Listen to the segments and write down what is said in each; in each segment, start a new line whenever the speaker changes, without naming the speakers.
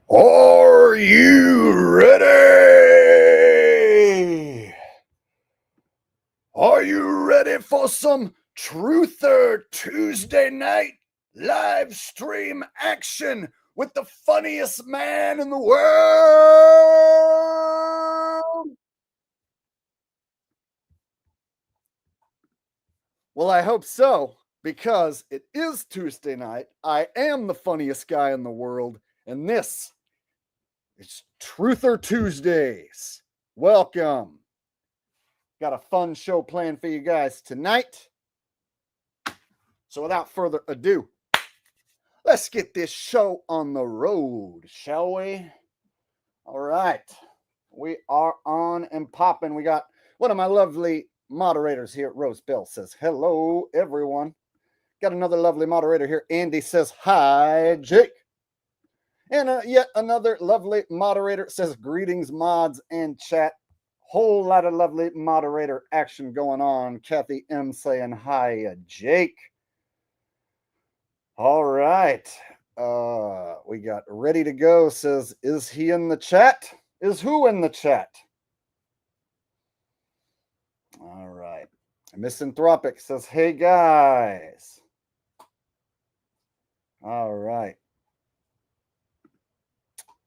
Are you ready? Are you ready for some Truther Tuesday night live stream action with the funniest man in the world? Well, I hope so, because it is Tuesday night. I am the funniest guy in the world, and this is Truther Tuesdays. Welcome. Got a fun show planned for you guys tonight. So without further ado, let's get this show on the road, shall we? All right. We are on and popping. We got one of my lovely moderators here. Rose Bell says, hello, everyone. Got another lovely moderator here. Andy says, hi, Jake. And yet another lovely moderator says, greetings, mods and chat. Whole lot of lovely moderator action going on. Kathy M saying, hi, Jake. All right. We got ready to go. Says, is he in the chat? Is who in the chat? All right. Misanthropic says, hey guys. All right.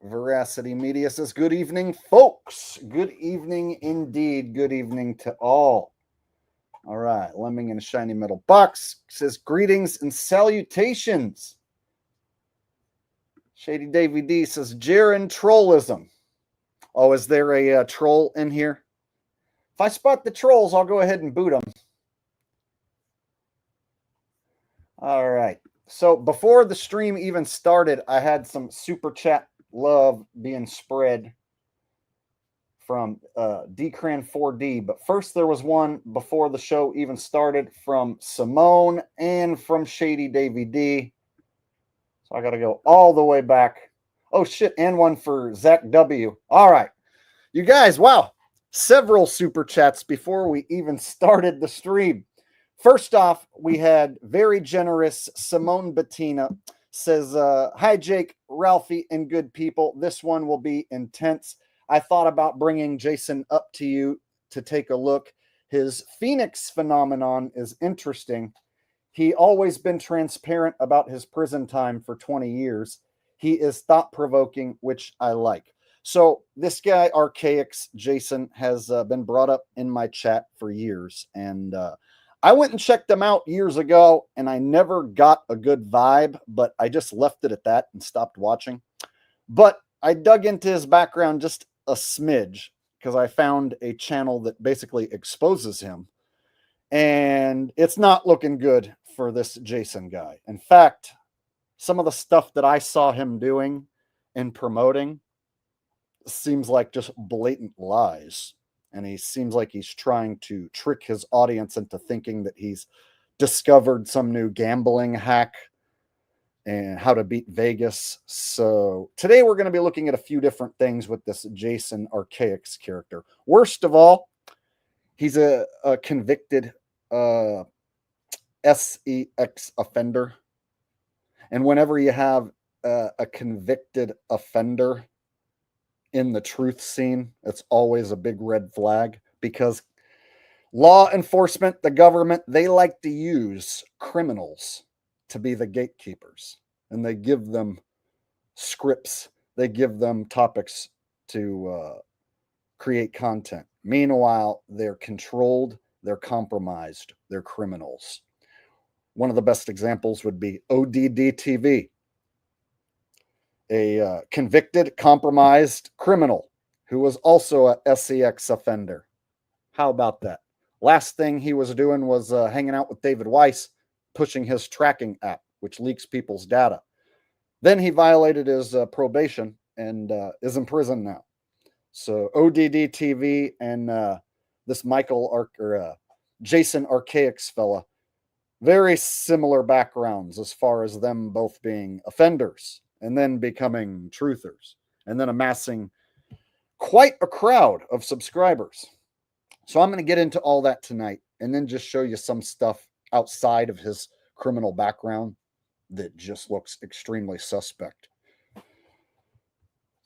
Veracity Media says, good evening, folks. Good evening indeed. Good evening to all. All right. Lemming in a shiny metal box says, greetings and salutations. Shady Davy D says, Jaren Trollism. Oh, is there a troll in here? If I spot the trolls, I'll go ahead and boot them. All right. So before the stream even started, I had some super chat love being spread from Dcran4D. But first there was one before the show even started from Simone and from Shady Davy D. So I got to go all the way back. Oh, shit. And one for Zach W. All right. You guys, wow. Several super chats before we even started the stream. First off, we had very generous Simone Bettina says, hi, Jake, Ralphie, and good people. This one will be intense. I thought about bringing Jason up to you to take a look. His Phoenix phenomenon is interesting. He always been transparent about his prison time for 20 years. He is thought-provoking, which I like. So this guy, Archaix, Jason, has been brought up in my chat for years. And I went and checked him out years ago, and I never got a good vibe, but I just left it at that and stopped watching. But I dug into his background just a smidge because I found a channel that basically exposes him. And it's not looking good for this Jason guy. In fact, some of the stuff that I saw him doing and promoting seems like just blatant lies. And he seems like he's trying to trick his audience into thinking that he's discovered some new gambling hack and how to beat Vegas. So today we're going to be looking at a few different things with this Jason Archaix character. Worst of all, he's a convicted SEX offender. And whenever you have a convicted offender in the truth scene, it's always a big red flag, because law enforcement, the government, they like to use criminals to be the gatekeepers, and they give them scripts, they give them topics to create content. Meanwhile, they're controlled, they're compromised, they're criminals. One of the best examples would be ODD TV, a convicted, compromised criminal who was also a SEX offender. How about that? Last thing he was doing was hanging out with David Weiss, pushing his tracking app, which leaks people's data. Then he violated his probation and is in prison now. So ODD TV and this Jason Archaix fella, very similar backgrounds as far as them both being offenders and then becoming truthers and then amassing quite a crowd of subscribers. So I'm going to get into all that tonight and then just show you some stuff outside of his criminal background that just looks extremely suspect.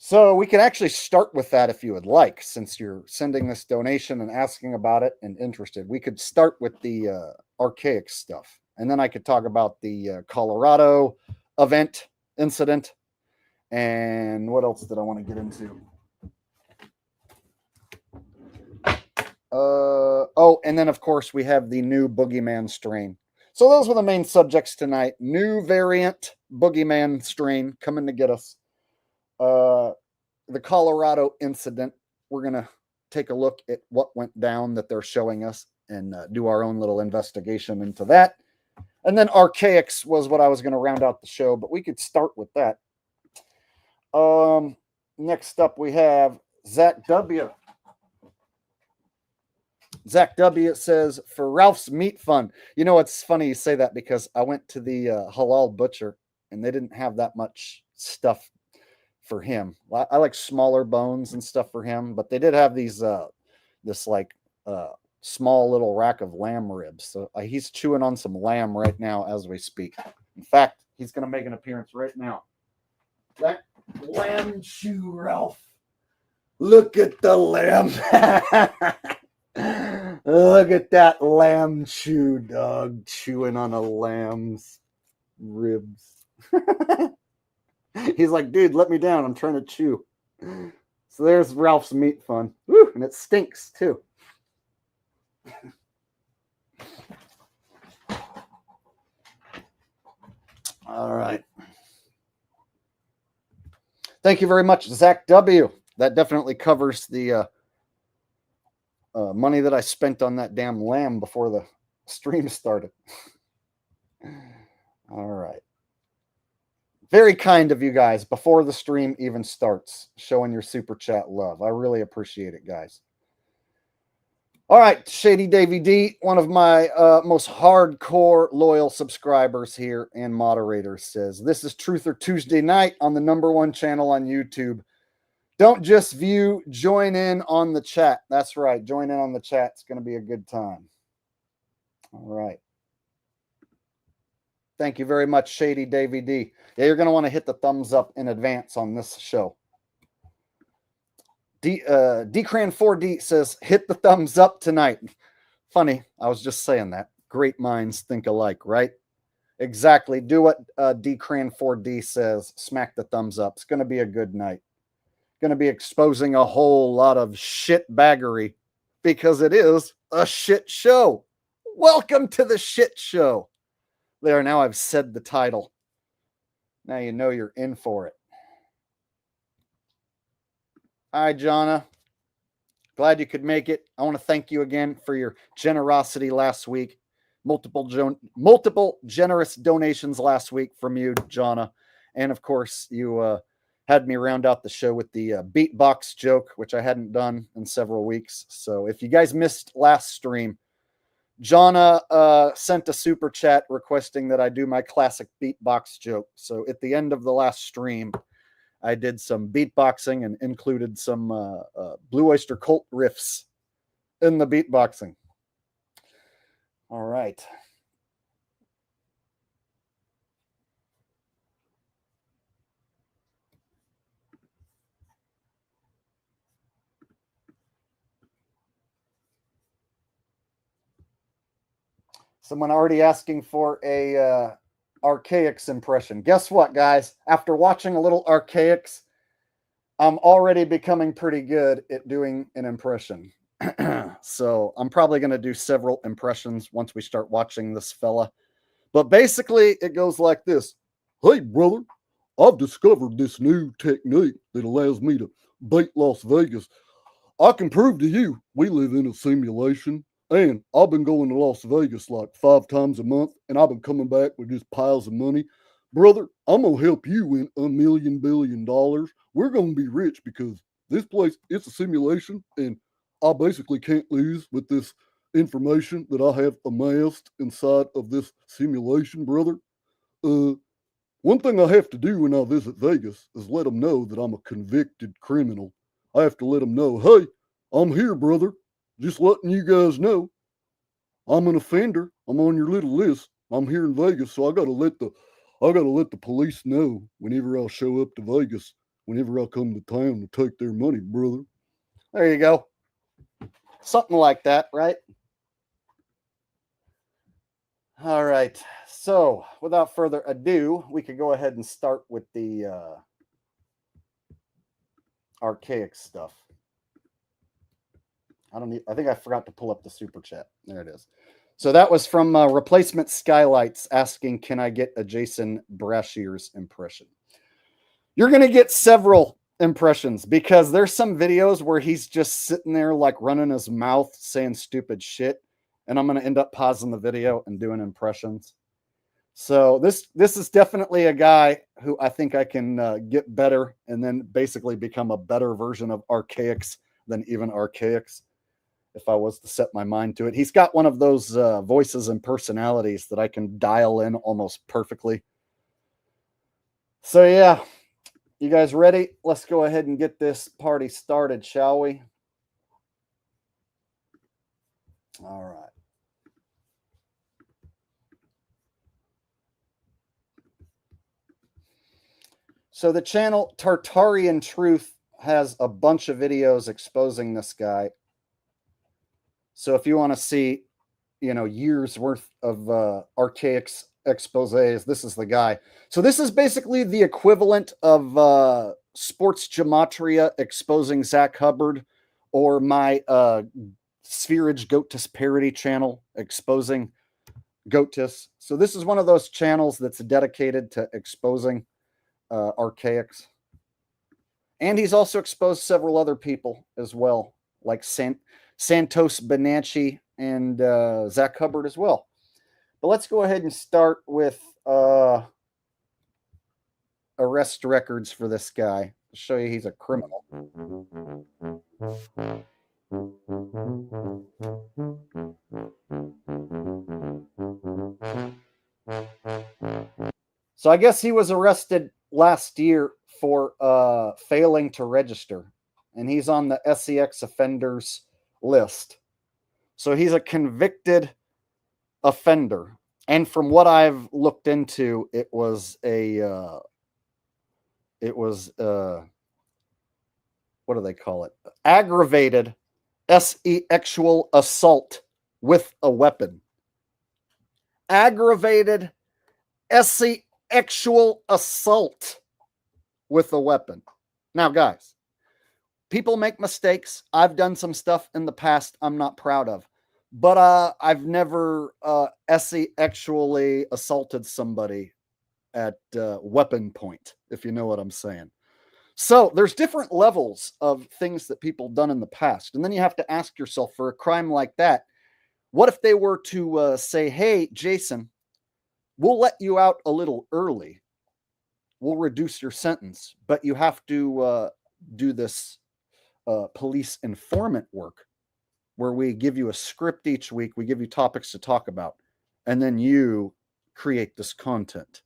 So we can actually start with that if you would like, since you're sending this donation and asking about it and interested. We could start with the Archaix stuff, and then I could talk about the Colorado event incident. And what else did I want to get into? Oh, and then of course we have the new boogeyman strain. So those were the main subjects tonight. New variant boogeyman strain coming to get us. The Colorado incident. We're gonna take a look at what went down that they're showing us and do our own little investigation into that. And then Archaix was what I was going to round out the show, but we could start with that. Next up we have Zach W. Zach W says, for Ralph's Meat Fun. You know, it's funny you say that because I went to the halal butcher and they didn't have that much stuff for him. I like smaller bones and stuff for him, but they did have these, this like small little rack of lamb ribs. So he's chewing on some lamb right now as we speak. In fact, he's going to make an appearance right now. That lamb chew, Ralph. Look at the lamb. Look at that lamb chew, dog, chewing on a lamb's ribs. He's like, dude, let me down. I'm trying to chew. So there's Ralph's Meat Fun. Woo, and it stinks, too. All right. Thank you very much, Zach W. That definitely covers the money that I spent on that damn lamb before the stream started. All right. Very kind of you guys before the stream even starts, showing your super chat love. I really appreciate it, guys. All right, Shady Davy D, one of my most hardcore loyal subscribers here and moderators, says, this is Truth or Tuesday Night on the #1 channel on YouTube. Don't just view, join in on the chat. That's right, join in on the chat. It's going to be a good time. All right. Thank you very much, Shady Davy D. Yeah, you're going to want to hit the thumbs up in advance on this show. Dcran4D says, hit the thumbs up tonight. Funny, I was just saying that. Great minds think alike, right? Exactly. Do what Dcran4D says. Smack the thumbs up. It's going to be a good night. Going to be exposing a whole lot of shit baggery because it is a shit show. Welcome to the shit show. There, now I've said the title. Now you know you're in for it. Hi, Jonna. Glad you could make it. I want to thank you again for your generosity last week. Multiple generous donations last week from you, Jonna. And of course, you had me round out the show with the beatbox joke, which I hadn't done in several weeks. So if you guys missed last stream, Jonna sent a super chat requesting that I do my classic beatbox joke. So at the end of the last stream, I did some beatboxing and included some Blue Oyster Cult riffs in the beatboxing. All right. Someone already asking for a Archaix impression. Guess what, guys? After watching a little Archaix, I'm already becoming pretty good at doing an impression. So I'm probably going to do several impressions once we start watching this fella. But basically, it goes like this. Hey, brother, I've discovered this new technique that allows me to beat Las Vegas. I can prove to you we live in a simulation. And I've been going to Las Vegas like 5 times a month, and I've been coming back with just piles of money. Brother, I'm going to help you win $1 million billion. We're going to be rich because this place, it's a simulation, and I basically can't lose with this information that I have amassed inside of this simulation, brother. One thing I have to do when I visit Vegas is let them know that I'm a convicted criminal. I have to let them know, hey, I'm here, brother. Just letting you guys know, I'm an offender. I'm on your little list. I'm here in Vegas, so I gotta let the police know whenever I show up to Vegas. whenever I come to town to take their money, brother. There you go. Something like that, right? All right. So, without further ado, we could go ahead and start with the Archaix stuff. I think I forgot to pull up the super chat. There it is. So that was from Replacement Skylights asking, can I get a Jason Brashears impression? You're going to get several impressions because there's some videos where he's just sitting there like running his mouth saying stupid shit. And I'm going to end up pausing the video and doing impressions. So this is definitely a guy who I think I can get better and then basically become a better version of Archaix than even Archaix if I was to set my mind to it. He's got one of those voices and personalities that I can dial in almost perfectly. So yeah, you guys ready? Let's go ahead and get this party started, shall we? All right. So the channel Tartarian Truth has a bunch of videos exposing this guy. So if you want to see, years worth of Archaix exposés, this is the guy. So this is basically the equivalent of Sports Gematria exposing Zach Hubbard, or my Spherage Goatus parody channel exposing Goatus. So this is one of those channels that's dedicated to exposing Archaix. And he's also exposed several other people as well, like Santos Bonacci and Zach Hubbard as well. But let's go ahead and start with arrest records for this guy to show you he's a criminal. So I guess he was arrested last year for failing to register, and he's on the SEX offenders list. So he's a convicted offender. And from what I've looked into, it was what do they call it? Aggravated sexual assault with a weapon. Aggravated sexual assault with a weapon. Now, guys, people make mistakes. I've done some stuff in the past I'm not proud of. But I've never sexually assaulted somebody at weapon point, if you know what I'm saying. So there's different levels of things that people done in the past. And then you have to ask yourself, for a crime like that, what if they were to say, hey, Jason, we'll let you out a little early. We'll reduce your sentence, but you have to do this police informant work, where we give you a script each week. We give you topics to talk about, and then you create this content.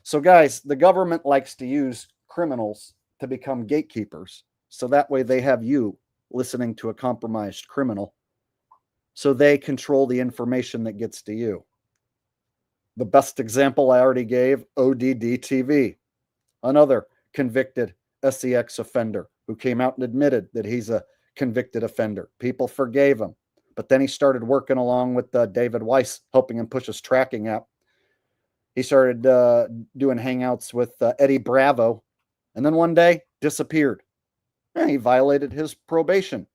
So guys, the government likes to use criminals to become gatekeepers. So that way they have you listening to a compromised criminal, so they control the information that gets to you. The best example I already gave, ODD TV, another convicted SEX offender who came out and admitted that he's a convicted offender. People forgave him, but then he started working along with David Weiss, helping him push his tracking app. He started doing hangouts with Eddie Bravo, and then one day disappeared. And he violated his probation.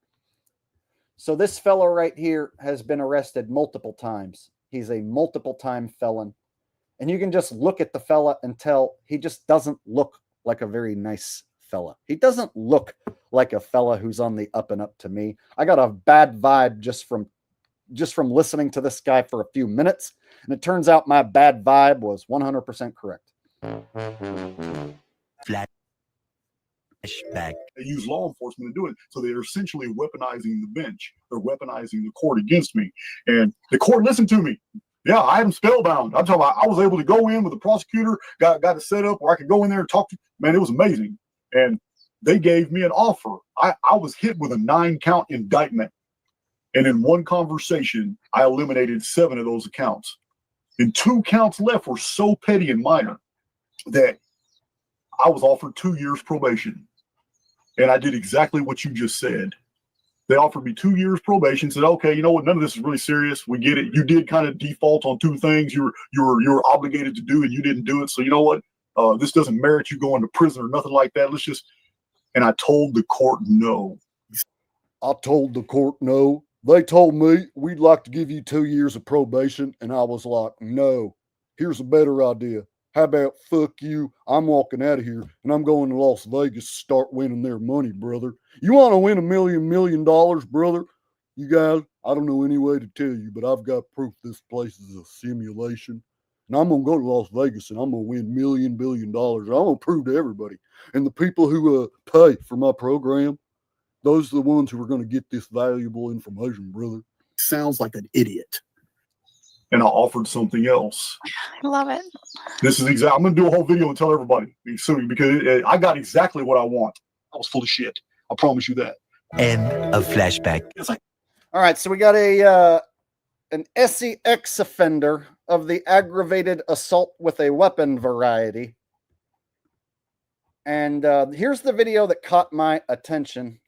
So this fellow right here has been arrested multiple times. He's a multiple-time felon, and you can just look at the fella and tell he just doesn't look like a very nice fella. He doesn't look like a fella who's on the up and up to me. I got a bad vibe just from listening to this guy for a few minutes, and it turns out my bad vibe was 100% correct.
Flashback. They use law enforcement to do it, so they're essentially weaponizing the bench. They're weaponizing the court against me, and the court listened to me. Yeah, I am spellbound. I'm talking about, I was able to go in with the prosecutor, got it set up where I could go in there and talk to, man, it was amazing. And they gave me an offer. I was hit with a 9-count indictment. And in one conversation, I eliminated 7 of those accounts. And 2 counts left were so petty and minor that I was offered 2 years probation, and I did exactly what you just said. They offered me 2 years probation, said, okay, you know what, none of this is really serious. We get it. You did kind of default on 2 things you were obligated to do, and you didn't do it. So you know what? This doesn't merit you going to prison or nothing like that. Let's just, and I told the court no.
I told the court no. They told me we'd like to give you 2 years of probation, and I was like, no. Here's a better idea. How about fuck you? I'm walking out of here, and I'm going to Las Vegas to start winning their money, brother. You want to win $1 million, brother? You guys, I don't know any way to tell you, but I've got proof this place is a simulation. And I'm going to go to Las Vegas, and I'm going to win $1 billion. I'm going to prove to everybody. And the people who pay for my program, those are the ones who are going to get this valuable information, brother.
Sounds like an idiot. And I offered something else.
I love it.
This is exactly, I'm going to do a whole video and tell everybody soon, because I got exactly what I want. I was full of shit. I promise you that.
End of flashback.
It's like,
All right, so we got an SEX offender of the aggravated assault with a weapon variety. And here's the video that caught my attention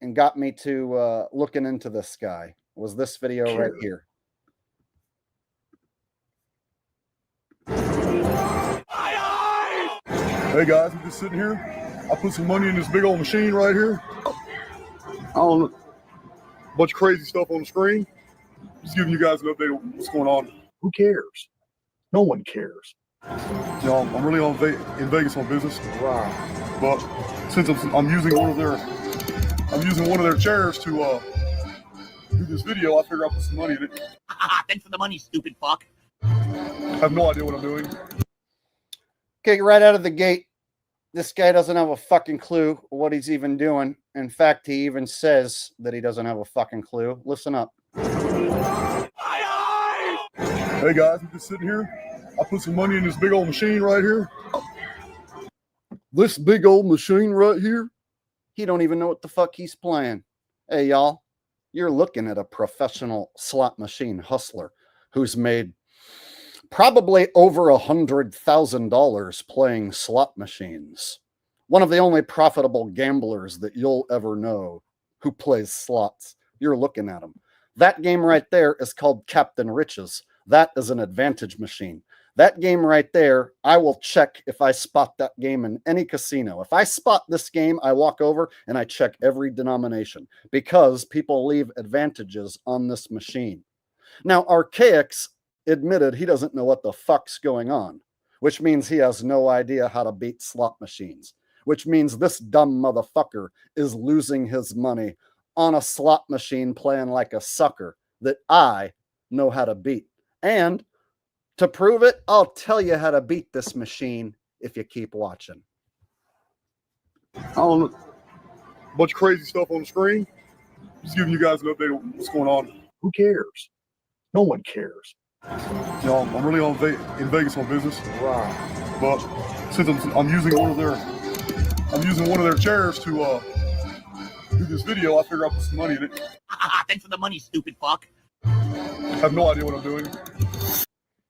and got me to looking into this guy. Was this video right here.
hey guys, I'm just sitting here. I put some money in this big old machine right here. I don't know. A bunch of crazy stuff on the screen. Just giving you guys an update of what's going on. Who cares? No one cares. You know, I'm really in Vegas on business.
Wow.
But since I'm using one of their chairs to do this video, I figure I'll put some money in it.
Thanks for the money, stupid fuck.
I have no idea what I'm doing.
Okay, right out of the gate, this guy doesn't have a fucking clue what he's even doing. In fact, he even says that he doesn't have a fucking clue. Listen up.
Hey guys, I'm just sitting here. I put some money in this big old machine right here.
This big old machine right here?
He don't even know what the fuck he's playing. Hey, y'all, you're looking at a professional slot machine hustler who's made probably over $100,000 playing slot machines. One of the only profitable gamblers that you'll ever know who plays slots. You're looking at him. That game right there is called Captain Riches. That is an advantage machine. That game right there, I will check if I spot that game in any casino. If I spot this game, I walk over and I check every denomination because people leave advantages on this machine. Now, Archaix admitted he doesn't know what the fuck's going on, which means he has no idea how to beat slot machines, which means this dumb motherfucker is losing his money on a slot machine playing like a sucker that I know how to beat. And to prove it, I'll tell you how to beat this machine if you keep watching.
I don't know. A bunch of crazy stuff on the screen. Just giving you guys an update of what's going on. Who cares? No one cares. You know, I'm really in Vegas on business.
Wow.
But since I'm using one of their chairs to do this video, I figure I'll put some money in it.
Thanks for the money, stupid fuck.
I have no idea what I'm doing.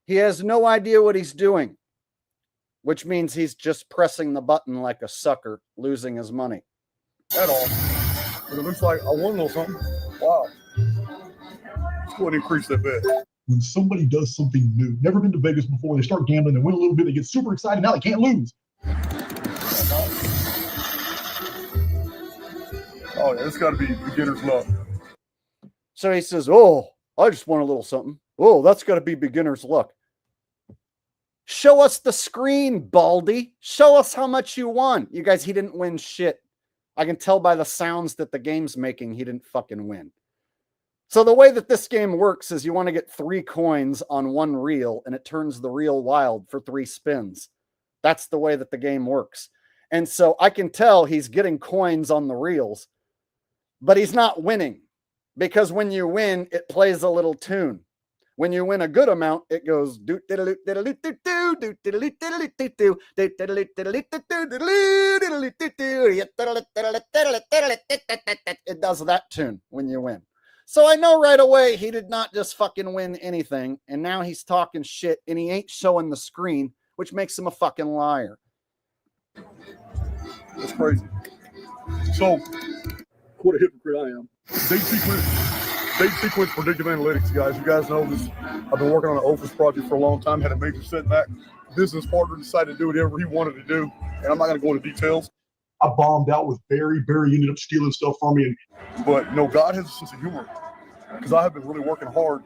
He has no idea what he's doing, which means he's just pressing the button like a sucker, losing his money.
At all. But it looks like I won a little something. Wow. Let's go ahead and increase that bet. When somebody does something new, never been to Vegas before, they start gambling, they win a little bit, they get super excited, now they can't lose. Oh yeah, it's got to be beginner's luck.
So he says, oh, I just want a little something. Oh, that's got to be beginner's luck. Show us the screen, Baldy. Show us how much you won. You guys, he didn't win shit. I can tell by the sounds that the game's making, he didn't fucking win. So the way that this game works is you want to get 3 coins on 1 reel, and it turns the reel wild for 3 spins. That's the way that the game works. And so I can tell he's getting coins on the reels, but he's not winning. Because when you win, it plays a little tune. When you win a good amount, it goes do diddle diddle do do do diddle diddle do do diddle diddle it does that tune when you win. So I know right away he did not just fucking win anything, and now he's talking shit and he ain't showing the screen, which makes him a fucking liar.
That's crazy. So, what a hypocrite I am. Date sequence predictive analytics, guys. You guys know this. I've been working on an Opus project for a long time, had a major setback. Business partner decided to do whatever he wanted to do, and I'm not going to go into details. I bombed out with Barry. Barry ended up stealing stuff from me. But no, God has a sense of humor, because I have been really working hard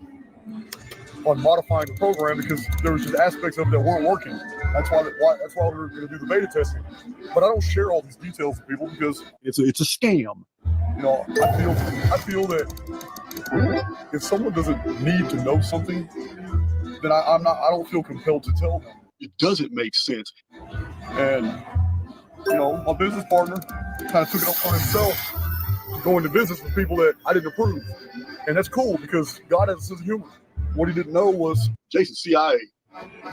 on modifying the program because there was just aspects of it that weren't working. That's why we were going to do the beta testing. But I don't share all these details with people because it's a scam. You know, I feel that if someone doesn't need to know something, then I don't feel compelled to tell them. It doesn't make sense. And you know, my business partner kind of took it up on himself to go into business with people that I didn't approve. And that's cool because God has a sense of humor. What he didn't know was Jason, CIA,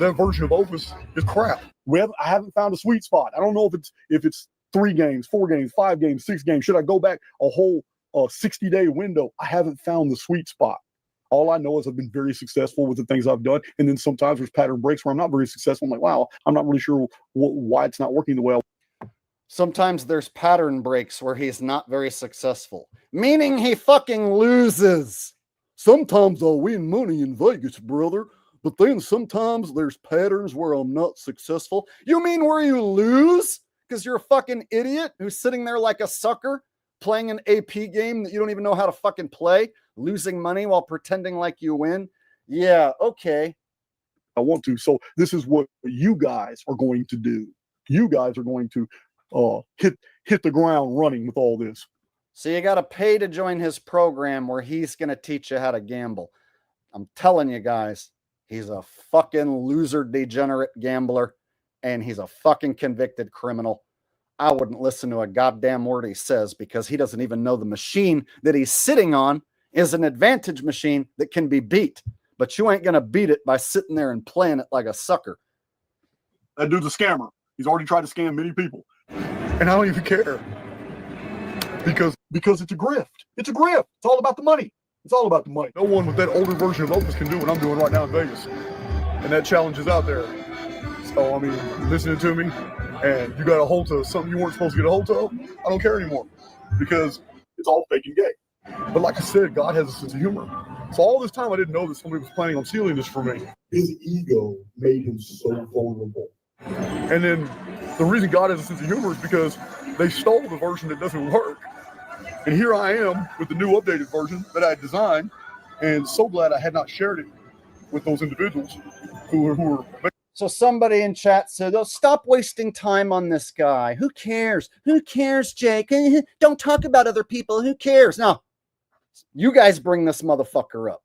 that version of Opus is crap. I haven't found a sweet spot. I don't know if it's 3 games, 4 games, 5 games, 6 games. Should I go back a whole 60-day window? I haven't found the sweet spot. All I know is I've been very successful with the things I've done. And then sometimes there's pattern breaks where I'm not very successful. I'm like, wow, I'm not really sure why it's not working the way
Sometimes there's pattern breaks where he's not very successful, meaning he fucking loses.
Sometimes I'll win money in Vegas, brother, but then sometimes there's patterns where I'm not successful.
You mean where you lose? Because you're a fucking idiot who's sitting there like a sucker playing an AP game that you don't even know how to fucking play, losing money while pretending like you win? Yeah, okay.
I want to. So this is what you guys are going to do. You guys are going to hit the ground running with all this.
So you got to pay to join his program where he's going to teach you how to gamble. I'm telling you guys, he's a fucking loser, degenerate gambler, and he's a fucking convicted criminal. I wouldn't listen to a goddamn word he says because he doesn't even know the machine that he's sitting on is an advantage machine that can be beat. But you ain't going to beat it by sitting there and playing it like a sucker.
That dude's a scammer. He's already tried to scam many people. And I don't even care. Because it's a grift. It's a grift. It's all about the money. It's all about the money. No one with that older version of Opus can do what I'm doing right now in Vegas. And that challenge is out there. So, I mean, listening to me, and you got a hold of something you weren't supposed to get a hold of, I don't care anymore. Because it's all fake and gay. But like I said, God has a sense of humor. So all this time I didn't know that somebody was planning on stealing this from me. His ego made him so vulnerable. And then the reason God has a sense of humor is because they stole the version that doesn't work. And here I am with the new updated version that I designed, and so glad I had not shared it with those individuals who were.
So somebody in chat said, oh, stop wasting time on this guy. Who cares? Who cares, Jake? Don't talk about other people. Who cares? Now, you guys bring this motherfucker up.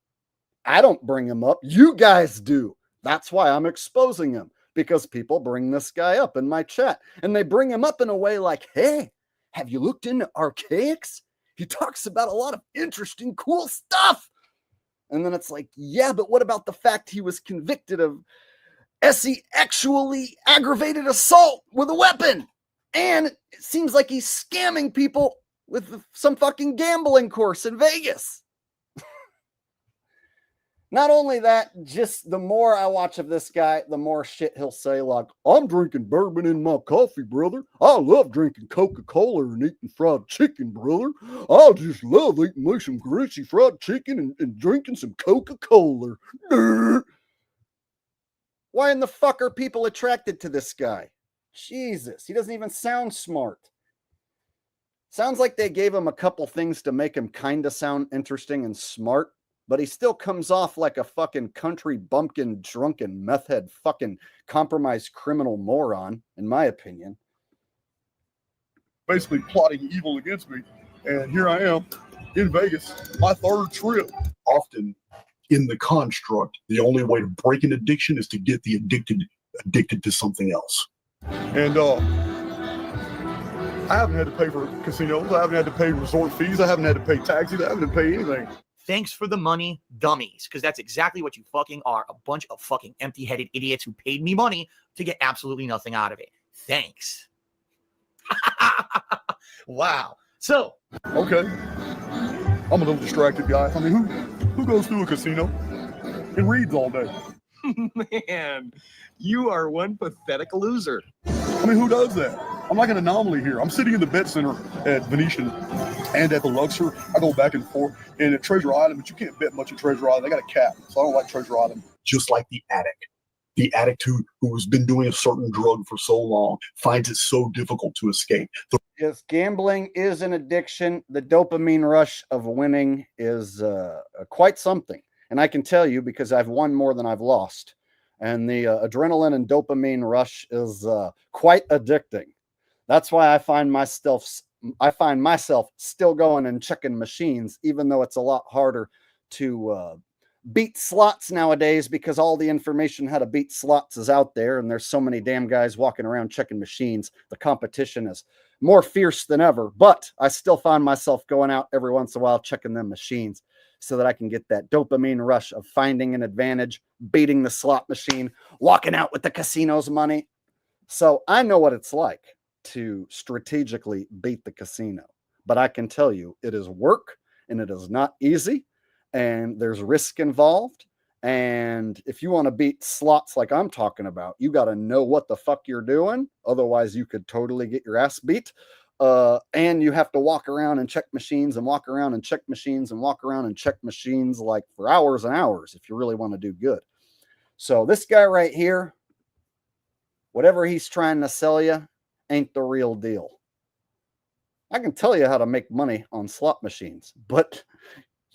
I don't bring him up. You guys do. That's why I'm exposing him, because people bring this guy up in my chat. And they bring him up in a way like, hey, have you looked into Archaix? He talks about a lot of interesting, cool stuff. And then it's like, yeah, but what about the fact he was convicted of actually aggravated assault with a weapon? And it seems like he's scamming people with some fucking gambling course in Vegas. Not only that, just the more I watch of this guy, the more shit he'll say, like,
I'm drinking bourbon in my coffee, brother. I love drinking Coca-Cola and eating fried chicken, brother. I just love eating me some greasy fried chicken and drinking some Coca-Cola.
Why in the fuck are people attracted to this guy? Jesus, he doesn't even sound smart. Sounds like they gave him a couple things to make him kind of sound interesting and smart, but he still comes off like a fucking country bumpkin, drunken, meth head, fucking compromised criminal moron, in my opinion.
Basically plotting evil against me. And here I am in Vegas, my 3rd trip. Often in the construct, the only way to break an addiction is to get the addicted to something else. And I haven't had to pay for casinos. I haven't had to pay resort fees. I haven't had to pay taxis. I haven't had to pay anything.
Thanks for the money, dummies, because that's exactly what you fucking are, a bunch of fucking empty-headed idiots who paid me money to get absolutely nothing out of it. Thanks. Wow. So.
Okay. I'm a little distracted guy. I mean, who goes through a casino and reads all day?
Man, you are one pathetic loser.
I mean, who does that? I'm like an anomaly here. I'm sitting in the bet center at Venetian and at the Luxor. I go back and forth. And at Treasure Island, but you can't bet much at Treasure Island. They got a cap, so I don't like Treasure Island. Just like the addict. The addict who's been doing a certain drug for so long finds it so difficult to escape.
Yes, gambling is an addiction. The dopamine rush of winning is quite something. And I can tell you because I've won more than I've lost. And the adrenaline and dopamine rush is quite addicting. That's why I find myself still going and checking machines, even though it's a lot harder to beat slots nowadays because all the information how to beat slots is out there, and there's so many damn guys walking around checking machines. The competition is more fierce than ever, but I still find myself going out every once in a while checking them machines so that I can get that dopamine rush of finding an advantage, beating the slot machine, walking out with the casino's money. So I know what it's like to strategically beat the casino, but I can tell you it is work and it is not easy. And there's risk involved. And if you want to beat slots like I'm talking about, you got to know what the fuck you're doing. Otherwise, you could totally get your ass beat. And you have to walk around and check machines and walk around and check machines and walk around and check machines like for hours and hours if you really want to do good. So this guy right here, whatever he's trying to sell you ain't the real deal. I can tell you how to make money on slot machines, but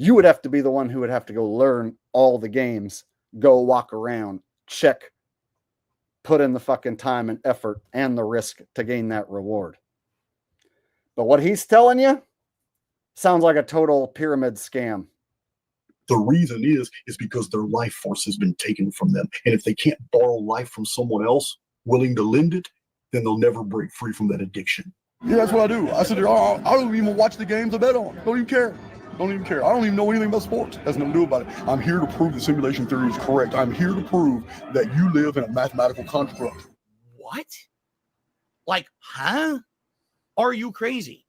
you would have to be the one who would have to go learn all the games, go walk around, check, put in the fucking time and effort and the risk to gain that reward. But what he's telling you sounds like a total pyramid scam.
The reason is because their life force has been taken from them. And if they can't borrow life from someone else willing to lend it, then they'll never break free from that addiction. Yeah, that's what I do. I sit there, I don't even watch the games I bet on. Don't even care. Don't even care. I don't even know anything about sports. Has nothing to do about it. I'm here to prove the simulation theory is correct. I'm here to prove that you live in a mathematical construct.
What? Like, huh? Are you crazy?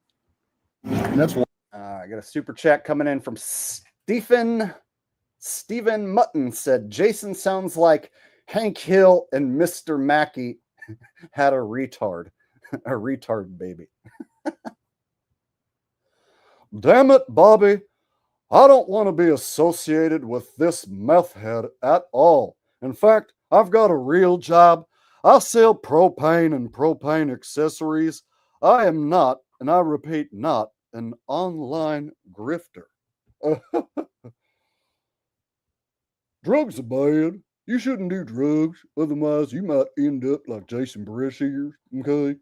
And that's why.
I got a super chat coming in from Stephen Mutton said, Jason sounds like Hank Hill and Mr. Mackey had a retard baby. Damn it, Bobby. I don't want to be associated with this meth head at all. In fact, I've got a real job. I sell propane and propane accessories. I am not, and I repeat, not an online grifter. Drugs are bad. You shouldn't do drugs. Otherwise, you might end up like Jason Bresh here, okay?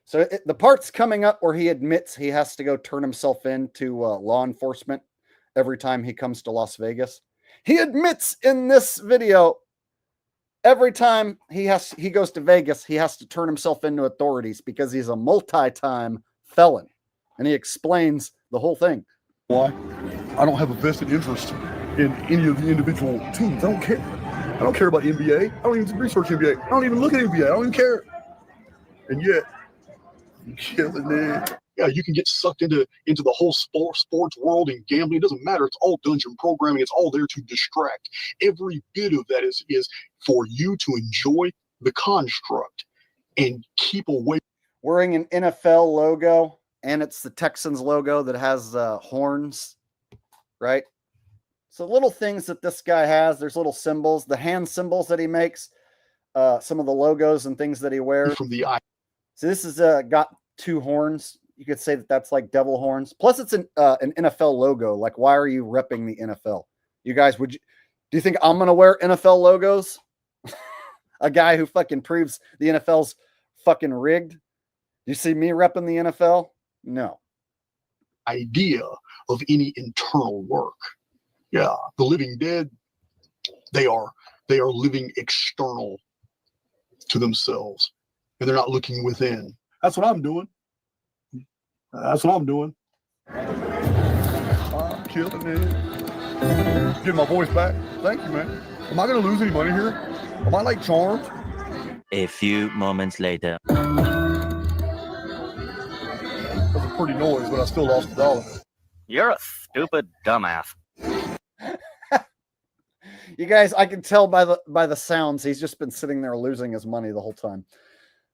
So the part's coming up where he admits he has to go turn himself in to law enforcement every time he comes to Las Vegas. He admits in this video every time he goes to Vegas, he has to turn himself into authorities because he's a multi-time felon. And he explains the whole thing.
Why? I don't have a vested interest in any of the individual teams. I don't care. I don't care about NBA. I don't even research NBA. I don't even look at NBA. I don't even care. And yet, I'm killing it. Yeah, you can get sucked into the whole sports world and gambling. It doesn't matter. It's all dungeon programming. It's all there to distract. Every bit of that is for you to enjoy the construct and keep away.
Wearing an NFL logo, and it's the Texans logo that has horns, right? So little things that this guy has. There's little symbols, the hand symbols that he makes, some of the logos and things that he wears.
From the eye.
So this is got two horns. You could say that that's like devil horns. Plus, it's an NFL logo. Like, why are you repping the NFL? You guys, do you think I'm gonna wear NFL logos? A guy who fucking proves the NFL's fucking rigged. You see me repping the NFL? No.
Idea of any internal work. Yeah, the living dead. They are living external to themselves. And they're not looking within. That's what I'm doing. That's what I'm doing. I'm killing it. Getting my voice back. Thank you, man. Am I going to lose any money here? Am I like charmed?
A few moments later.
That's a pretty noise, but I still lost $1.
You're a stupid dumbass.
You guys, I can tell by the sounds, he's just been sitting there losing his money the whole time.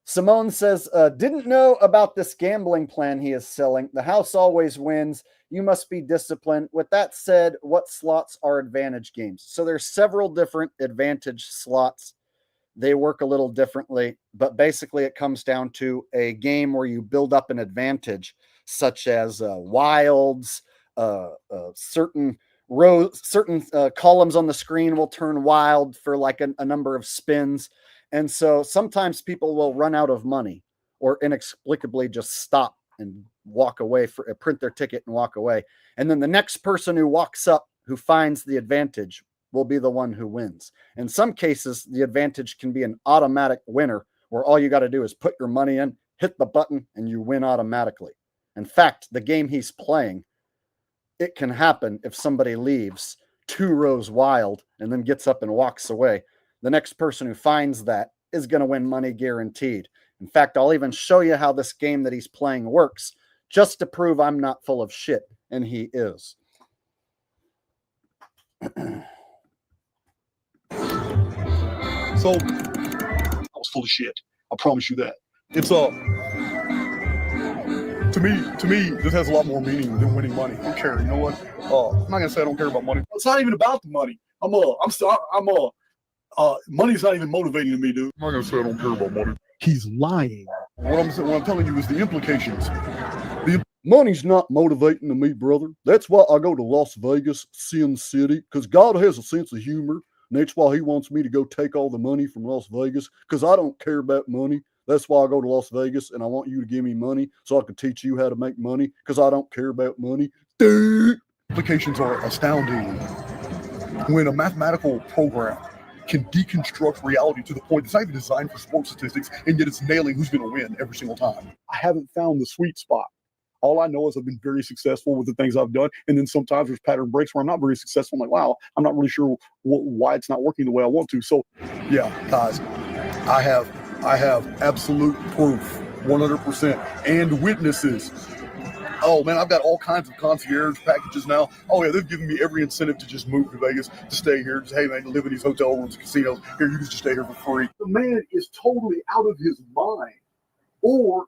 Simone says, didn't know about this gambling plan he is selling. The house always wins. You must be disciplined. With that said, what slots are advantage games? So there's several different advantage slots. They work a little differently, but basically it comes down to a game where you build up an advantage, such as wilds, certain rows, certain columns on the screen will turn wild for like a number of spins. And so sometimes people will run out of money or inexplicably just stop and walk away, print their ticket and walk away. And then the next person who walks up, who finds the advantage, will be the one who wins. In some cases, the advantage can be an automatic winner where all you got to do is put your money in, hit the button, and you win automatically. In fact, the game he's playing, it can happen if somebody leaves 2 rows wild and then gets up and walks away. The next person who finds that is going to win money guaranteed. In fact, I'll even show you how this game that he's playing works just to prove I'm not full of shit, and he is.
So I was full of shit. I promise you that. It's to me, this has a lot more meaning than winning money. I don't care. You know what? I'm not gonna say I don't care about money. It's not even about the money. Money's not even motivating to me, dude. I'm not gonna say I don't care about money. He's lying. What I'm telling you is the implications.
Money's not motivating to me, brother. That's why I go to Las Vegas, Sin City, because God has a sense of humor. And that's why he wants me to go take all the money from Las Vegas, because I don't care about money. That's why I go to Las Vegas, and I want you to give me money so I can teach you how to make money, because I don't care about money.
Implications are astounding. When a mathematical program can deconstruct reality to the point it's not even designed for sports statistics, and yet it's nailing who's going to win every single time. I haven't found the sweet spot. All I know is I've been very successful with the things I've done. And then sometimes there's pattern breaks where I'm not very successful. I'm like, wow, I'm not really sure why it's not working the way I want to. So yeah, guys, I have absolute proof, 100%, and witnesses. Oh man, I've got all kinds of concierge packages now. Oh yeah, they've given me every incentive to just move to Vegas, to stay here. Just, hey man, to live in these hotel rooms, casinos. Here, you can just stay here for free. The man is totally out of his mind. Or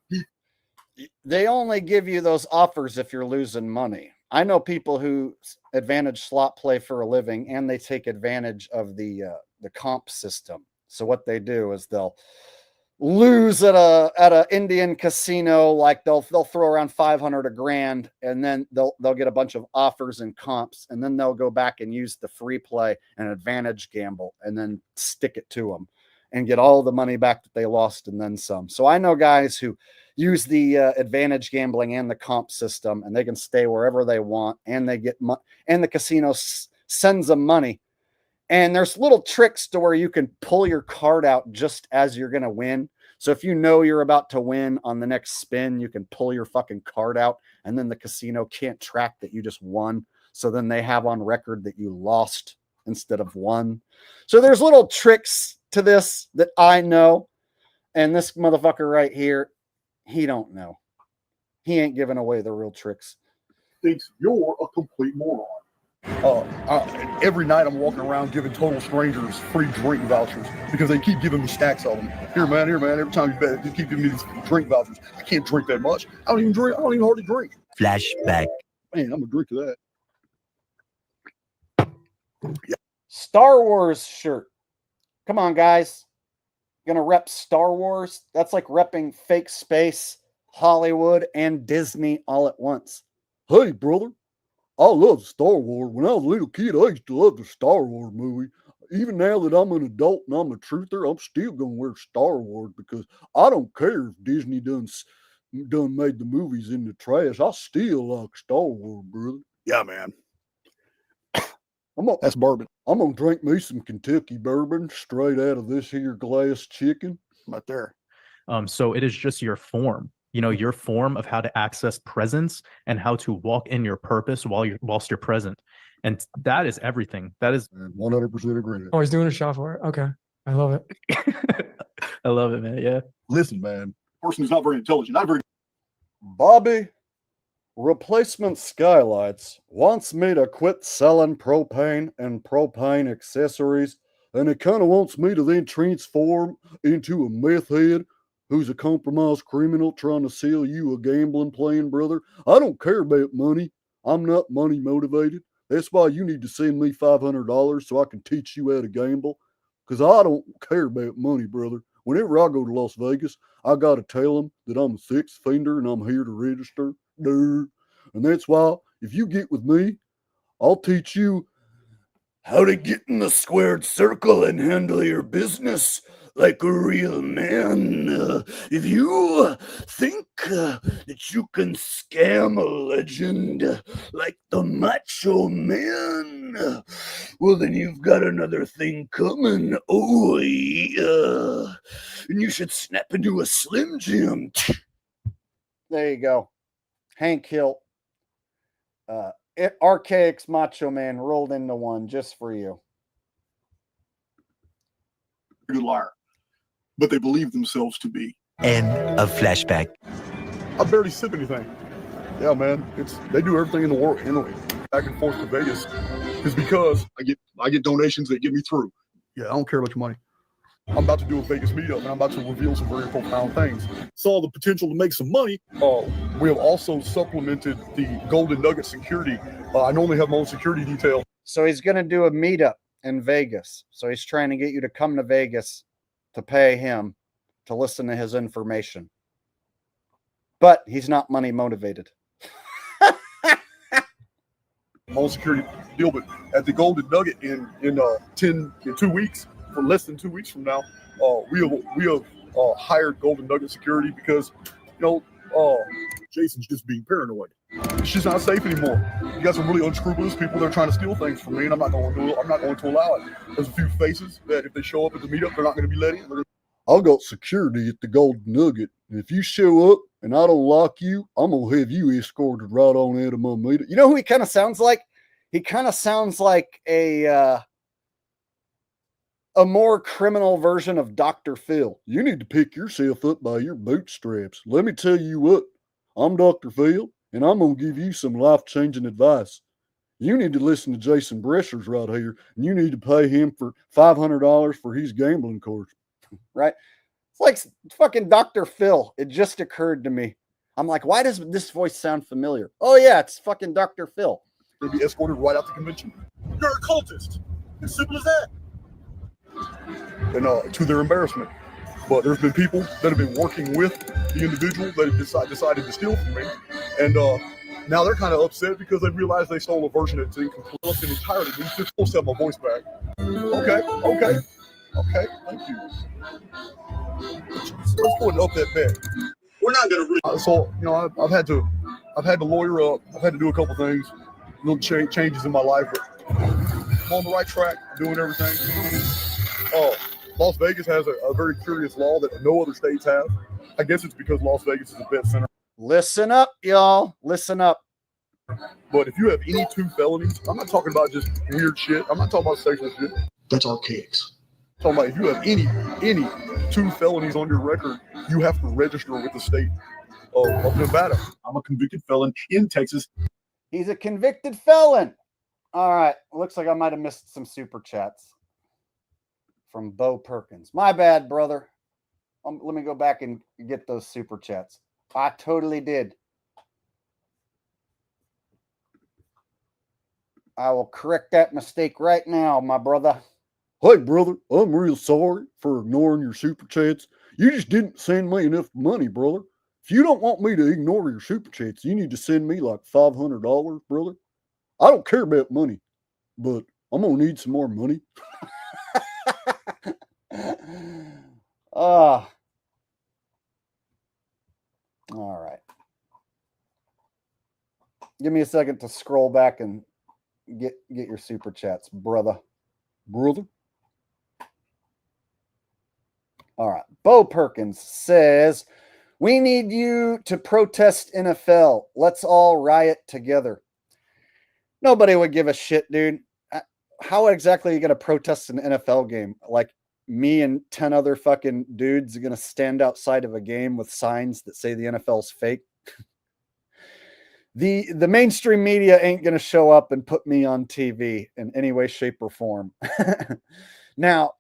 they only give you those offers if you're losing money. I know people who advantage slot play for a living, and they take advantage of the comp system. So what they do is they'll lose at a Indian casino, like they'll throw around 500 a grand, and then they'll get a bunch of offers and comps, and then they'll go back and use the free play and advantage gamble, and then stick it to them and get all the money back that they lost and then some. So I know guys who use the advantage gambling and the comp system, and they can stay wherever they want, and they get and the casino sends them money. And there's little tricks to where you can pull your card out just as you're going to win. So if you know you're about to win on the next spin, you can pull your fucking card out, and then the casino can't track that you just won. So then they have on record that you lost instead of won. So there's little tricks to this that I know. And this motherfucker right here, he don't know. He ain't giving away the real tricks.
Thinks you're a complete moron. Every night I'm walking around giving total strangers free drink vouchers because they keep giving me stacks of them. Here, man. Every time you bet, you keep giving me these drink vouchers. I can't drink that much. I don't even hardly drink.
Flashback.
Man, I'm a drink of that.
Yeah. Star Wars shirt. Come on, guys. Gonna rep Star Wars. That's like repping fake space, Hollywood, and Disney all at once.
Hey, brother. I love Star Wars. When I was a little kid, I used to love the Star Wars movie. Even now that I'm an adult and I'm a truther, I'm still going to wear Star Wars because I don't care if Disney done made the movies in the trash. I still like Star Wars, brother.
Yeah, man. That's bourbon.
I'm going to drink me some Kentucky bourbon straight out of this here glass chicken.
Right there.
So it is just your form. Your form of how to access presence and how to walk in your purpose whilst you're present. And that is everything. That is
100% agree.
Oh, he's doing a shot for it. Okay. I love it.
I love it, man. Yeah.
Listen, man. Person who's not very intelligent, not very.
Bobby,
Replacement Skylights wants me to quit selling propane and propane accessories, and it kind of wants me to then transform into a meth head who's a compromised criminal trying to sell you a gambling plan, brother. I don't care about money. I'm not money motivated. That's why you need to send me $500 so I can teach you how to gamble. Because I don't care about money, brother. Whenever I go to Las Vegas, I got to tell them that I'm a sex offender and I'm here to register. Dude. And that's why if you get with me, I'll teach you how to get in the squared circle and handle your business like a real man. If you think that you can scam a legend like the Macho Man, well, then you've got another thing coming. Oh, yeah. And you should snap into a Slim Jim.
There you go. Hank Hill. Archaix Macho Man rolled into one just for you.
Good liar. But they believe themselves to be.
End of flashback.
I barely sip anything. Yeah, man. They do everything in the world anyway. Back and forth to Vegas is because I get donations that get me through. Yeah, I don't care about your money. I'm about to do a Vegas meetup and I'm about to reveal some very profound things. Saw the potential to make some money. We have also supplemented the Golden Nugget security. I normally have my own security detail.
So he's going to do a meetup in Vegas. So he's trying to get you to come to Vegas to pay him to listen to his information. But he's not money motivated.
My own security deal, but at the Golden Nugget in 2 weeks, for less than 2 weeks from now, we have hired Golden Nugget security because, Jason's just being paranoid. She's not safe anymore. You got some really unscrupulous people that are trying to steal things from me, and I'm not going to allow it. There's a few faces that if they show up at the meetup, they're not going to be let in.
I got security at the Golden Nugget, and if you show up and I don't like you, I'm gonna have you escorted right on out of my meetup.
You know who he kind of sounds like? He kind of sounds like a more criminal version of Dr. Phil.
You need to pick yourself up by your bootstraps. Let me tell you what, I'm Dr. Phil, and I'm going to give you some life-changing advice. You need to listen to Jason Brescher's right here, and you need to pay him for $500 for his gambling cards.
Right? It's like fucking Dr. Phil. It just occurred to me. I'm like, why does this voice sound familiar? Oh, yeah, it's fucking Dr. Phil.
They'll be escorted right out the convention. You're a cultist. As simple as that. And to their embarrassment. But there's been people that have been working with the individual that have decided to steal from me. And now they're kind of upset because they realize they stole a version that's incomplete and entirely. They're supposed to have my voice back. Okay, thank you. Let's go and up that bet. We're not going to so, I've had to lawyer up. I've had to do a couple things, little changes in my life, but I'm on the right track, doing everything. Las Vegas has a very curious law that no other states have. I guess it's because Las Vegas is a bet center.
Listen up, y'all. Listen up.
But if you have any 2 felonies, I'm not talking about just weird shit. I'm not talking about sexual shit. That's Archaix. I'm talking about if you have any 2 felonies on your record, you have to register with the state of Nevada. I'm a convicted felon in Texas.
He's a convicted felon. All right. Looks like I might have missed some super chats from Bo Perkins. My bad, brother. Let me go back and get those super chats. I totally did. I will correct that mistake right now, my brother.
Hey, brother, I'm real sorry for ignoring your super chats. You just didn't send me enough money, brother. If you don't want me to ignore your super chats, you need to send me like $500, brother. I don't care about money, but I'm going to need some more money.
All right. Give me a second to scroll back and get your super chats, brother. All right. Bo Perkins says, we need you to protest NFL. Let's all riot together. Nobody would give a shit, dude. How exactly are you going to protest an NFL game? Like me and 10 other fucking dudes are going to stand outside of a game with signs that say the NFL's fake? the mainstream media ain't going to show up and put me on TV in any way, shape, or form. Now,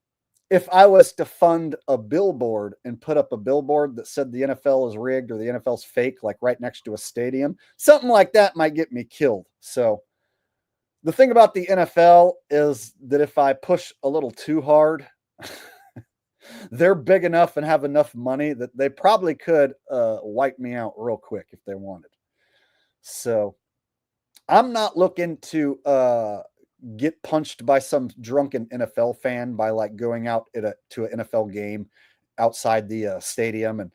if I was to fund a billboard and put up a billboard that said the NFL is rigged or the NFL's fake, like right next to a stadium, something like that might get me killed. So the thing about the NFL is that if I push a little too hard, they're big enough and have enough money that they probably could wipe me out real quick if they wanted. So I'm not looking to get punched by some drunken NFL fan by like going out to an NFL game outside the stadium and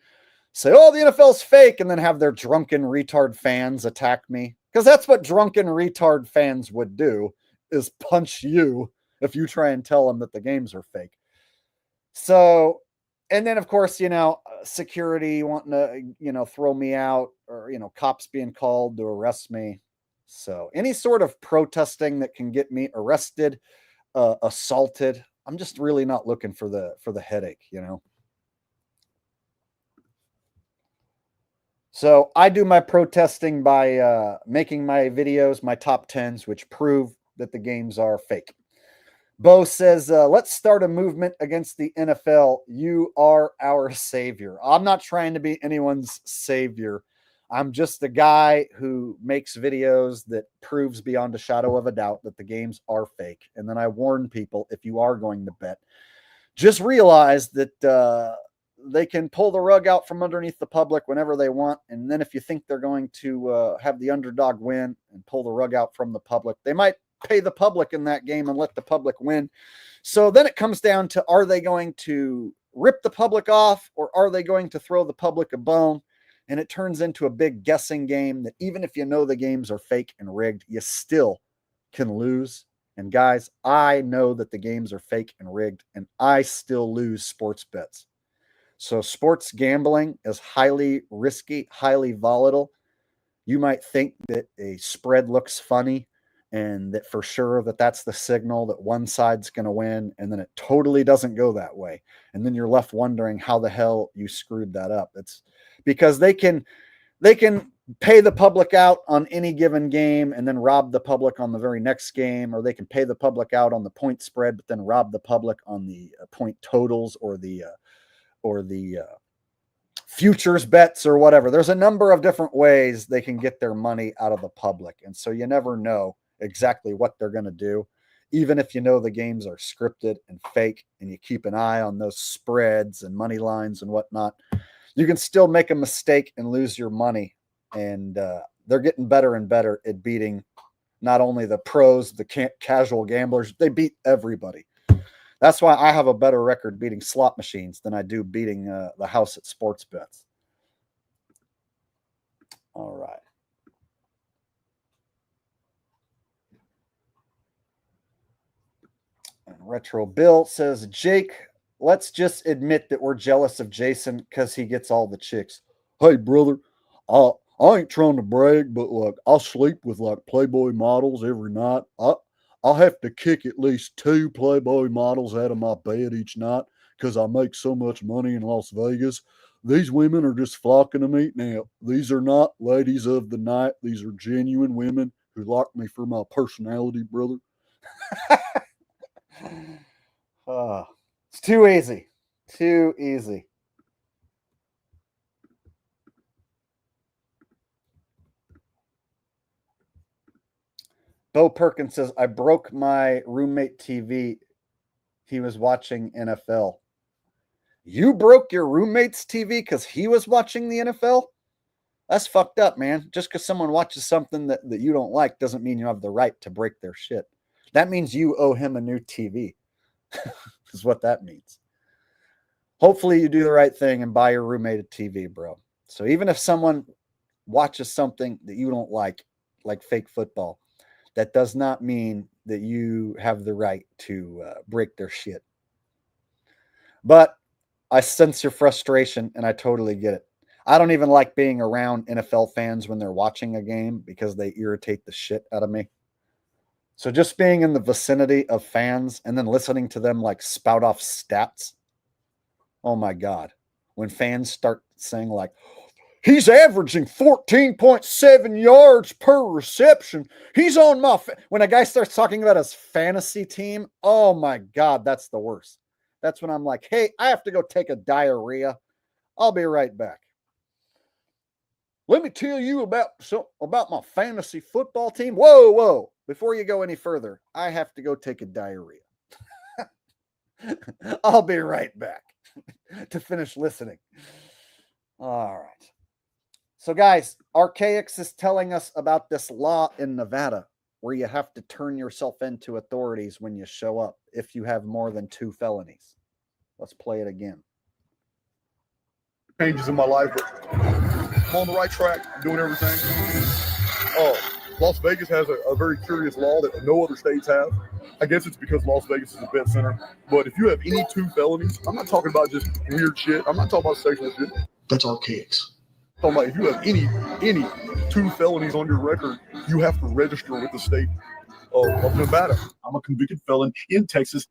say, oh, the NFL's fake, and then have their drunken retard fans attack me. Because that's what drunken retard fans would do, is punch you if you try and tell them that the games are fake. So, and then of course, security wanting to, throw me out, or, cops being called to arrest me. So any sort of protesting that can get me arrested, assaulted, I'm just really not looking for the headache, So I do my protesting by making my videos, my top 10s, which prove that the games are fake. Bo says, let's start a movement against the NFL. You are our savior. I'm not trying to be anyone's savior. I'm just the guy who makes videos that proves beyond a shadow of a doubt that the games are fake. And then I warn people, if you are going to bet, just realize that they can pull the rug out from underneath the public whenever they want. And then if you think they're going to have the underdog win and pull the rug out from the public, they might pay the public in that game and let the public win. So then it comes down to, are they going to rip the public off, or are they going to throw the public a bone? And it turns into a big guessing game that even if you know the games are fake and rigged, you still can lose. And guys, I know that the games are fake and rigged, and I still lose sports bets. So sports gambling is highly risky, highly volatile. You might think that a spread looks funny and that for sure that's the signal that one side's going to win, and then it totally doesn't go that way. And then you're left wondering how the hell you screwed that up. It's because they can pay the public out on any given game and then rob the public on the very next game, or they can pay the public out on the point spread but then rob the public on the point totals or the futures bets or whatever. There's a number of different ways they can get their money out of the public, and so you never know exactly what they're going to do. Even if you know the games are scripted and fake and you keep an eye on those spreads and money lines and whatnot, you can still make a mistake and lose your money. And they're getting better and better at beating not only the pros, the casual gamblers, they beat everybody. That's why I have a better record beating slot machines than I do beating the house at sports bets. All right. And Retro Bill says, Jake, let's just admit that we're jealous of Jason because he gets all the chicks.
Hey, brother, I ain't trying to brag, but like I'll sleep with like Playboy models every night. I'll have to kick at least 2 Playboy models out of my bed each night because I make so much money in Las Vegas. These women are just flocking to me. Now, these are not ladies of the night. These are genuine women who like me for my personality, brother.
It's too easy. Too easy. Bo Perkins says, I broke my roommate TV. He was watching NFL. You broke your roommate's TV because he was watching the NFL? That's fucked up, man. Just because someone watches something that you don't like doesn't mean you have the right to break their shit. That means you owe him a new TV. Is what that means. Hopefully you do the right thing and buy your roommate a TV, bro. So even if someone watches something that you don't like fake football, that does not mean that you have the right to break their shit. But I sense your frustration, and I totally get it. I don't even like being around NFL fans when they're watching a game because they irritate the shit out of me. So just being in the vicinity of fans and then listening to them like spout off stats. Oh my God. When fans start saying like,
He's averaging 14.7 yards per reception. He's on my when a guy starts talking about his fantasy team, oh my God, that's the worst. That's when I'm like, hey, I have to go take a diarrhea. I'll be right back. Let me tell you about my fantasy football team. Whoa. Before you go any further, I have to go take a diarrhea. I'll be right back to finish listening. All right. So, guys, Archaix is telling us about this law in Nevada where you have to turn yourself into authorities when you show up if you have more than 2 felonies. Let's play it again.
Changes in my life, but I'm on the right track, doing everything. Las Vegas has a very curious law that no other states have. I guess it's because Las Vegas is a bet center. But if you have any 2 felonies, I'm not talking about just weird shit. I'm not talking about sexual shit. That's Archaix. I'm talking about if you have any 2 felonies on your record, you have to register with the state of Nevada. I'm a convicted felon in Texas.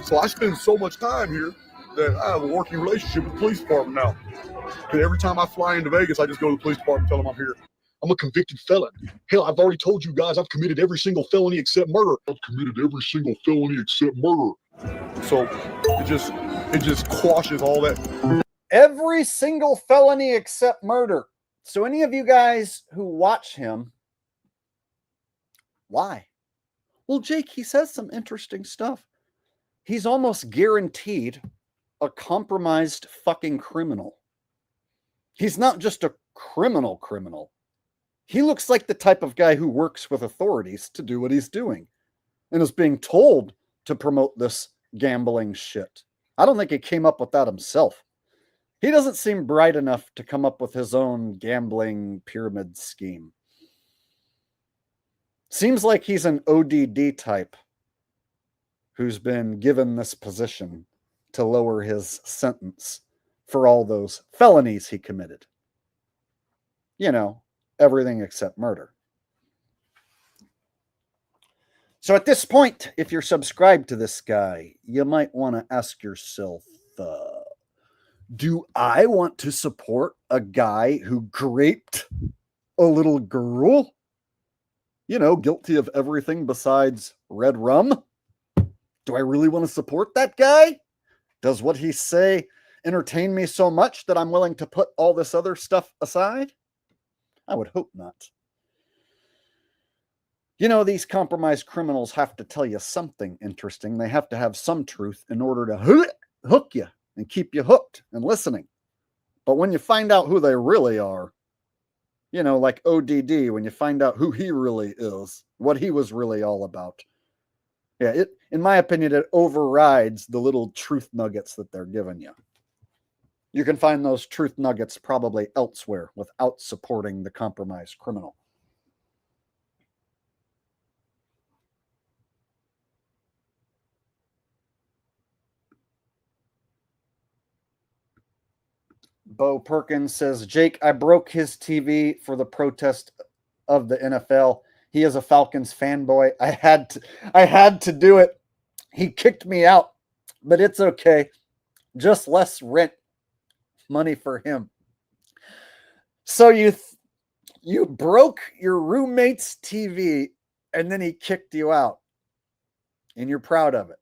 So I spend so much time here that I have a working relationship with the police department now. And every time I fly into Vegas, I just go to the police department and tell them I'm here. I'm a convicted felon. Hell, I've already told you guys I've committed every single felony except murder. I've committed every single felony except murder. So it just quashes all that.
Every single felony except murder. So any of you guys who watch him, why? Well, Jake, he says some interesting stuff. He's almost guaranteed a compromised fucking criminal. He's not just a criminal. He looks like the type of guy who works with authorities to do what he's doing and is being told to promote this gambling shit. I don't think he came up with that himself. He doesn't seem bright enough to come up with his own gambling pyramid scheme. Seems like he's an ODD type who's been given this position to lower his sentence for all those felonies he committed. You know, everything except murder. So at this point, if you're subscribed to this guy, you might want to ask yourself, do I want to support a guy who graped a little girl? You know, guilty of everything besides red rum? Do I really want to support that guy? Does what he say entertain me so much that I'm willing to put all this other stuff aside? I would hope not. You know, these compromised criminals have to tell you something interesting. They have to have some truth in order to hook you and keep you hooked and listening. But when you find out who they really are, you know, like ODD, when you find out who he really is, what he was really all about, yeah, in my opinion, it overrides the little truth nuggets that they're giving you. You can find those truth nuggets probably elsewhere without supporting the compromised criminal. Bo Perkins says, Jake, I broke his TV for the protest of the NFL. He is a Falcons fanboy. I had to do it. He kicked me out, but it's okay. Just less rent money for him. So you broke your roommate's TV and then he kicked you out and you're proud of it.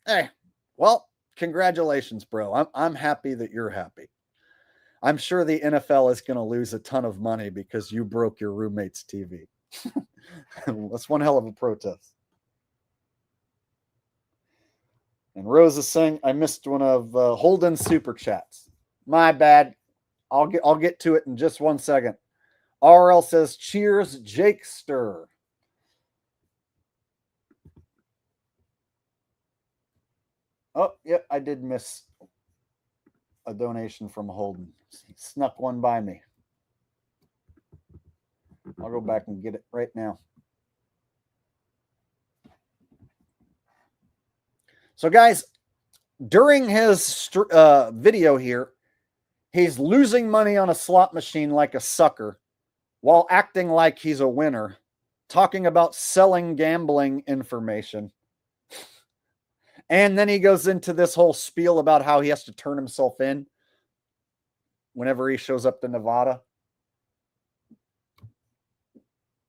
Hey, well, congratulations, bro. I'm happy that you're happy. I'm sure the NFL is going to lose a ton of money because you broke your roommate's TV. That's one hell of a protest. And Rose is saying, I missed one of Holden's super chats. My bad. I'll get to it in just 1 second. RL says, cheers, Jakester. Oh, yep, I did miss a donation from Holden. He snuck one by me. I'll go back and get it right now. So, guys, during his video here, he's losing money on a slot machine like a sucker while acting like he's a winner, talking about selling gambling information. And then he goes into this whole spiel about how he has to turn himself in. whenever he shows up to Nevada.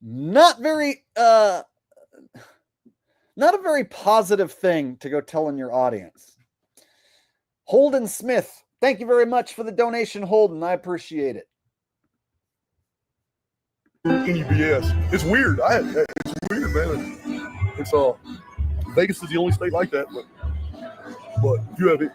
Not a very positive thing to go telling your audience. Holden Smith, thank you very much for the donation, Holden. I appreciate it.
Any BS. It's weird. It's weird, man. It's Vegas is the only state like that, but if you have it,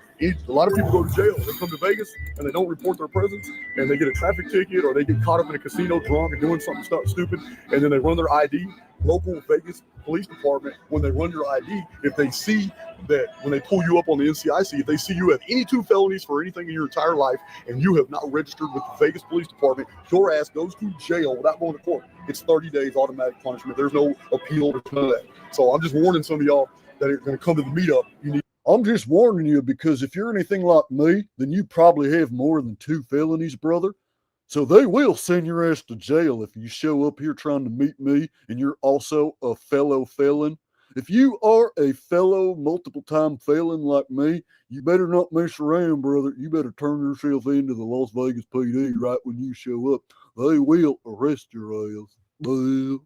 a lot of people go to jail. They come to Vegas and they don't report their presence, and they get a traffic ticket or they get caught up in a casino drunk and doing something stupid, and then they run their ID. Local Vegas police department, when they run your ID, if they see that when they pull you up on the NCIC, if they see you have any 2 felonies for anything in your entire life and you have not registered with the Vegas Police Department, your ass goes to jail without going to court. It's 30 days automatic punishment. There's no appeal or none of that. So I'm just warning some of y'all that are going to come to the meetup.
I'm just warning you, because if you're anything like me, then you probably have more than 2 felonies, brother. So they will send your ass to jail if you show up here trying to meet me and you're also a fellow felon. If you are a fellow multiple-time felon like me, you better not mess around, brother. You better turn yourself into the Las Vegas PD right when you show up. They will arrest your ass.
You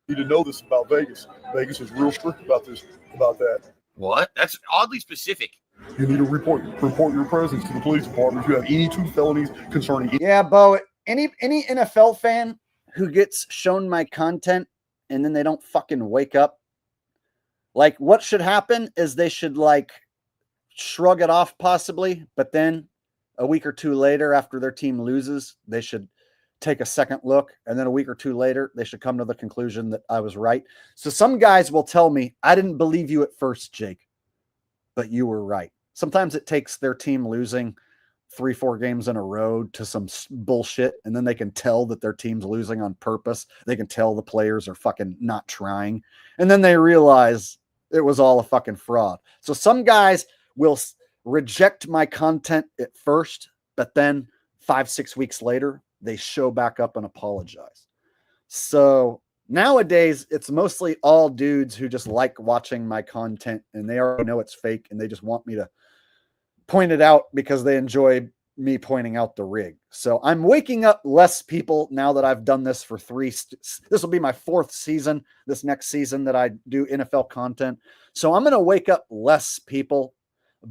need to know this about Vegas. Vegas is real strict about that.
What? That's oddly specific.
You need to report your presence to the police department if you have any 2 felonies concerning.
Yeah, Bo, any NFL fan who gets shown my content and then they don't fucking wake up, like, what should happen is they should, like, shrug it off possibly, but then a week or 2 later after their team loses, they should take a second look, and then a week or 2 later, they should come to the conclusion that I was right. So some guys will tell me, I didn't believe you at first, Jake, but you were right. Sometimes it takes their team losing 3-4 games in a row to some bullshit, and then they can tell that their team's losing on purpose. They can tell the players are fucking not trying, and then they realize it was all a fucking fraud. So some guys will reject my content at first, but then 5-6 weeks later, they show back up and apologize. So nowadays, it's mostly all dudes who just like watching my content and they already know it's fake and they just want me to point it out because they enjoy me pointing out the rig. So I'm waking up less people now that I've done this for this will be my 4th season, this next season that I do NFL content. So I'm going to wake up less people,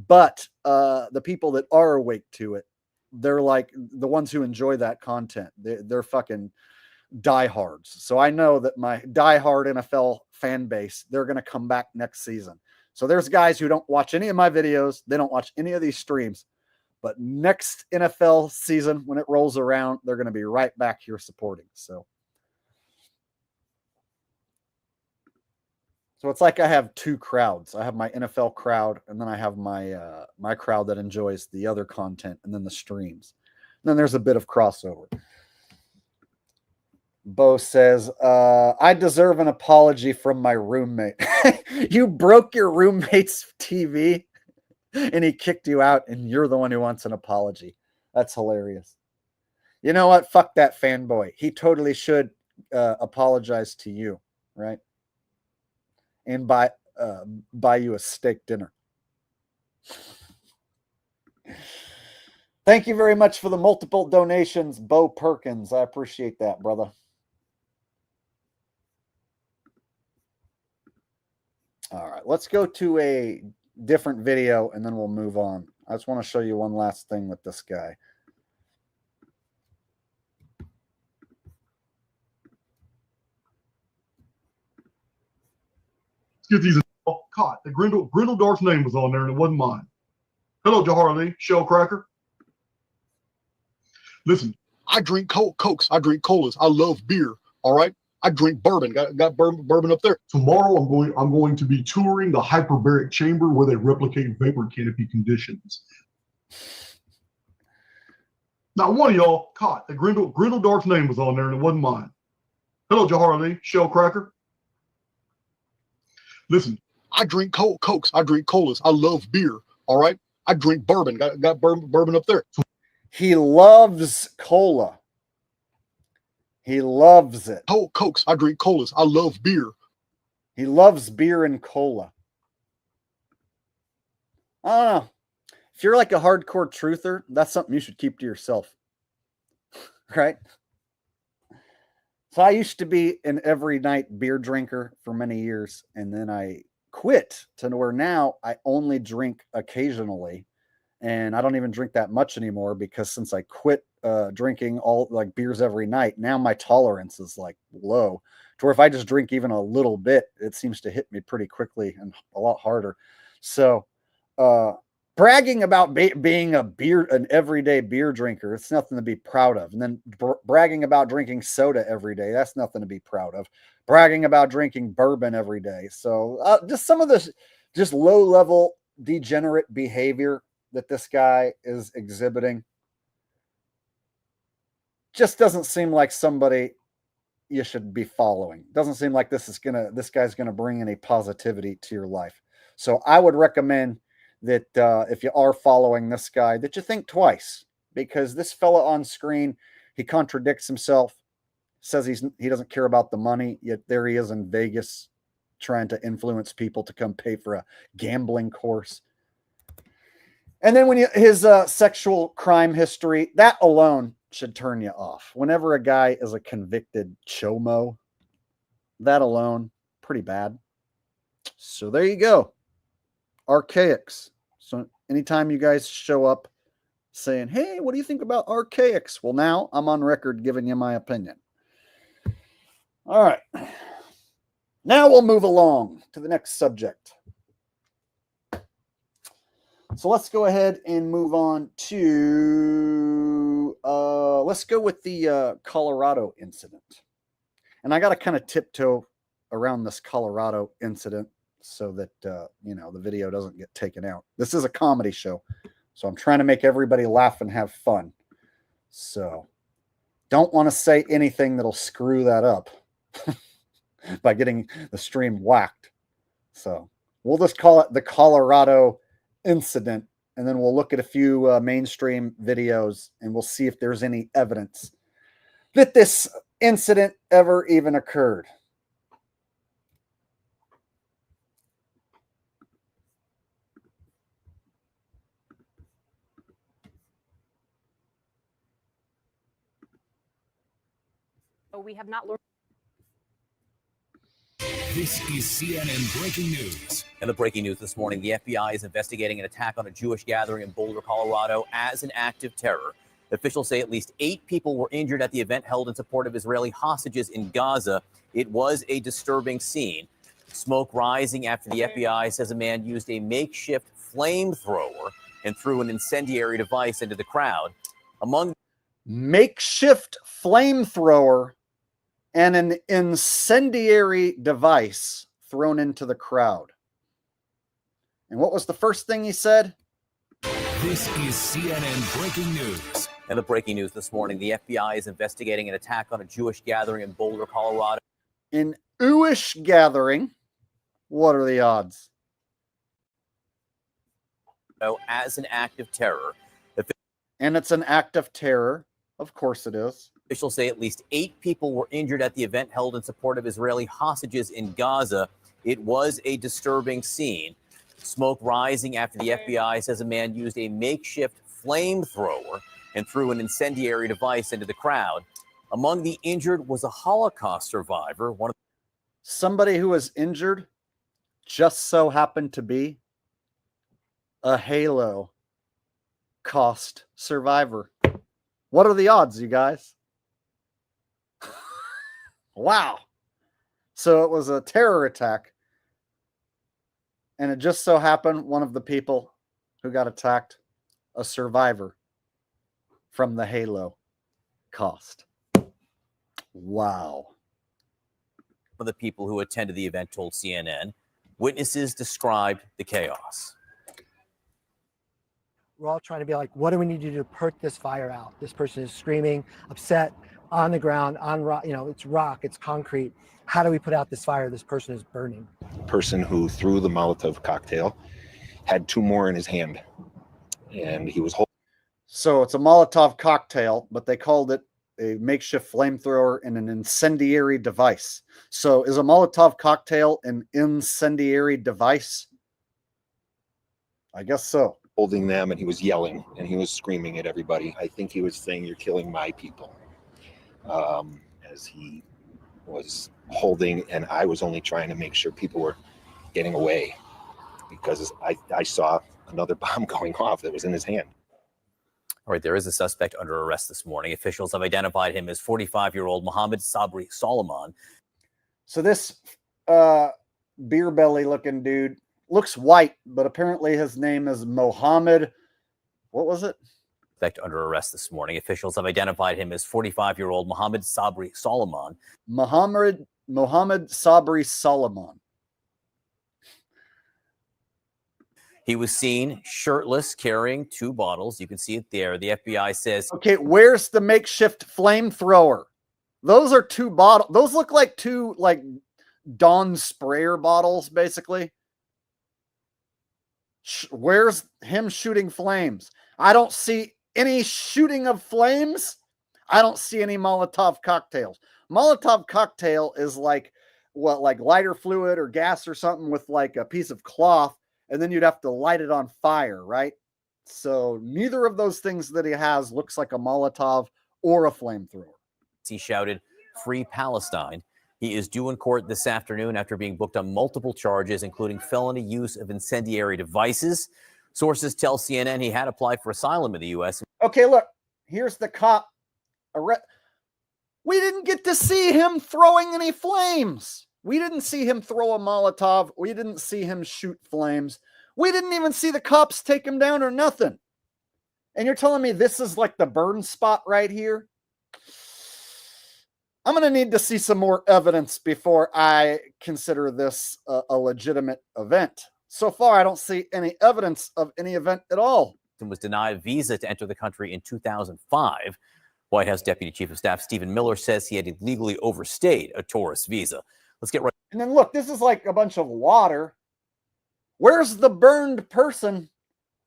but the people that are awake to it, they're like the ones who enjoy that content. They're fucking diehards. So I know that my diehard NFL fan base, they're going to come back next season. So there's guys who don't watch any of my videos. They don't watch any of these streams. But next NFL season, when it rolls around, they're going to be right back here supporting. So it's like I have 2 crowds. I have my NFL crowd, and then I have my my crowd that enjoys the other content, and then the streams. And then there's a bit of crossover. Bo says, I deserve an apology from my roommate. You broke your roommate's TV, and he kicked you out, and you're the one who wants an apology. That's hilarious. You know what? Fuck that fanboy. He totally should apologize to you, right? And buy you a steak dinner. Thank you very much for the multiple donations, Bo Perkins. I appreciate that, brother. All right, let's go to a different video and then we'll move on. I just want to show you one last thing with this guy.
Get these caught. The Grindle Dart's name was on there and it wasn't mine. Hello, Jahar Ali, shell cracker. Listen, I drink Cokes. I drink colas. I love beer. All right. I drink bourbon. Got bourbon up there. Tomorrow, I'm going to be touring the hyperbaric chamber where they replicate vapor canopy conditions. Now, one of y'all caught. The Grindle Dart's name was on there and it wasn't mine. Hello, Jahar Ali, shell cracker. Listen, I drink Cokes. I drink colas. I love beer. All right. I drink bourbon. Got bourbon up there.
He loves cola. He loves it.
Cokes. I drink colas. I love beer.
He loves beer and cola. I don't know. If you're like a hardcore truther, that's something you should keep to yourself. right? So I used to be an every night beer drinker for many years, and then I quit to where now I only drink occasionally, and I don't even drink that much anymore because since I quit drinking all like beers every night, now my tolerance is like low to where if I just drink even a little bit, it seems to hit me pretty quickly and a lot harder. So bragging about being an everyday beer drinker, it's nothing to be proud of. And then bragging about drinking soda every day, that's nothing to be proud of. Bragging about drinking bourbon every day. So just some of this just low level degenerate behavior that this guy is exhibiting just doesn't seem like somebody you should be following. Doesn't seem like this guy's gonna bring any positivity to your life. So I would recommend that if you are following this guy, that you think twice, because this fella on screen, he contradicts himself, says he doesn't care about the money, yet there he is in Vegas trying to influence people to come pay for a gambling course. And then his sexual crime history, that alone should turn you off. Whenever a guy is a convicted chomo, that alone, pretty bad. So there you go. Archaix. So anytime you guys show up saying, hey, what do you think about Archaix? Well, now I'm on record giving you my opinion. All right. Now we'll move along to the next subject. So let's go ahead and move on to, let's go with the Colorado incident. And I got to kind of tiptoe around this Colorado incident so that, the video doesn't get taken out. This is a comedy show, so I'm trying to make everybody laugh and have fun. So don't want to say anything that'll screw that up by getting the stream whacked. So we'll just call it the Colorado incident, and then we'll look at a few mainstream videos and we'll see if there's any evidence that this incident ever even occurred.
We have not learned.
This is CNN breaking news.
And the breaking news this morning, the FBI is investigating an attack on a Jewish gathering in Boulder, Colorado as an act of terror. Officials say at least 8 people were injured at the event held in support of Israeli hostages in Gaza. It was a disturbing scene. Smoke rising after the FBI says a man used a makeshift flamethrower and threw an incendiary device into the crowd. Among
makeshift flamethrower and an incendiary device thrown into the crowd. And what was the first thing he said?
This is CNN breaking news.
And the breaking news this morning, the FBI is investigating an attack on a Jewish gathering in Boulder, Colorado.
An Jewish gathering? What are the odds?
As an act of terror.
And it's an act of terror. Of course it is.
Officials say at least 8 people were injured at the event held in support of Israeli hostages in Gaza. It was a disturbing scene. Smoke rising after the FBI says a man used a makeshift flamethrower and threw an incendiary device into the crowd. Among the injured was a Holocaust survivor.
Somebody who was injured just so happened to be a Holocaust survivor. What are the odds, you guys? Wow. So it was a terror attack. And it just so happened one of the people who got attacked, a survivor from the Holocaust. Wow.
One of the people who attended the event told CNN. Witnesses described the chaos.
We're all trying to be like, what do we need to do to put this fire out? This person is screaming, upset, on the ground, on rock, it's rock, it's concrete. How do we put out this fire? This person is burning.
The person who threw the Molotov cocktail had 2 more in his hand, and he was holding.
So it's a Molotov cocktail, but they called it a makeshift flamethrower and an incendiary device. So is a Molotov cocktail an incendiary device? I guess so.
Holding them, and he was yelling and he was screaming at everybody. I think he was saying, "You're killing my people." as he was holding, and I was only trying to make sure people were getting away because I saw another bomb going off that was in his hand.
All right, there is a suspect under arrest this morning. Officials have identified him as 45-year-old Mohammed Sabri Solomon.
So this beer belly looking dude looks white, but apparently his name is Mohammed. What was it?
Suspect under arrest this morning. Officials have identified him as 45-year-old Mohammed Sabri Solomon.
Mohammed Sabri Solomon.
He was seen shirtless carrying 2 bottles. You can see it there. The FBI says.
Okay, where's the makeshift flamethrower? Those are 2 bottles. Those look like 2 like Dawn sprayer bottles, basically. Where's him shooting flames? I don't see any shooting of flames. I don't see any Molotov cocktails. Molotov cocktail is like what, like lighter fluid or gas or something with like a piece of cloth, and then you'd have to light it on fire, right? So neither of those things that he has looks like a Molotov or a flamethrower.
He shouted, "Free Palestine." He is due in court this afternoon after being booked on multiple charges, including felony use of incendiary devices. Sources tell CNN he had applied for asylum in the U.S.
Okay, look, here's the cop. We didn't get to see him throwing any flames. We didn't see him throw a Molotov. We didn't see him shoot flames. We didn't even see the cops take him down or nothing. And you're telling me this is like the burn spot right here? I'm going to need to see some more evidence before I consider this a legitimate event. So far, I don't see any evidence of any event at all.
Was denied a visa to enter the country in 2005. White House Deputy Chief of Staff Stephen Miller says he had illegally overstayed a tourist visa. Let's get right.
And then look, this is like a bunch of water. Where's the burned person?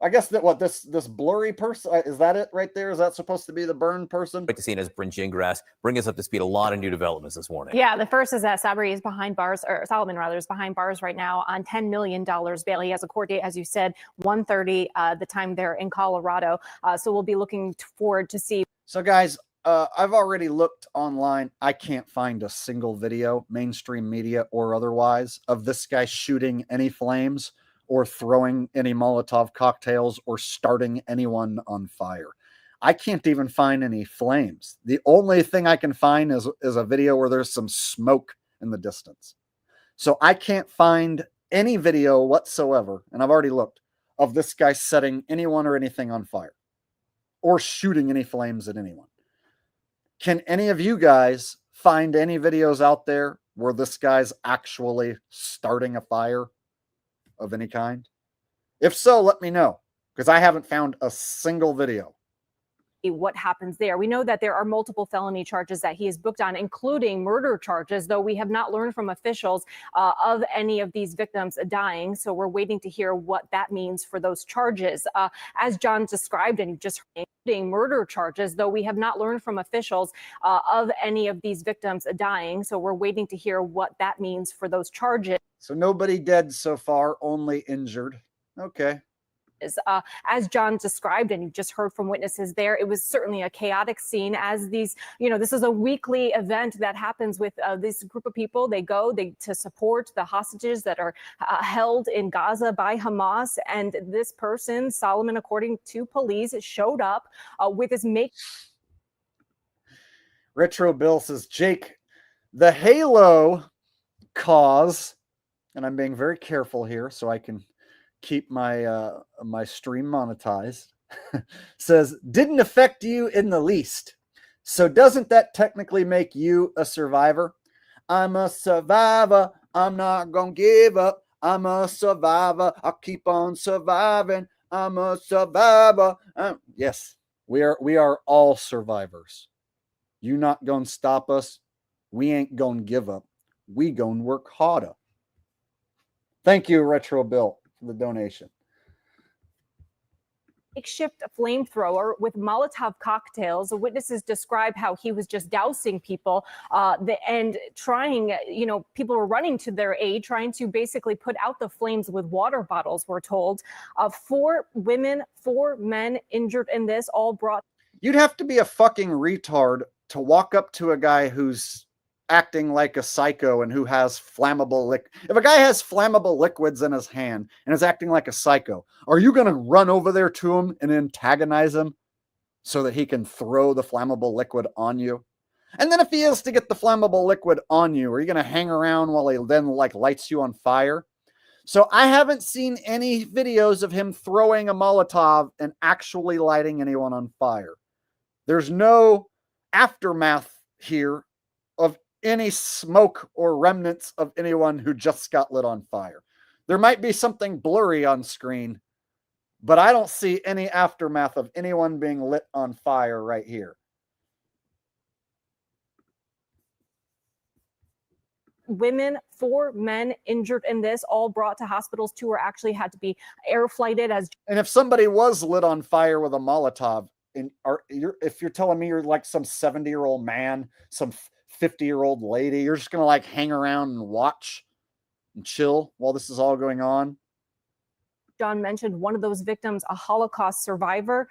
I guess that what this blurry person, is that it right there? Is that supposed to be the burned person?
Like to see it as Bryn Gingras. Bring us up to speed. A lot of new developments this morning.
Yeah, the first is that Sabri is behind bars, or Solomon rather is behind bars right now on $10 million bail. He has a court date, as you said, 1:30 the time there in Colorado. So we'll be looking forward to see.
So guys, I've already looked online. I can't find a single video, mainstream media or otherwise, of this guy shooting any flames or throwing any Molotov cocktails or starting anyone on fire. I can't even find any flames. The only thing I can find is a video where there's some smoke in the distance. So I can't find any video whatsoever, and I've already looked, of this guy setting anyone or anything on fire or shooting any flames at anyone. Can any of you guys find any videos out there where this guy's actually starting a fire of any kind? If so, let me know, because I haven't found a single video.
What happens there. We know that there are multiple felony charges that he is booked on, including murder charges, though we have not learned from officials of any of these victims dying. So we're waiting to hear what that means for those charges. As John described, and just including murder charges, though we have not learned from officials of any of these victims dying. So we're waiting to hear what that means for those charges.
So nobody dead so far, only injured. Okay.
As John described, and you just heard from witnesses there, it was certainly a chaotic scene as these, this is a weekly event that happens with this group of people. They go to support the hostages that are held in Gaza by Hamas. And this person, Solomon, according to police, showed up with his mate.
Retro Bill says, Jake, the Halo cause, and I'm being very careful here so I can keep my my stream monetized, says, didn't affect you in the least. So doesn't that technically make you a survivor? I'm a survivor. I'm not gonna give up. I'm a survivor. I'll keep on surviving. I'm a survivor. Yes, we are all survivors. You not gonna stop us. We ain't gonna give up. We gonna work harder. Thank you, Retro Bill, for the donation.
Makeshift flamethrower with Molotov cocktails. The witnesses describe how he was just dousing people and trying, people were running to their aid, trying to basically put out the flames with water bottles, we're told. 4 women, 4 men injured in this, all brought.
You'd have to be a fucking retard to walk up to a guy who's acting like a psycho and who has flammable if a guy has flammable liquids in his hand and is acting like a psycho, are you going to run over there to him and antagonize him so that he can throw the flammable liquid on you? And then if he is to get the flammable liquid on you, are you going to hang around while he then like lights you on fire? So I haven't seen any videos of him throwing a Molotov and actually lighting anyone on fire. There's no aftermath here of any smoke or remnants of anyone who just got lit on fire. There might be something blurry on screen, but I don't see any aftermath of anyone being lit on fire right here.
Women, 4 men injured in this, all brought to hospitals. 2 were actually had to be air flighted as.
And if somebody was lit on fire with a Molotov, if you're telling me you're like some 70-year-old man, some 50-year-old lady, you're just going to like hang around and watch and chill while this is all going on?
John mentioned one of those victims, a Holocaust survivor.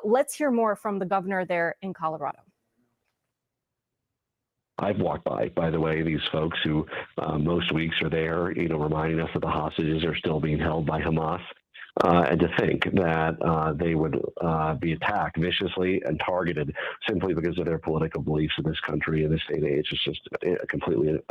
Let's hear more from the governor there in Colorado.
I've walked by the way, these folks who most weeks are there, reminding us that the hostages are still being held by Hamas. And to think that they would be attacked viciously and targeted simply because of their political beliefs in this country in this day and age is just completely,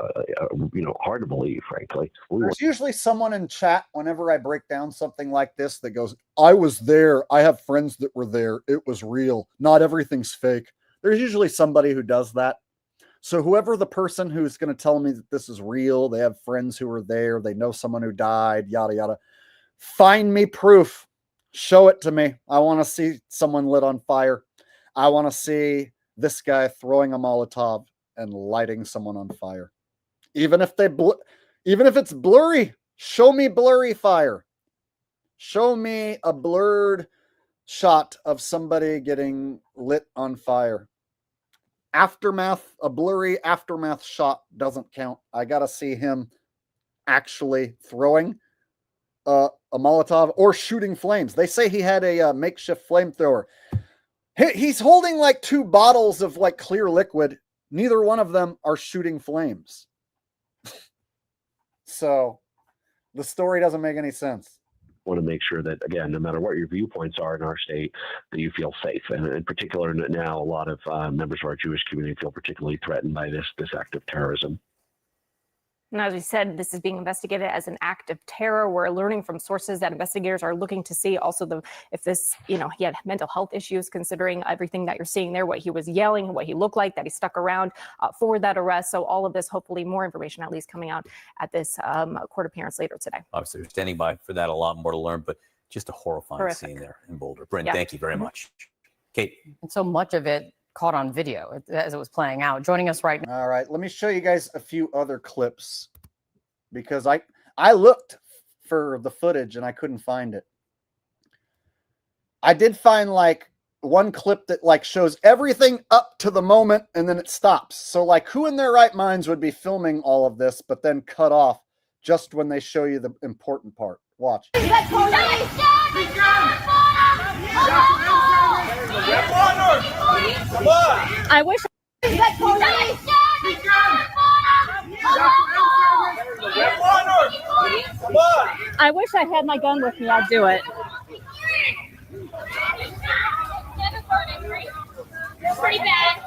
hard to believe, frankly.
There's usually someone in chat whenever I break down something like this that goes, I was there. I have friends that were there. It was real. Not everything's fake. There's usually somebody who does that. So whoever the person who's going to tell me that this is real, they have friends who were there, they know someone who died, yada, yada. Find me proof. Show it to me. I want to see someone lit on fire. I want to see this guy throwing a Molotov and lighting someone on fire. Even if it's blurry, show me blurry fire. Show me a blurred shot of somebody getting lit on fire. Aftermath, a blurry aftermath shot doesn't count. I got to see him actually throwing a Molotov or shooting flames. They say he had a makeshift flamethrower. He's holding like 2 bottles of like clear liquid. Neither one of them are shooting flames. So the story doesn't make any sense.
Want to make sure that, again, no matter what your viewpoints are in our state, that you feel safe. And in particular, now a lot of members of our Jewish community feel particularly threatened by this act of terrorism.
And as we said, this is being investigated as an act of terror. We're learning from sources that investigators are looking to see also if this, he had mental health issues, considering everything that you're seeing there, what he was yelling, what he looked like, that he stuck around for that arrest. So all of this, hopefully more information at least coming out at this court appearance later today.
Obviously, we're standing by for that. A lot more to learn, but just a horrifying scene there in Boulder. Brent, thank you very much. Kate.
And so much of it caught on video as it was playing out. Joining us right now.
All right, let me show you guys a few other clips because I looked for the footage and I couldn't find it. I did find like one clip that like shows everything up to the moment and then it stops. So like who in their right minds would be filming all of this but then cut off just when they show you the important part? Watch.
I wish I had my gun with me. I'd do it.
Pretty bad.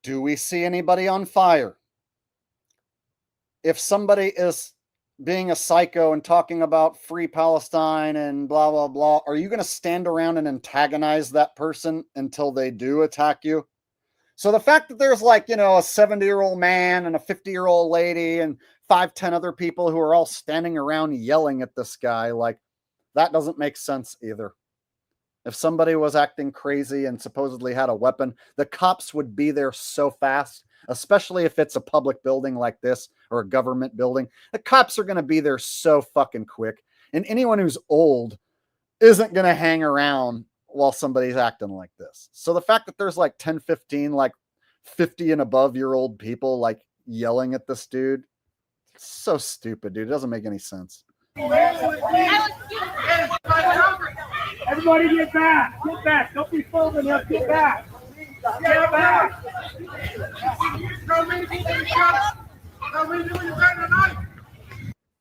Do we see anybody on fire? If somebody is being a psycho and talking about free Palestine and blah, blah, blah, are you going to stand around and antagonize that person until they do attack you? So the fact that there's like, a 70-year-old man and a 50-year-old lady and 5-10 other people who are all standing around yelling at this guy, like that doesn't make sense either. If somebody was acting crazy and supposedly had a weapon, the cops would be there so fast, especially if it's a public building like this or a government building. The cops are going to be there so fucking quick. And anyone who's old isn't going to hang around while somebody's acting like this. So the fact that there's like 10, 15, like 50 and above year old people like yelling at this dude, it's so stupid, dude. It doesn't make any sense.
Everybody get back. Get back. Don't be folding up. Get back. Get back.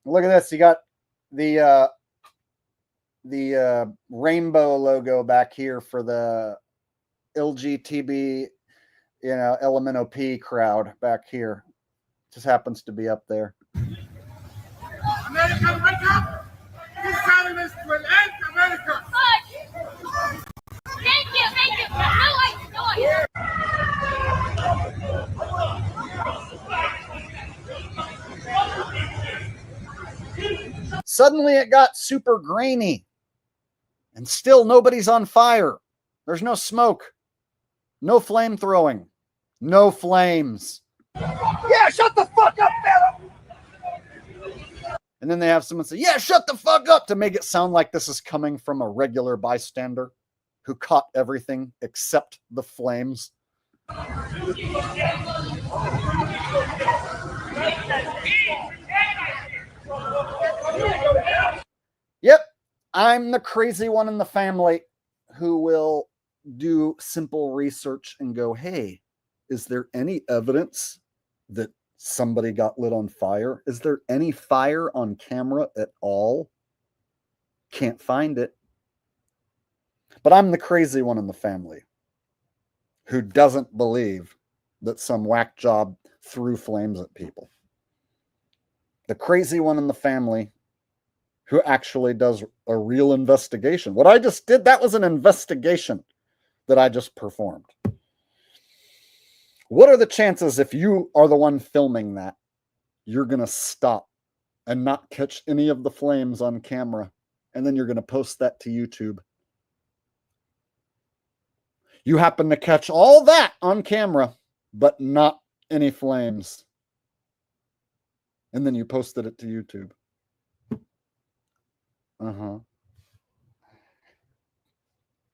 Look at this. You got the rainbow logo back here for the LGTB, LMNOP crowd back here. Just happens to be up there.
America, wake up! This violence will end America! Thank you, thank you.
Suddenly it got super grainy. And still nobody's on fire. There's no smoke. No flame throwing. No flames.
Yeah, shut the fuck up, fella!
And then they have someone say, yeah, shut the fuck up, to make it sound like this is coming from a regular bystander who caught everything except the flames. Yep, I'm the crazy one in the family who will do simple research and go, hey, is there any evidence that somebody got lit on fire? Is there any fire on camera at all? Can't find it. But I'm the crazy one in the family who doesn't believe that some whack job threw flames at people. The crazy one in the family who actually does a real investigation. What I just did, that was an investigation that I just performed. What are the chances if you are the one filming that, you're going to stop and not catch any of the flames on camera, and then you're going to post that to YouTube? You happen to catch all that on camera, but not any flames. And then you posted it to YouTube.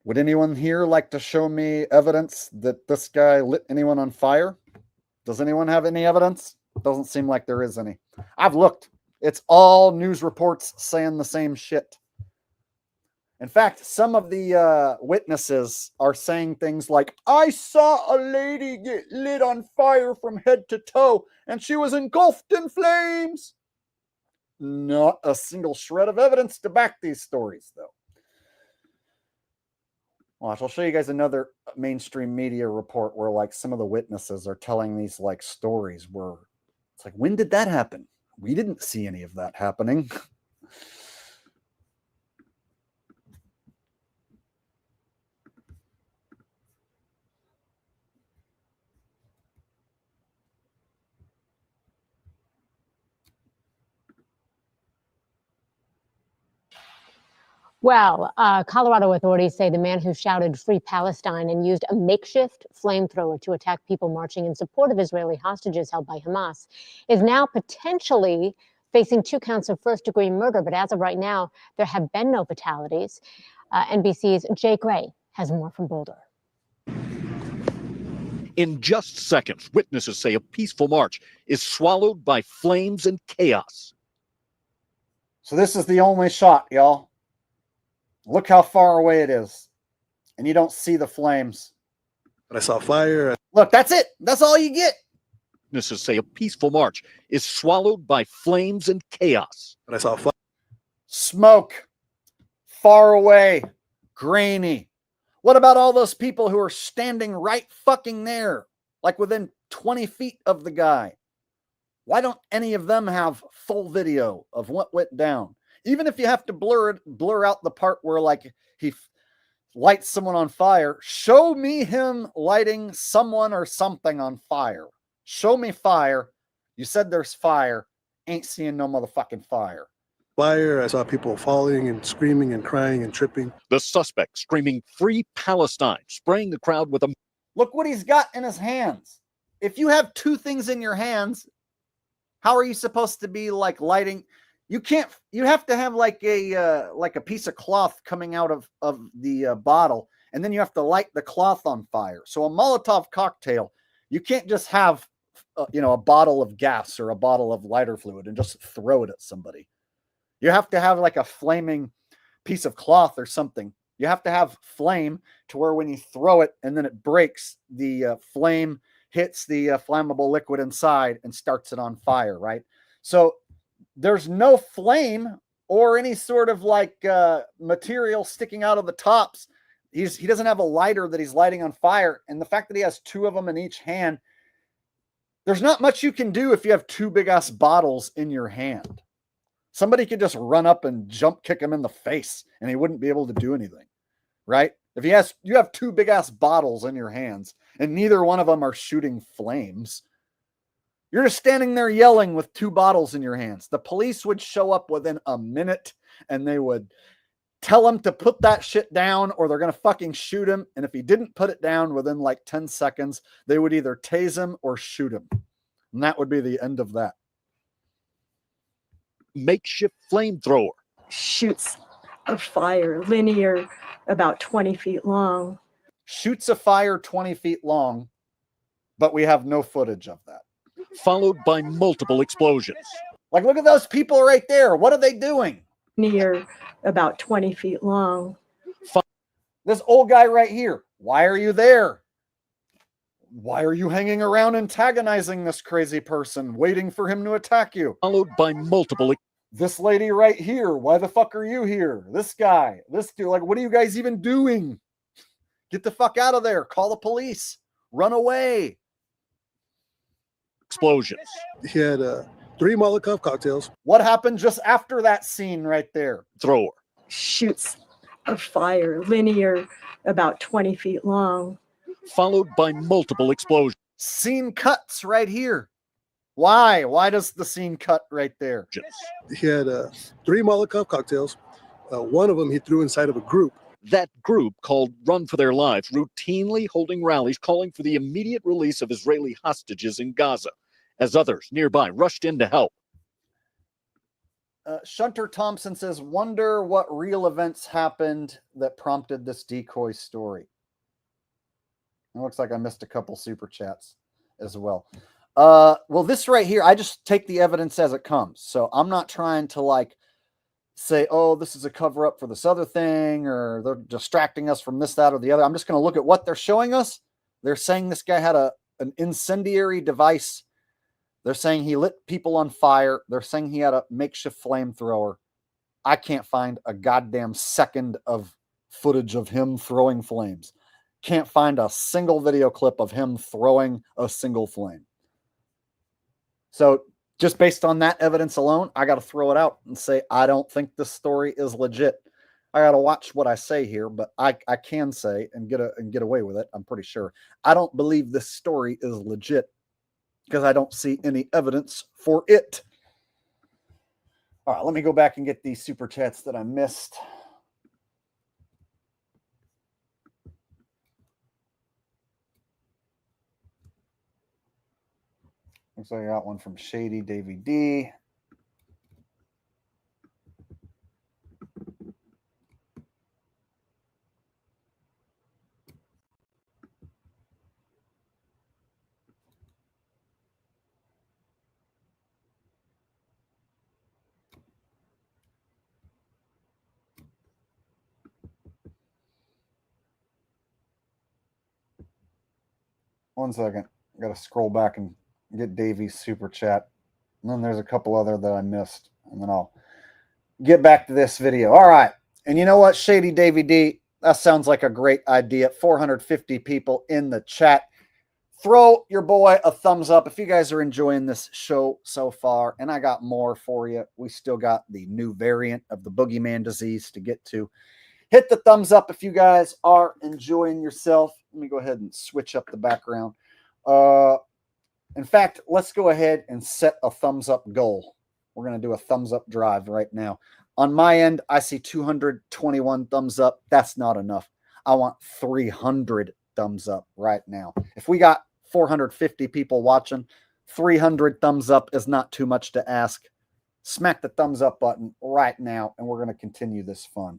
Would anyone here like to show me evidence that this guy lit anyone on fire? Does anyone have any evidence? Doesn't seem like there is any. I've looked. It's all news reports saying the same shit. In fact, some of the witnesses are saying things like, I saw a lady get lit on fire from head to toe, and she was engulfed in flames. Not a single shred of evidence to back these stories, though. Watch, I'll show you guys another mainstream media report where, like, some of the witnesses are telling these, like, stories where it's like, when did that happen? We didn't see any of that happening.
Well, Colorado authorities say the man who shouted "Free Palestine" and used a makeshift flamethrower to attack people marching in support of Israeli hostages held by Hamas is now potentially facing 2 counts of first-degree murder. But as of right now, there have been no fatalities. NBC's Jay Gray has more from Boulder.
In just seconds, witnesses say a peaceful march is swallowed by flames and chaos.
So this is the only shot, y'all. Look how far away it is. And you don't see the flames.
But I saw fire.
Look, that's it. That's all you get.
Witnesses say a peaceful march is swallowed by flames and chaos.
But I saw fire.
Smoke. Far away. Grainy. What about all those people who are standing right fucking there? Like within 20 feet of the guy? Why don't any of them have full video of what went down? Even if you have to blur out the part where, like, he lights someone on fire, show me him lighting someone or something on fire. Show me fire. You said there's fire. Ain't seeing no motherfucking fire.
Fire. I saw people falling and screaming and crying and tripping.
The suspect screaming "Free Palestine," spraying the crowd with a...
Look what he's got in his hands. If you have 2 things in your hands, how are you supposed to be, like, lighting... You can't, you have to have like a piece of cloth coming out of the bottle, and then you have to light the cloth on fire. So a Molotov cocktail, you can't just have, a bottle of gas or a bottle of lighter fluid and just throw it at somebody. You have to have like a flaming piece of cloth or something You have to have flame to where when you throw it and then it breaks, the flame hits the flammable liquid inside and starts it on fire, right? So there's no flame or any sort of like material sticking out of the tops. He doesn't have a lighter that he's lighting on fire. And the fact that he has two of them in each hand, there's not much you can do if you have two big ass bottles in your hand. Somebody could just run up and jump kick him in the face and he wouldn't be able to do anything, right? If you have two big ass bottles in your hands and neither one of them are shooting flames, you're just standing there yelling with two bottles in your hands. The police would show up within a minute and they would tell him to put that shit down or they're going to fucking shoot him. And if he didn't put it down within like 10 seconds, they would either tase him or shoot him. And that would be the end of that.
Makeshift flamethrower.
Shoots a fire linear about 20 feet long.
Shoots a fire 20 feet long, but we have no footage of that.
Followed by multiple explosions.
Like, look at those people right there. What are they doing?
Near about 20 feet long.
This old guy right here. Why are you there? Why are you hanging around antagonizing this crazy person, waiting for him to attack you?
Followed by multiple.
This lady right here. Why the fuck are you here? This guy. This dude. Like, what are you guys even doing? Get the fuck out of there. Call the police. Run away.
Explosions.
He had 3 Molotov cocktails.
What happened just after that scene right there?
Thrower.
Shoots a fire linear about 20 feet long.
Followed by multiple explosions.
Scene cuts right here. Why? Why does the scene cut right there?
He had 3 Molotov cocktails. One of them he threw inside of a group.
That group, called Run for Their Lives, routinely holding rallies calling for the immediate release of Israeli hostages in Gaza, as others nearby rushed in to help.
Shunter Thompson says, wonder what real events happened that prompted this decoy story. It looks like I missed a couple super chats as well. Well, this right here, I just take the evidence as it comes. So I'm not trying to like say, oh, this is a cover up for this other thing, or they're distracting us from this, that, or the other. I'm just going to look at what they're showing us. They're saying this guy had an incendiary device. They're saying he lit people on fire. They're saying he had a makeshift flamethrower. I can't find a goddamn second of footage of him throwing flames. Can't find a single video clip of him throwing a single flame. So just based on that evidence alone, I got to throw it out and say, I don't think this story is legit. I got to watch what I say here, but I can say and get away with it. I'm pretty sure. I don't believe this story is legit because I don't see any evidence for it. All right, let me go back and get these super chats that I missed. Looks like I got one from Shady Davy D. One second. I got to scroll back and get Davy's super chat. And then there's a couple other that I missed. And then I'll get back to this video. All right. And you know what, Shady Davy D? That sounds like a great idea. 450 people in the chat. Throw your boy a thumbs up if you guys are enjoying this show so far. And I got more for you. We still got the new variant of the boogeyman disease to get to. Hit the thumbs up if you guys are enjoying yourself. Let me go ahead and switch up the background. In fact, let's go ahead and set a thumbs up goal. We're going to do a thumbs up drive right now. On my end, I see 221 thumbs up. That's not enough. I want 300 thumbs up right now. If we got 450 people watching, 300 thumbs up is not too much to ask. Smack the thumbs up button right now, and we're going to continue this fun.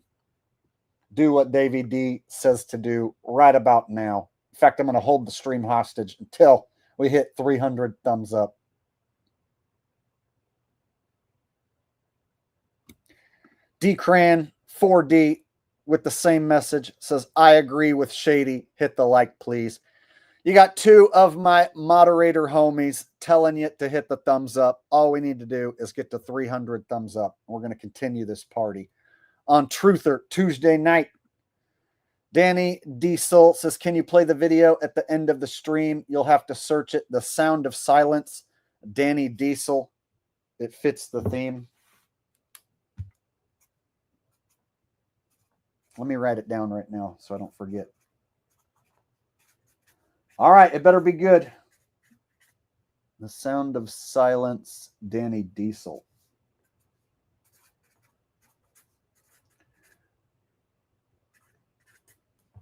Do what Davey D says to do right about now. In fact, I'm going to hold the stream hostage until we hit 300 thumbs up. D-Cran 4D with the same message says, I agree with Shady. Hit the like, please. You got 2 of my moderator homies telling you to hit the thumbs up. All we need to do is get to 300 thumbs up. We're going to continue this party. On Truther, Tuesday night, Danny Diesel says, can you play the video at the end of the stream? You'll have to search it. The Sound of Silence, Danny Diesel. It fits the theme. Let me write it down right now so I don't forget. All right, it better be good. The Sound of Silence, Danny Diesel.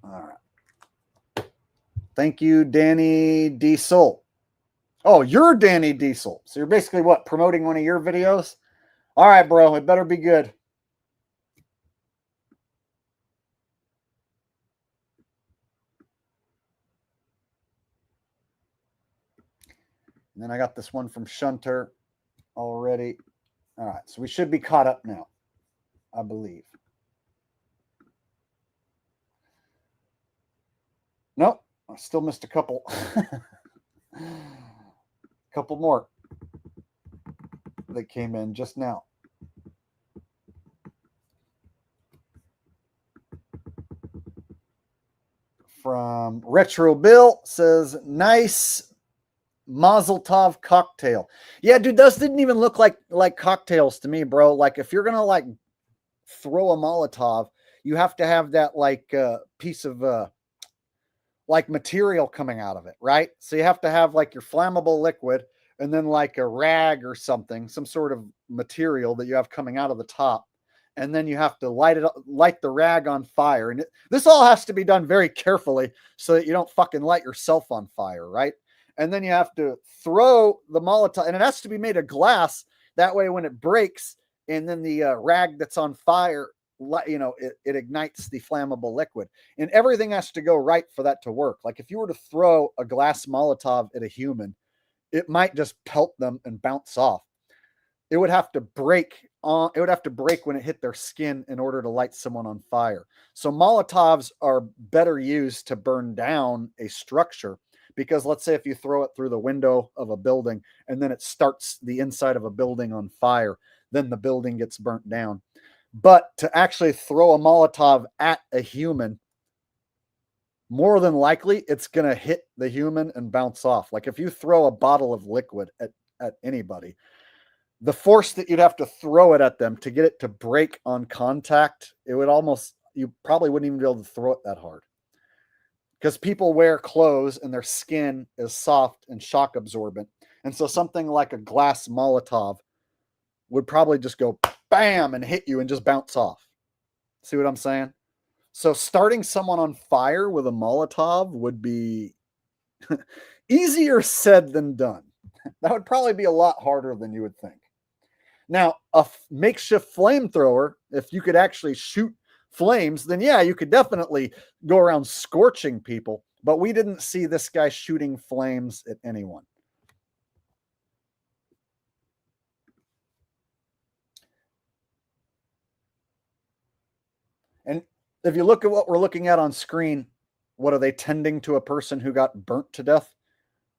All right. Thank you, Danny Diesel. Oh, you're Danny Diesel. So you're basically what? Promoting one of your videos? All right, bro. It better be good. And then I got this one from Shunter already. All right. So we should be caught up now, I believe. Nope. I still missed a couple. Couple more that came in just now. From Retro Bill says, nice Mazel Tov cocktail. Yeah, dude, those didn't even look like cocktails to me, bro. Like if you're gonna like throw a Molotov, you have to have that like piece of like material coming out of it, right? So you have to have like your flammable liquid and then like a rag or something, some sort of material that you have coming out of the top. And then you have to light the rag on fire. And this all has to be done very carefully so that you don't fucking light yourself on fire, right? And then you have to throw the Molotov, and it has to be made of glass. That way when it breaks and then the rag that's on fire, you know, it ignites the flammable liquid, and everything has to go right for that to work. Like if you were to throw a glass Molotov at a human, it might just pelt them and bounce off. It would have to break when it hit their skin in order to light someone on fire. So Molotovs are better used to burn down a structure, because let's say if you throw it through the window of a building and then it starts the inside of a building on fire, then the building gets burnt down. But to actually throw a Molotov at a human, more than likely it's going to hit the human and bounce off. Like if you throw a bottle of liquid at anybody, the force that you'd have to throw it at them to get it to break on contact, you probably wouldn't even be able to throw it that hard. Because people wear clothes and their skin is soft and shock absorbent. And so something like a glass Molotov would probably just go bam and hit you and just bounce off. See what I'm saying? So starting someone on fire with a Molotov would be easier said than done. That would probably be a lot harder than you would think. Now, a makeshift flamethrower, if you could actually shoot flames, then yeah, you could definitely go around scorching people. But we didn't see this guy shooting flames at anyone. And if you look at what we're looking at on screen, what are they tending to a person who got burnt to death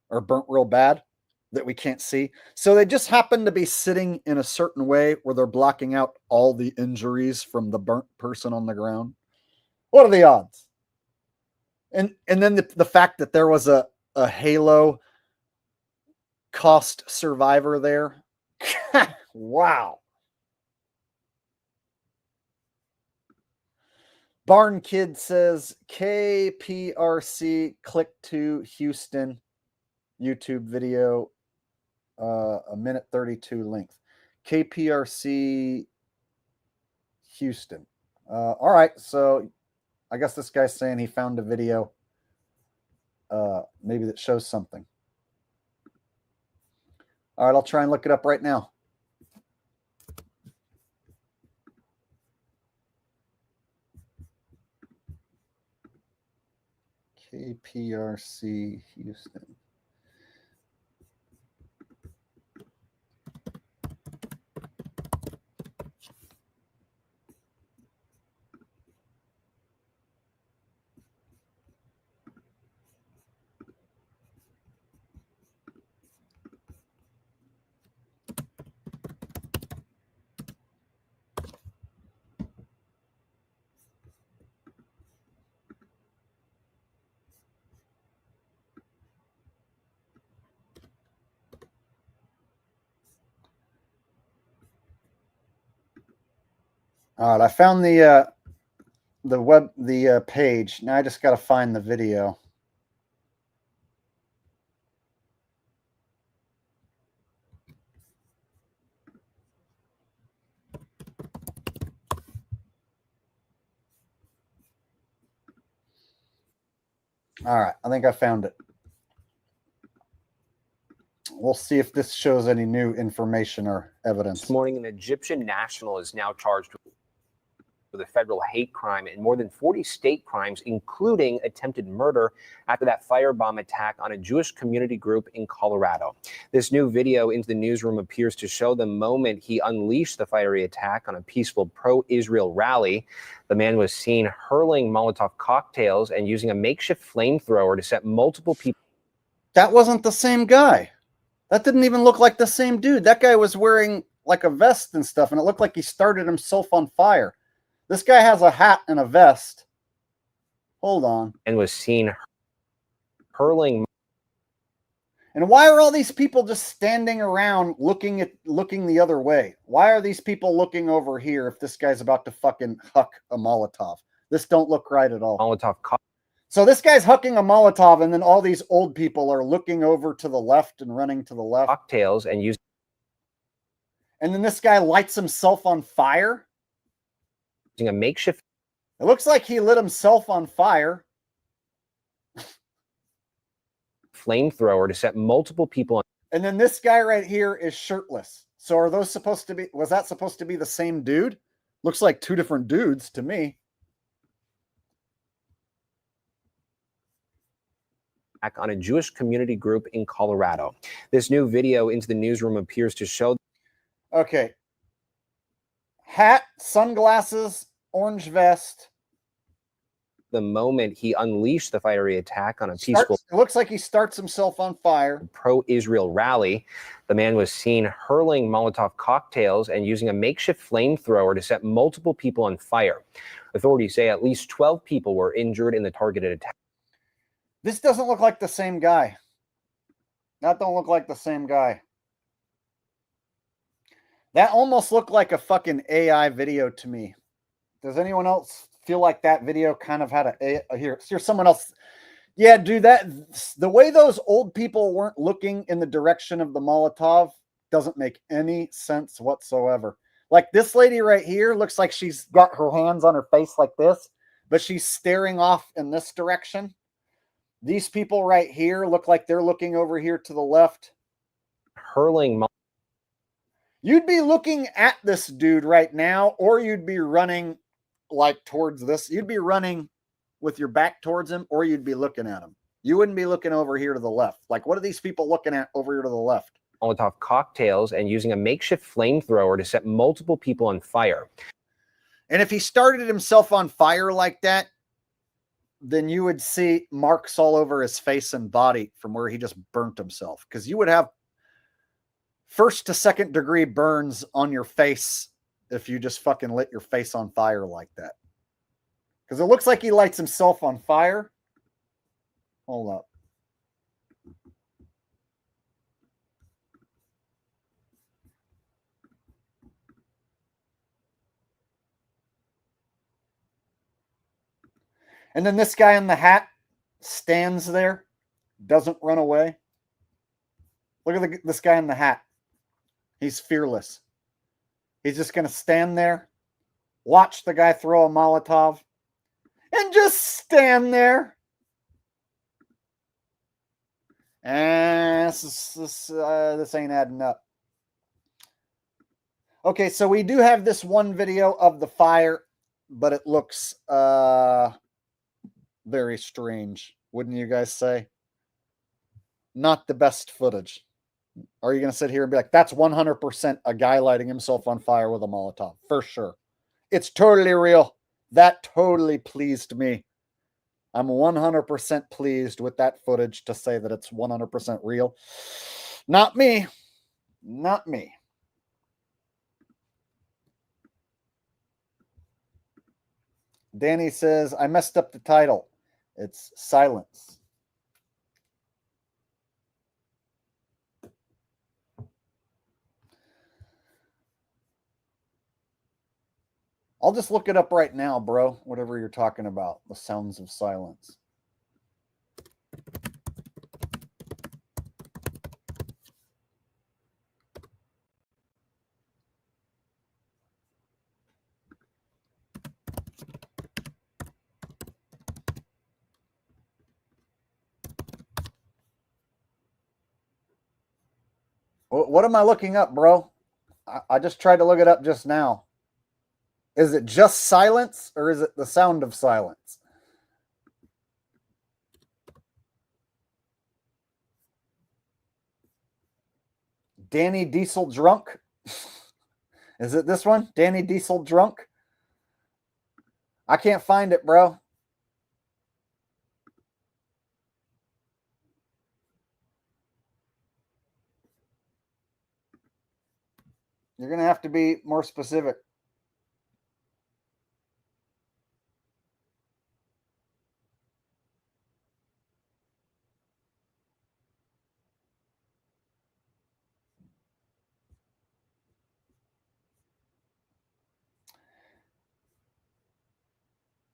or burnt real bad that we can't see? So they just happen to be sitting in a certain way where they're blocking out all the injuries from the burnt person on the ground. What are the odds? And then the fact that there was a Halo cost survivor there. Wow. Barn Kid says KPRC click to Houston YouTube video, a minute 32 length. KPRC Houston. All right, so I guess this guy's saying he found a video maybe that shows something. All right, I'll try and look it up right now. KPRC Houston. All right, I found the page. Now I just got to find the video. All right, I think I found it. We'll see if this shows any new information or evidence.
This morning, an Egyptian national is now charged with a federal hate crime and more than 40 state crimes, including attempted murder after that firebomb attack on a Jewish community group in Colorado. This new video into the newsroom appears to show the moment he unleashed the fiery attack on a peaceful pro-Israel rally. The man was seen hurling Molotov cocktails and using a makeshift flamethrower to set multiple people.
That wasn't the same guy. That didn't even look like the same dude. That guy was wearing like a vest and stuff, and it looked like he started himself on fire. This guy has a hat and a vest. Hold on.
And was seen hurling.
And why are all these people just standing around looking the other way? Why are these people looking over here if this guy's about to fucking huck a Molotov? This don't look right at all.
Molotov.
So this guy's hucking a Molotov, and then all these old people are looking over to the left and running to the left.
Cocktails and using.
And then this guy lights himself on fire.
Using a makeshift.
It looks like he lit himself on fire.
Flamethrower to set multiple people on.
And then this guy right here is shirtless. So are those supposed to be, was that supposed to be the same dude? Looks like two different dudes to me.
On a Jewish community group in Colorado. This new video into the newsroom appears to show.
Okay. Hat, sunglasses, orange vest.
The moment he unleashed the fiery attack on a peaceful.
It looks like he starts himself on fire.
Pro-Israel rally. The man was seen hurling Molotov cocktails and using a makeshift flamethrower to set multiple people on fire. Authorities say at least 12 people were injured in the targeted attack.
This doesn't look like the same guy. That don't look like the same guy. That almost looked like a fucking AI video to me. Does anyone else feel like that video kind of had here's someone else. Yeah, dude, the way those old people weren't looking in the direction of the Molotov doesn't make any sense whatsoever. Like this lady right here looks like she's got her hands on her face like this, but she's staring off in this direction. These people right here look like they're looking over here to the left.
Hurling.
You'd be looking at this dude right now, or you'd be running like towards this. You'd be running with your back towards him, or you'd be looking at him. You wouldn't be looking over here to the left. Like, what are these people looking at over here to the left?
Molotov cocktails and using a makeshift flamethrower to set multiple people on fire.
And if he started himself on fire like that, then you would see marks all over his face and body from where he just burnt himself. Because you would have 1st to 2nd degree burns on your face if you just fucking lit your face on fire like that. Because it looks like he lights himself on fire. Hold up. And then this guy in the hat stands there, doesn't run away. Look at this guy in the hat. He's fearless. He's just going to stand there, watch the guy throw a Molotov, and just stand there. And this ain't adding up. Okay, so we do have this one video of the fire, but it looks very strange, wouldn't you guys say? Not the best footage. Are you going to sit here and be like, that's 100% a guy lighting himself on fire with a Molotov? For sure. It's totally real. That totally pleased me. I'm 100% pleased with that footage to say that it's 100% real. Not me. Not me. Danny says, I messed up the title. It's Silence. I'll just look it up right now, bro. Whatever you're talking about. The sounds of silence. What am I looking up, bro? I just tried to look it up just now. Is it just silence or is it the sound of silence? Danny Diesel drunk? Is it this one? Danny Diesel drunk? I can't find it, bro. You're going to have to be more specific.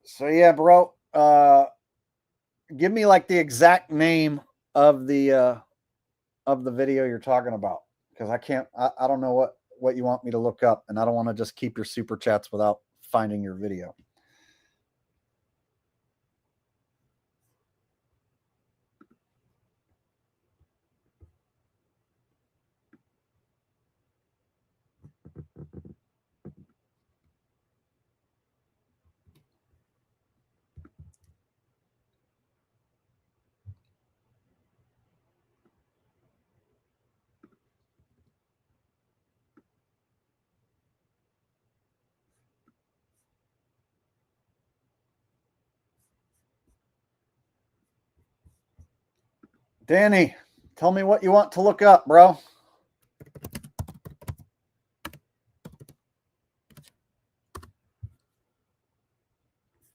So yeah, bro, give me like the exact name of the video you're talking about, because I don't know what you want me to look up, and I don't want to just keep your super chats without finding your video. Danny, tell me what you want to look up, bro.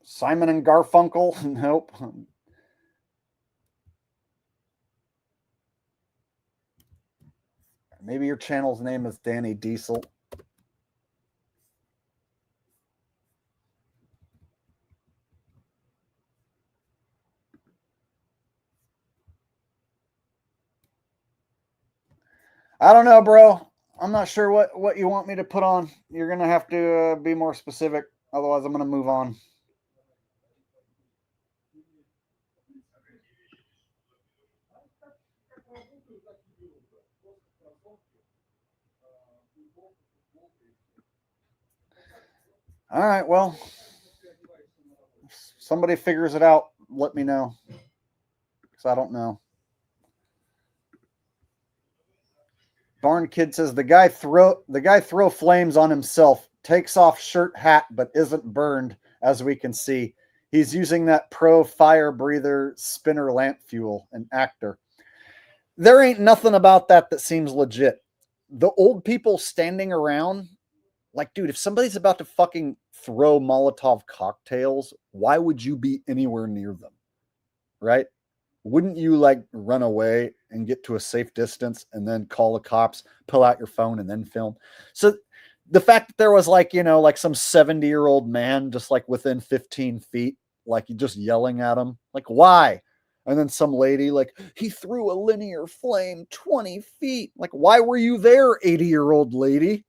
Simon and Garfunkel? Nope. Maybe your channel's name is Danny Diesel. I don't know, bro. I'm not sure what you want me to put on. You're going to have to be more specific. Otherwise, I'm going to move on. All right, well, if somebody figures it out, let me know, because I don't know. Barn Kid says the guy throw flames on himself, takes off shirt, hat, but isn't burned, as we can see. He's using that pro fire breather spinner lamp fuel, an actor. There ain't nothing about that seems legit. The old people standing around, like, dude, if somebody's about to fucking throw Molotov cocktails, why would you be anywhere near them? Right? Wouldn't you like run away and get to a safe distance and then call the cops, pull out your phone and then film? So the fact that there was like, like some 70-year-old man just like within 15 feet, like just yelling at him, like, why? And then some lady, like, he threw a linear flame 20 feet. Like, why were you there, 80-year-old lady?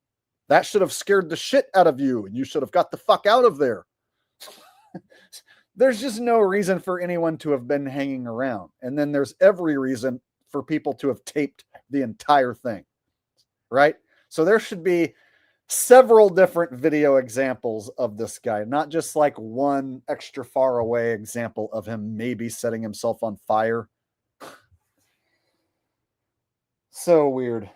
That should have scared the shit out of you, and you should have got the fuck out of there. There's just no reason for anyone to have been hanging around. And then there's every reason for people to have taped the entire thing, right? So there should be several different video examples of this guy, not just like one extra far away example of him maybe setting himself on fire. So weird.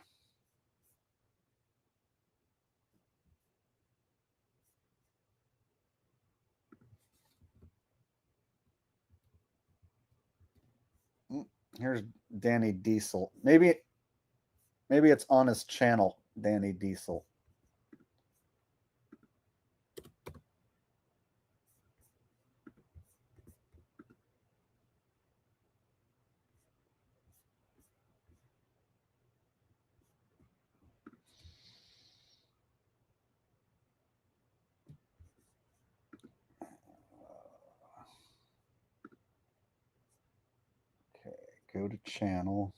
Here's Danny Diesel. Maybe it's on his channel, Danny Diesel. Go to channel.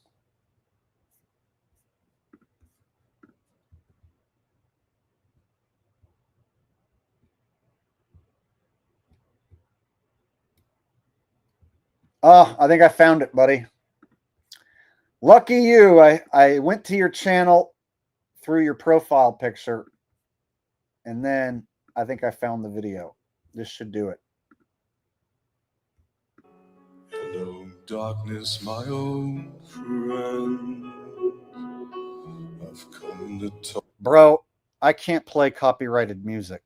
Oh, I think I found it, buddy. Lucky you. I went to your channel through your profile picture, and then I think I found the video. This should do it.
Hello, darkness, my old friend. I've come to talk.
Bro, I can't play copyrighted music.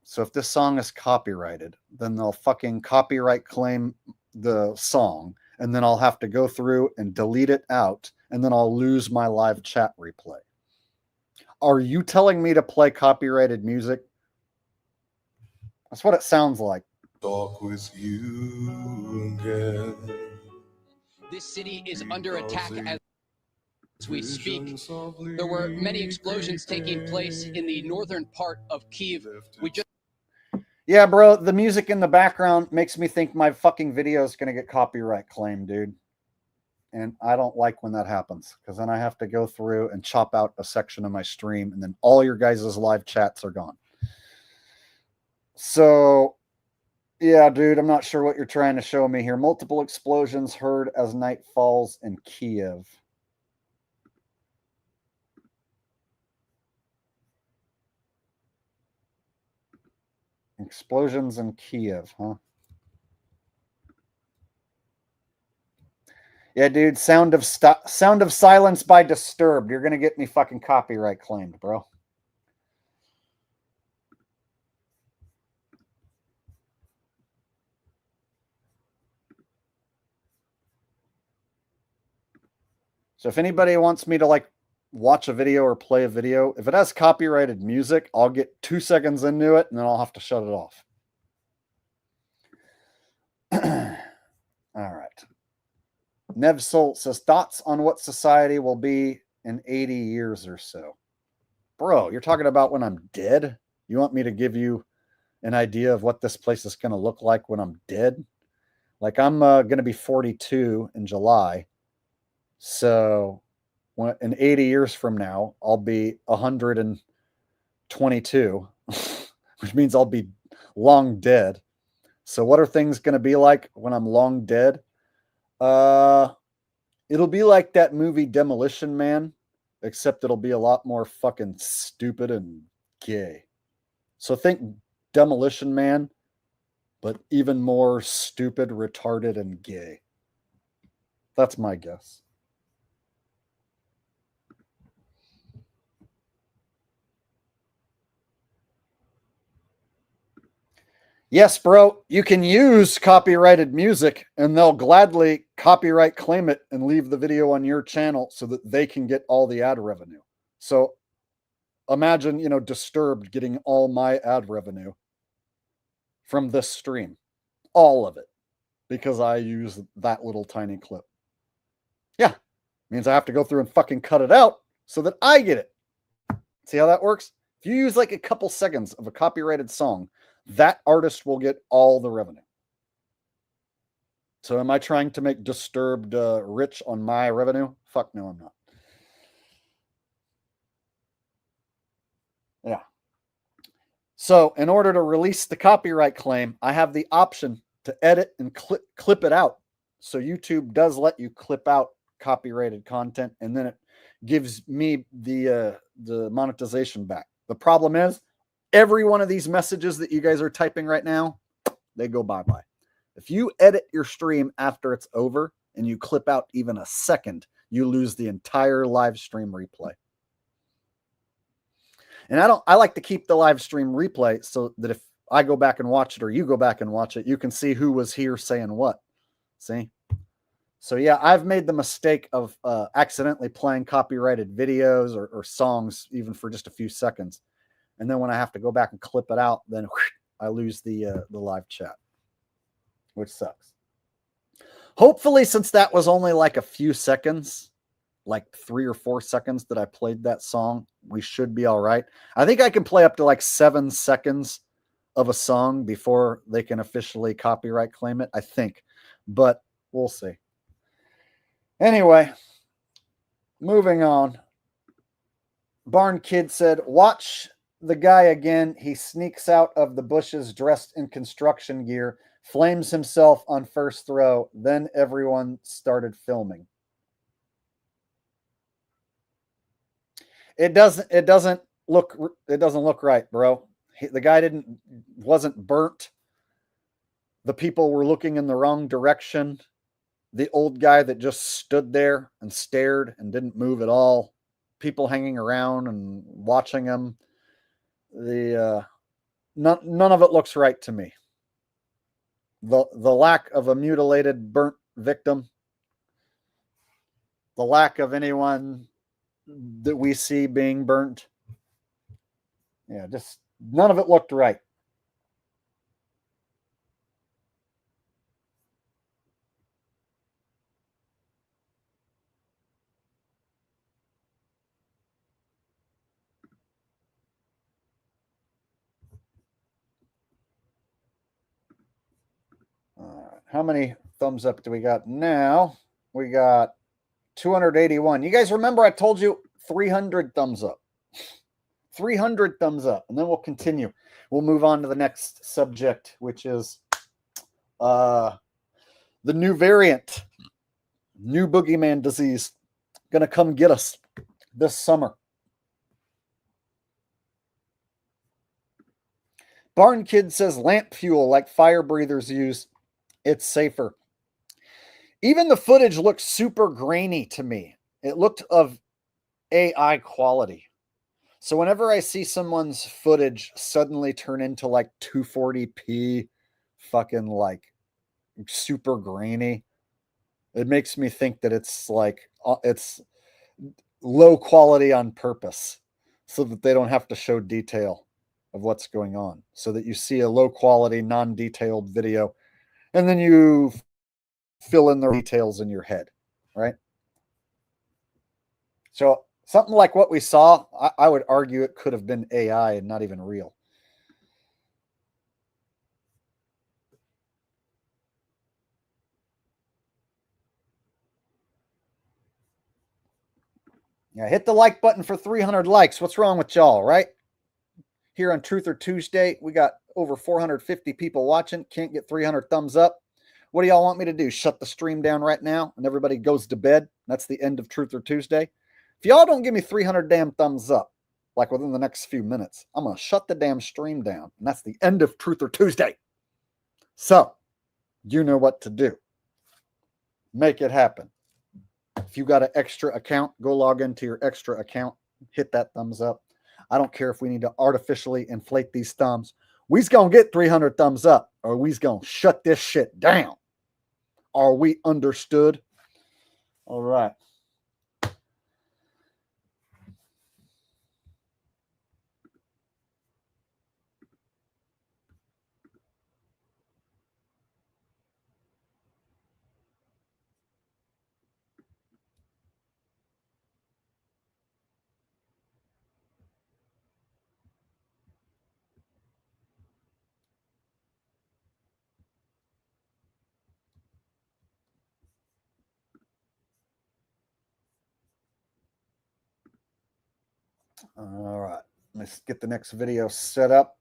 So if this song is copyrighted, then they'll fucking copyright claim the song, and then I'll have to go through and delete it out, and then I'll lose my live chat replay. Are you telling me to play copyrighted music? That's what it sounds like.
Talk with you again.
This city is under attack as we speak. There were many explosions taking place in the northern part of Kyiv.
Yeah, bro, the music in the background makes me think my fucking video is going to get copyright claimed, dude. And I don't like when that happens, because then I have to go through and chop out a section of my stream, and then all your guys' live chats are gone. So, yeah, dude, I'm not sure what you're trying to show me here. Multiple explosions heard as night falls in Kyiv. Explosions in Kyiv, huh? Yeah, dude, Sound of Silence by Disturbed. You're going to get me fucking copyright claimed, bro. So if anybody wants me to like watch a video or play a video, if it has copyrighted music, I'll get 2 seconds into it and then I'll have to shut it off. All right. Nev Solt says, thoughts on what society will be in 80 years or so. Bro, you're talking about when I'm dead? You want me to give you an idea of what this place is going to look like when I'm dead? Like, I'm going to be 42 in July. So in 80 years from now, I'll be 122, which means I'll be long dead. So what are things going to be like when I'm long dead? It'll be like that movie Demolition Man, except it'll be a lot more fucking stupid and gay. So think Demolition Man, but even more stupid, retarded, and gay. That's my guess. Yes, bro, you can use copyrighted music and they'll gladly copyright claim it and leave the video on your channel so that they can get all the ad revenue. So imagine, you know, Disturbed getting all my ad revenue from this stream. All of it. Because I use that little tiny clip. Yeah. Means I have to go through and fucking cut it out so that I get it. See how that works? If you use like a couple seconds of a copyrighted song, that artist will get all the revenue. So am I trying to make Disturbed rich on my revenue? Fuck no, I'm not. Yeah. So in order to release the copyright claim, I have the option to edit and clip it out. So YouTube does let you clip out copyrighted content, and then it gives me the monetization back. The problem is, every one of these messages that you guys are typing right now, they go bye-bye. If you edit your stream after it's over and you clip out even a second, you lose the entire live stream replay. And I like to keep the live stream replay so that if I go back and watch it or you go back and watch it, you can see who was here saying what. See? So yeah, I've made the mistake of accidentally playing copyrighted videos or songs even for just a few seconds. And then when I have to go back and clip it out, then I lose the live chat, which sucks. Hopefully, since that was only like a few seconds, like 3 or 4 seconds that I played that song, we should be all right. I think I can play up to like 7 seconds of a song before they can officially copyright claim it, I think. But we'll see. Anyway, moving on. Barn Kid said, watch the guy again. He sneaks out of the bushes dressed in construction gear, flames himself on first throw. Then everyone started filming. It doesn't look right, bro. The guy wasn't burnt. The people were looking in the wrong direction. The old guy that just stood there and stared and didn't move at all. People hanging around and watching him. None of it looks right to me. The lack of a mutilated, burnt victim. The lack of anyone that we see being burnt. Yeah, just none of it looked right. How many thumbs up do we got now? We got 281. You guys remember I told you 300 thumbs up. 300 thumbs up. And then we'll continue. We'll move on to the next subject, which is the new variant. New boogeyman disease. Gonna come get us this summer. Barn Kid says lamp fuel like fire breathers use. It's safer. Even the footage looked super grainy to me. It looked of AI quality. So whenever I see someone's footage suddenly turn into like 240p, fucking like super grainy, it makes me think that it's like, it's low quality on purpose so that they don't have to show detail of what's going on. So that you see a low quality, non-detailed video and then you fill in the details in your head, right? So something like what we saw, I would argue it could have been AI and not even real. Yeah, hit the like button for 300 likes. What's wrong with y'all, right? Here on Truth or Tuesday, we got over 450 people watching. Can't get 300 thumbs up. What do y'all want me to do? Shut the stream down right now and everybody goes to bed? That's the end of Truth or Tuesday. If y'all don't give me 300 damn thumbs up, like within the next few minutes, I'm going to shut the damn stream down. And that's the end of Truth or Tuesday. So, you know what to do. Make it happen. If you got an extra account, go log into your extra account. Hit that thumbs up. I don't care if we need to artificially inflate these thumbs. We's going to get 300 thumbs up or we's going to shut this shit down. Are we understood? All right. All right, let's get the next video set up.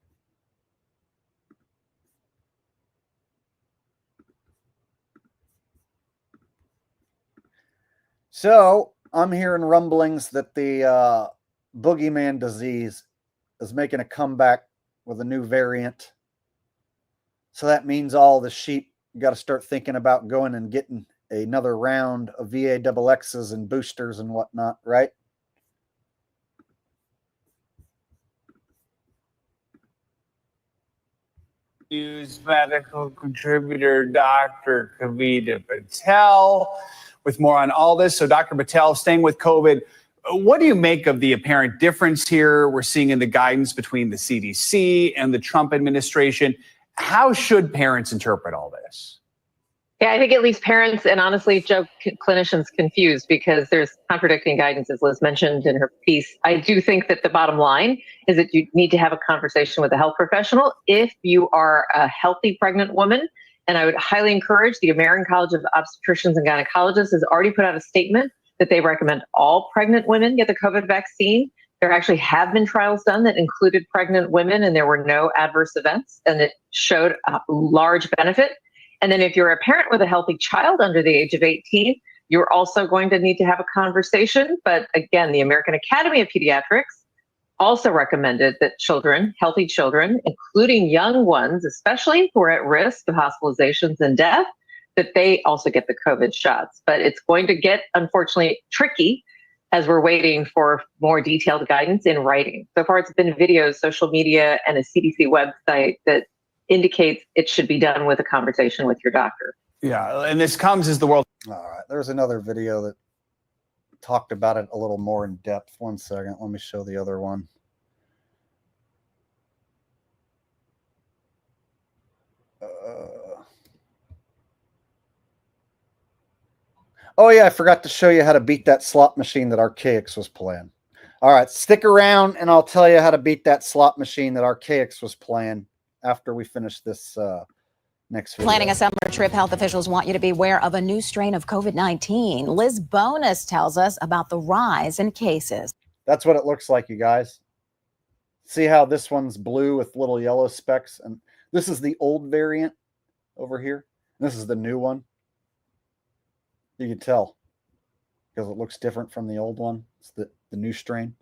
So I'm hearing rumblings that the boogeyman disease is making a comeback with a new variant. So that means all the sheep got to start thinking about going and getting another round of VAXXs and boosters and whatnot, right?
News medical contributor Dr. Kavita Patel with more on all this. So Dr. Patel, staying with COVID, what do you make of the apparent difference here we're seeing in the guidance between the CDC and the Trump administration? How should parents interpret all this?
Yeah, I think it leaves parents and honestly, Joe, clinicians confused because there's contradicting guidance, as Liz mentioned in her piece. I do think that the bottom line is that you need to have a conversation with a health professional. If you are a healthy pregnant woman And I would highly encourage the American College of Obstetricians and Gynecologists has already put out a statement that they recommend all pregnant women get the COVID vaccine. There actually have been trials done that included pregnant women and there were no adverse events and it showed a large benefit. And then if you're a parent with a healthy child under the age of 18, you're also going to need to have a conversation. But again, the American Academy of Pediatrics also recommended that children, healthy children, including young ones, especially who are at risk of hospitalizations and death, that they also get the COVID shots. But it's going to get, unfortunately, tricky as we're waiting for more detailed guidance in writing. So far, it's been videos, social media, and a CDC website that indicates it should be done with a conversation with your doctor.
Yeah, and this comes as the world.
All right, there's another video that talked about it a little more in depth. One second, let me show the other one. Oh yeah, I forgot to show you how to beat that slot machine that Archaix was playing. All right, stick around and I'll tell you how to beat that slot machine that Archaix was playing after we finish this next video.
Planning a summer trip, health officials want you to be aware of a new strain of COVID-19. Liz Bonus tells us about the rise in cases.
That's what it looks like, you guys. See how this one's blue with little yellow specks? And this is the old variant over here. This is the new one. You can tell because it looks different from the old one. It's the new strain.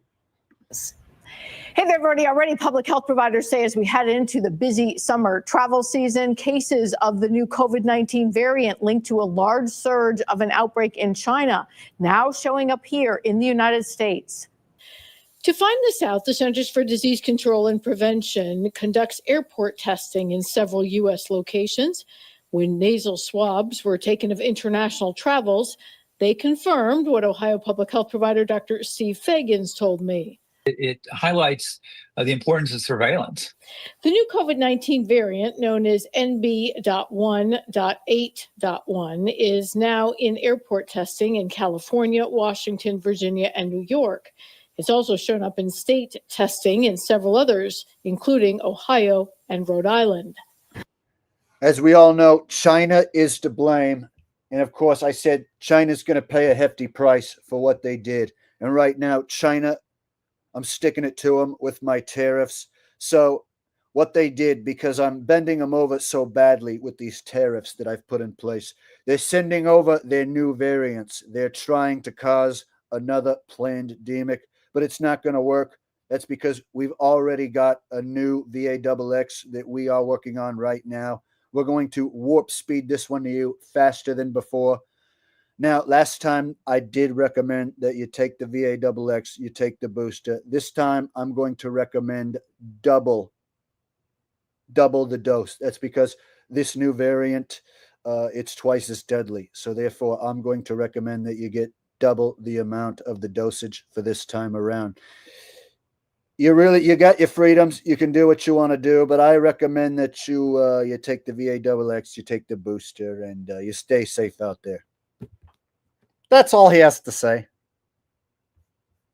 Hey there, everybody. Already public health providers say as we head into the busy summer travel season, cases of the new COVID-19 variant linked to a large surge of an outbreak in China now showing up here in the United States. To find this out, the Centers for Disease Control and Prevention conducts airport testing in several U.S. locations. When nasal swabs were taken of international travels, they confirmed what Ohio public health provider Dr. Steve Fagans told me.
It highlights the importance of surveillance.
The new COVID-19 variant, known as NB.1.8.1, is now in airport testing in California, Washington, Virginia, and New York. It's also shown up in state testing in several others, including Ohio and Rhode Island.
As we all know, China is to blame. And of course, I said China's going to pay a hefty price for what they did. And right now, China, I'm sticking it to them with my tariffs. So what they did, because I'm bending them over so badly with these tariffs that I've put in place, they're sending over their new variants. They're trying to cause another pandemic, but it's not going to work. That's because we've already got a new VAXX that we are working on right now. We're going to warp speed this one to you faster than before. Now, last time I did recommend that you take the VAXX, you take the booster. This time I'm going to recommend double the dose. That's because this new variant, it's twice as deadly. So therefore, I'm going to recommend that you get double the amount of the dosage for this time around. You got your freedoms. You can do what you want to do, but I recommend that you take the VAXX, you take the booster, and you stay safe out there. That's all he has to say.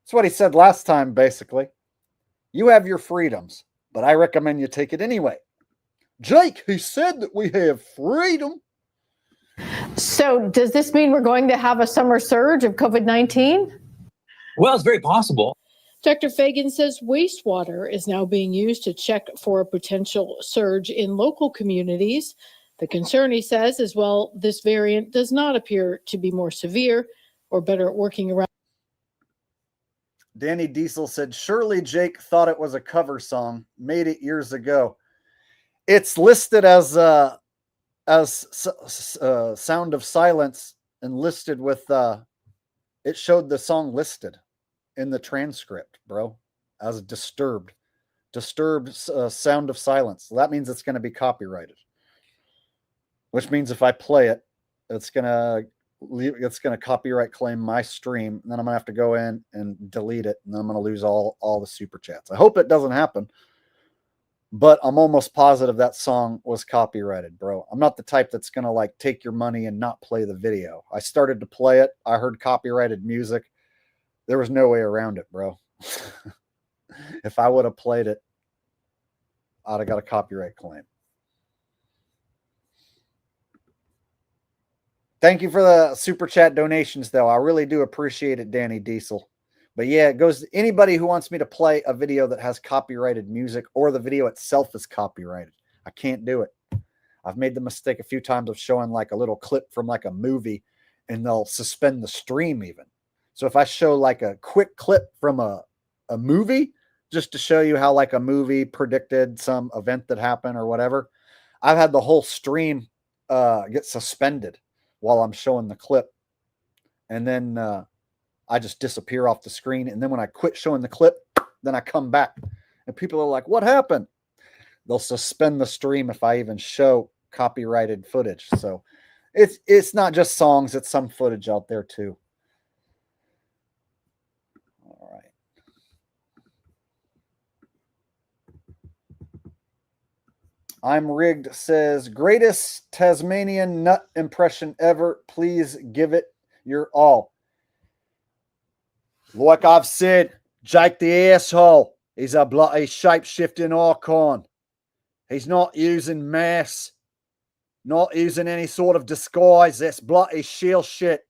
That's what he said last time, basically. You have your freedoms, but I recommend you take it anyway. Jake, he said that we have freedom.
So does this mean we're going to have a summer surge of COVID-19?
Well, it's very possible.
Dr. Fagan says wastewater is now being used to check for a potential surge in local communities. The concern, he says, is, well, this variant does not appear to be more severe or better at working around.
Danny Diesel said, surely Jake thought it was a cover song, made it years ago. It's listed as Sound of Silence and listed with, it showed the song listed in the transcript, bro, as Disturbed Sound of Silence. So that means it's going to be copyrighted, which means if I play it, it's going to copyright claim my stream. And then I'm going to have to go in and delete it. And then I'm going to lose all the super chats. I hope it doesn't happen, but I'm almost positive that song was copyrighted, bro. I'm not the type that's going to like take your money and not play the video. I started to play it. I heard copyrighted music. There was no way around it, bro. If I would have played it, I'd have got a copyright claim. Thank you for the super chat donations, though. I really do appreciate it, Danny Diesel. But yeah, it goes to anybody who wants me to play a video that has copyrighted music or the video itself is copyrighted. I can't do it. I've made the mistake a few times of showing like a little clip from like a movie and they'll suspend the stream even. So if I show like a quick clip from a movie just to show you how like a movie predicted some event that happened or whatever, I've had the whole stream get suspended while I'm showing the clip. And then I just disappear off the screen. And then when I quit showing the clip, then I come back. And people are like, what happened? They'll suspend the stream if I even show copyrighted footage. So it's not just songs, it's some footage out there too. All right. I'm Rigged says, greatest Tasmanian nut impression ever. Please give it your all. Like I've said, Jake the asshole. He's a bloody shape-shifting icon. He's not using mass, not using any sort of disguise. That's bloody shield shit.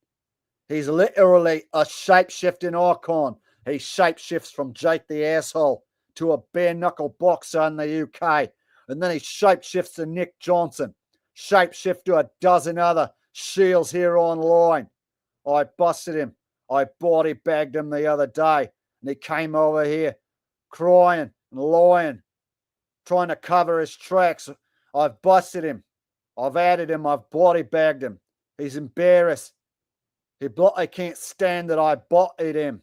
He's literally a shape-shifting icon. He shapeshifts from Jake the asshole to a bare-knuckle boxer in the UK. And then he shapeshifts to Nick Johnson. Shapeshift to a dozen other shields here online. I busted him. I body bagged him the other day. And he came over here crying and lying, trying to cover his tracks. I've busted him. I've added him. I've body bagged him. He's embarrassed. He bloody can't stand that I bodied him.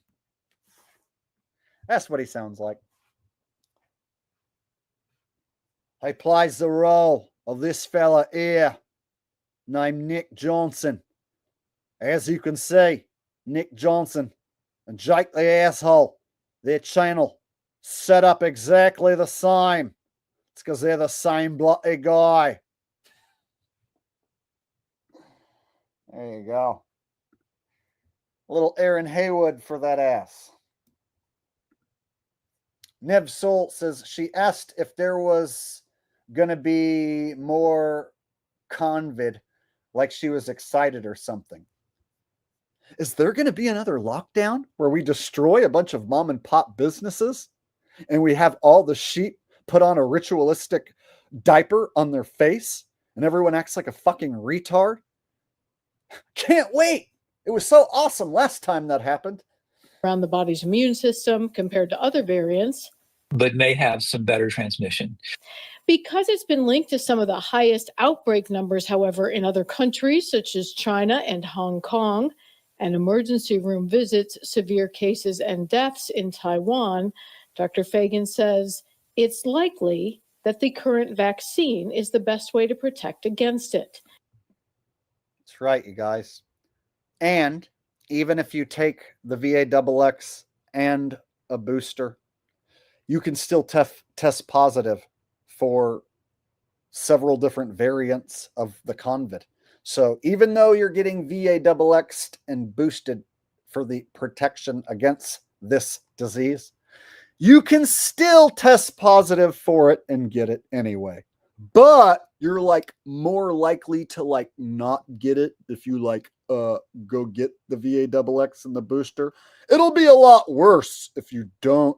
That's what he sounds like. He plays the role of this fella here named Nick Johnson. As you can see, Nick Johnson and Jake the asshole, their channel set up exactly the same. It's because they're the same bloody guy. There you go. A little Aaron Haywood for that ass. Nev Soul says she asked if there was going to be more COVID, like she was excited or something. Is there going to be another lockdown where we destroy a bunch of mom and pop businesses and we have all the sheep put on a ritualistic diaper on their face and everyone acts like a fucking retard? Can't wait. It was so awesome last time that happened.
Around the body's immune system compared to other variants,
but may have some better transmission.
Because it's been linked to some of the highest outbreak numbers, however, in other countries such as China and Hong Kong, and emergency room visits, severe cases, and deaths in Taiwan, Dr. Fagan says it's likely that the current vaccine is the best way to protect against it.
That's right, you guys. And even if you take the VAXX and a booster, you can still test positive for several different variants of the COVID. So even though you're getting VAXX'd and boosted for the protection against this disease, you can still test positive for it and get it anyway. But you're like more likely to like not get it if you like go get the VAXX and the booster. It'll be a lot worse if you don't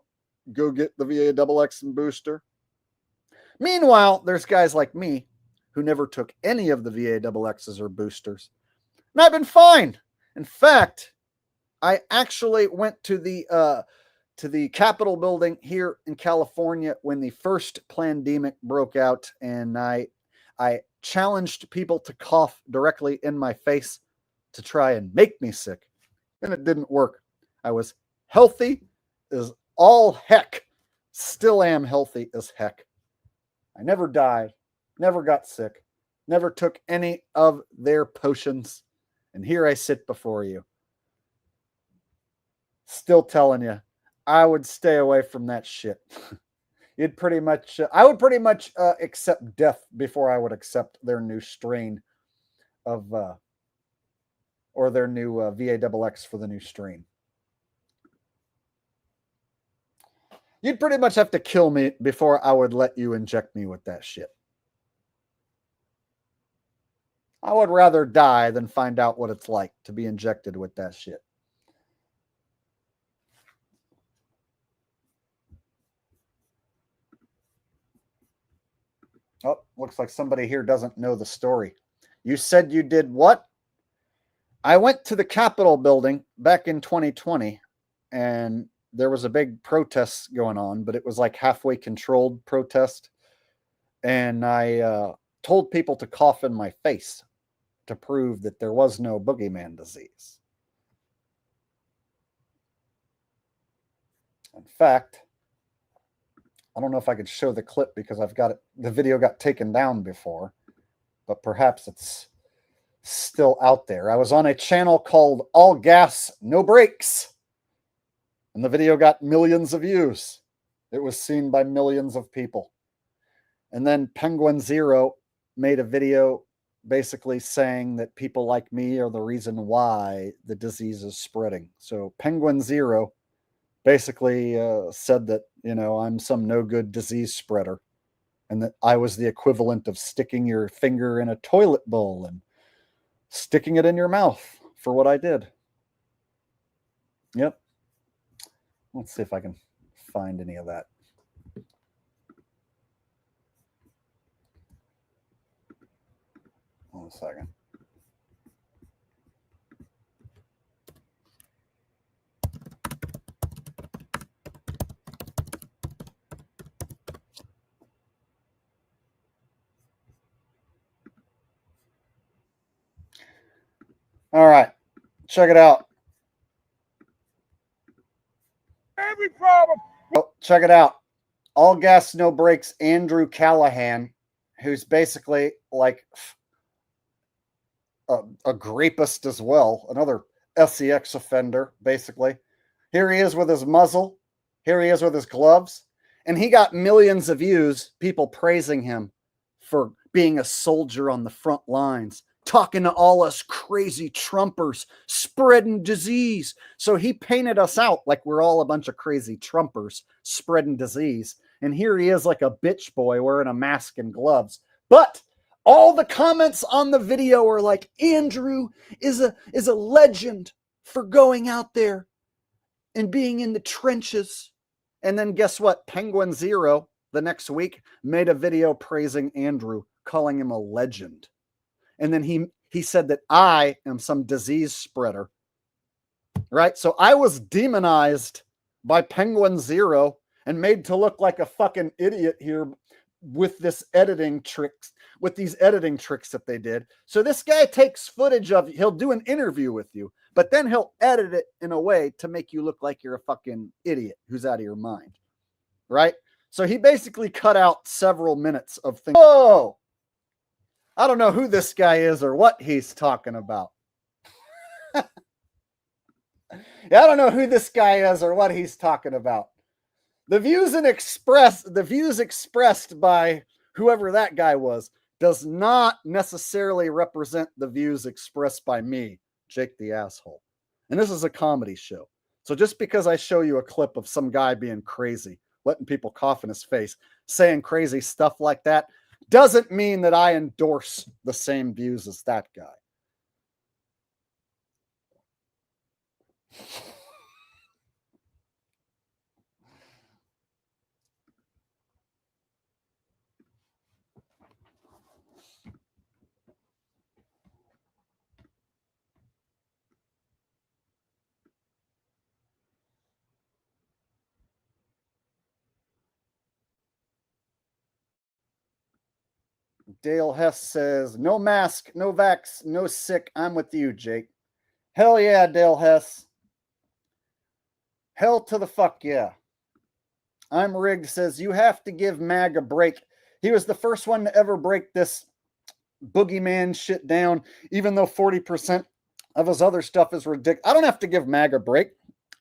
go get the VAXX and booster. Meanwhile, there's guys like me who never took any of the VAXXs or boosters, and I've been fine. In fact, I actually went to the Capitol building here in California when the first pandemic broke out, and I challenged people to cough directly in my face to try and make me sick, and it didn't work. I was healthy as all heck. Still am healthy as heck. I never died, never got sick, never took any of their potions, and here I sit before you. Still telling you, I would stay away from that shit. I would pretty much accept death before I would accept their new strain of, or their new VAXX for the new strain. You'd pretty much have to kill me before I would let you inject me with that shit. I would rather die than find out what it's like to be injected with that shit. Oh, looks like somebody here doesn't know the story. You said you did what? I went to the Capitol building back in 2020, and there was a big protest going on, but it was like halfway controlled protest. And I told people to cough in my face to prove that there was no boogeyman disease. In fact, I don't know if I could show the clip because I've got it. The video got taken down before, but perhaps it's still out there. I was on a channel called All Gas, No Brakes, and the video got millions of views. It was seen by millions of people. And then Penguin Zero made a video basically saying that people like me are the reason why the disease is spreading. So Penguin Zero basically said that, you know, I'm some no good disease spreader and that I was the equivalent of sticking your finger in a toilet bowl and sticking it in your mouth for what I did. Yep. Let's see if I can find any of that. One second. All right, check it out.
Every problem.
Oh, check it out. All Gas, No Brakes, Andrew Callahan, who's basically like a grapist as well, another SEX offender, basically. Here he is with his muzzle. Here he is with his gloves. And he got millions of views, people praising him for being a soldier on the front lines, talking to all us crazy Trumpers, spreading disease. So he painted us out like we're all a bunch of crazy Trumpers spreading disease. And here he is like a bitch boy wearing a mask and gloves. But all the comments on the video are like, Andrew is a legend for going out there and being in the trenches. And then guess what? Penguin Zero the next week made a video praising Andrew, calling him a legend. And then he said that I am some disease spreader, right? So I was demonized by Penguin Zero and made to look like a fucking idiot here with this editing tricks, with these editing tricks that they did. So this guy takes footage of, he'll do an interview with you, but then he'll edit it in a way to make you look like you're a fucking idiot who's out of your mind, right? So he basically cut out several minutes of things. Whoa! I don't know who this guy is or what he's talking about. Yeah, I don't know who this guy is or what he's talking about. The views expressed by whoever that guy was does not necessarily represent the views expressed by me, Jake the Asshole. And this is a comedy show. So just because I show you a clip of some guy being crazy, letting people cough in his face, saying crazy stuff like that, doesn't mean that I endorse the same views as that guy. Dale Hess says, no mask, no vax, no sick. I'm with you, Jake. Hell yeah, Dale Hess. Hell to the fuck yeah. I'm Rigged says, you have to give Mag a break. He was the first one to ever break this boogeyman shit down, even though 40% of his other stuff is ridiculous. I don't have to give Mag a break.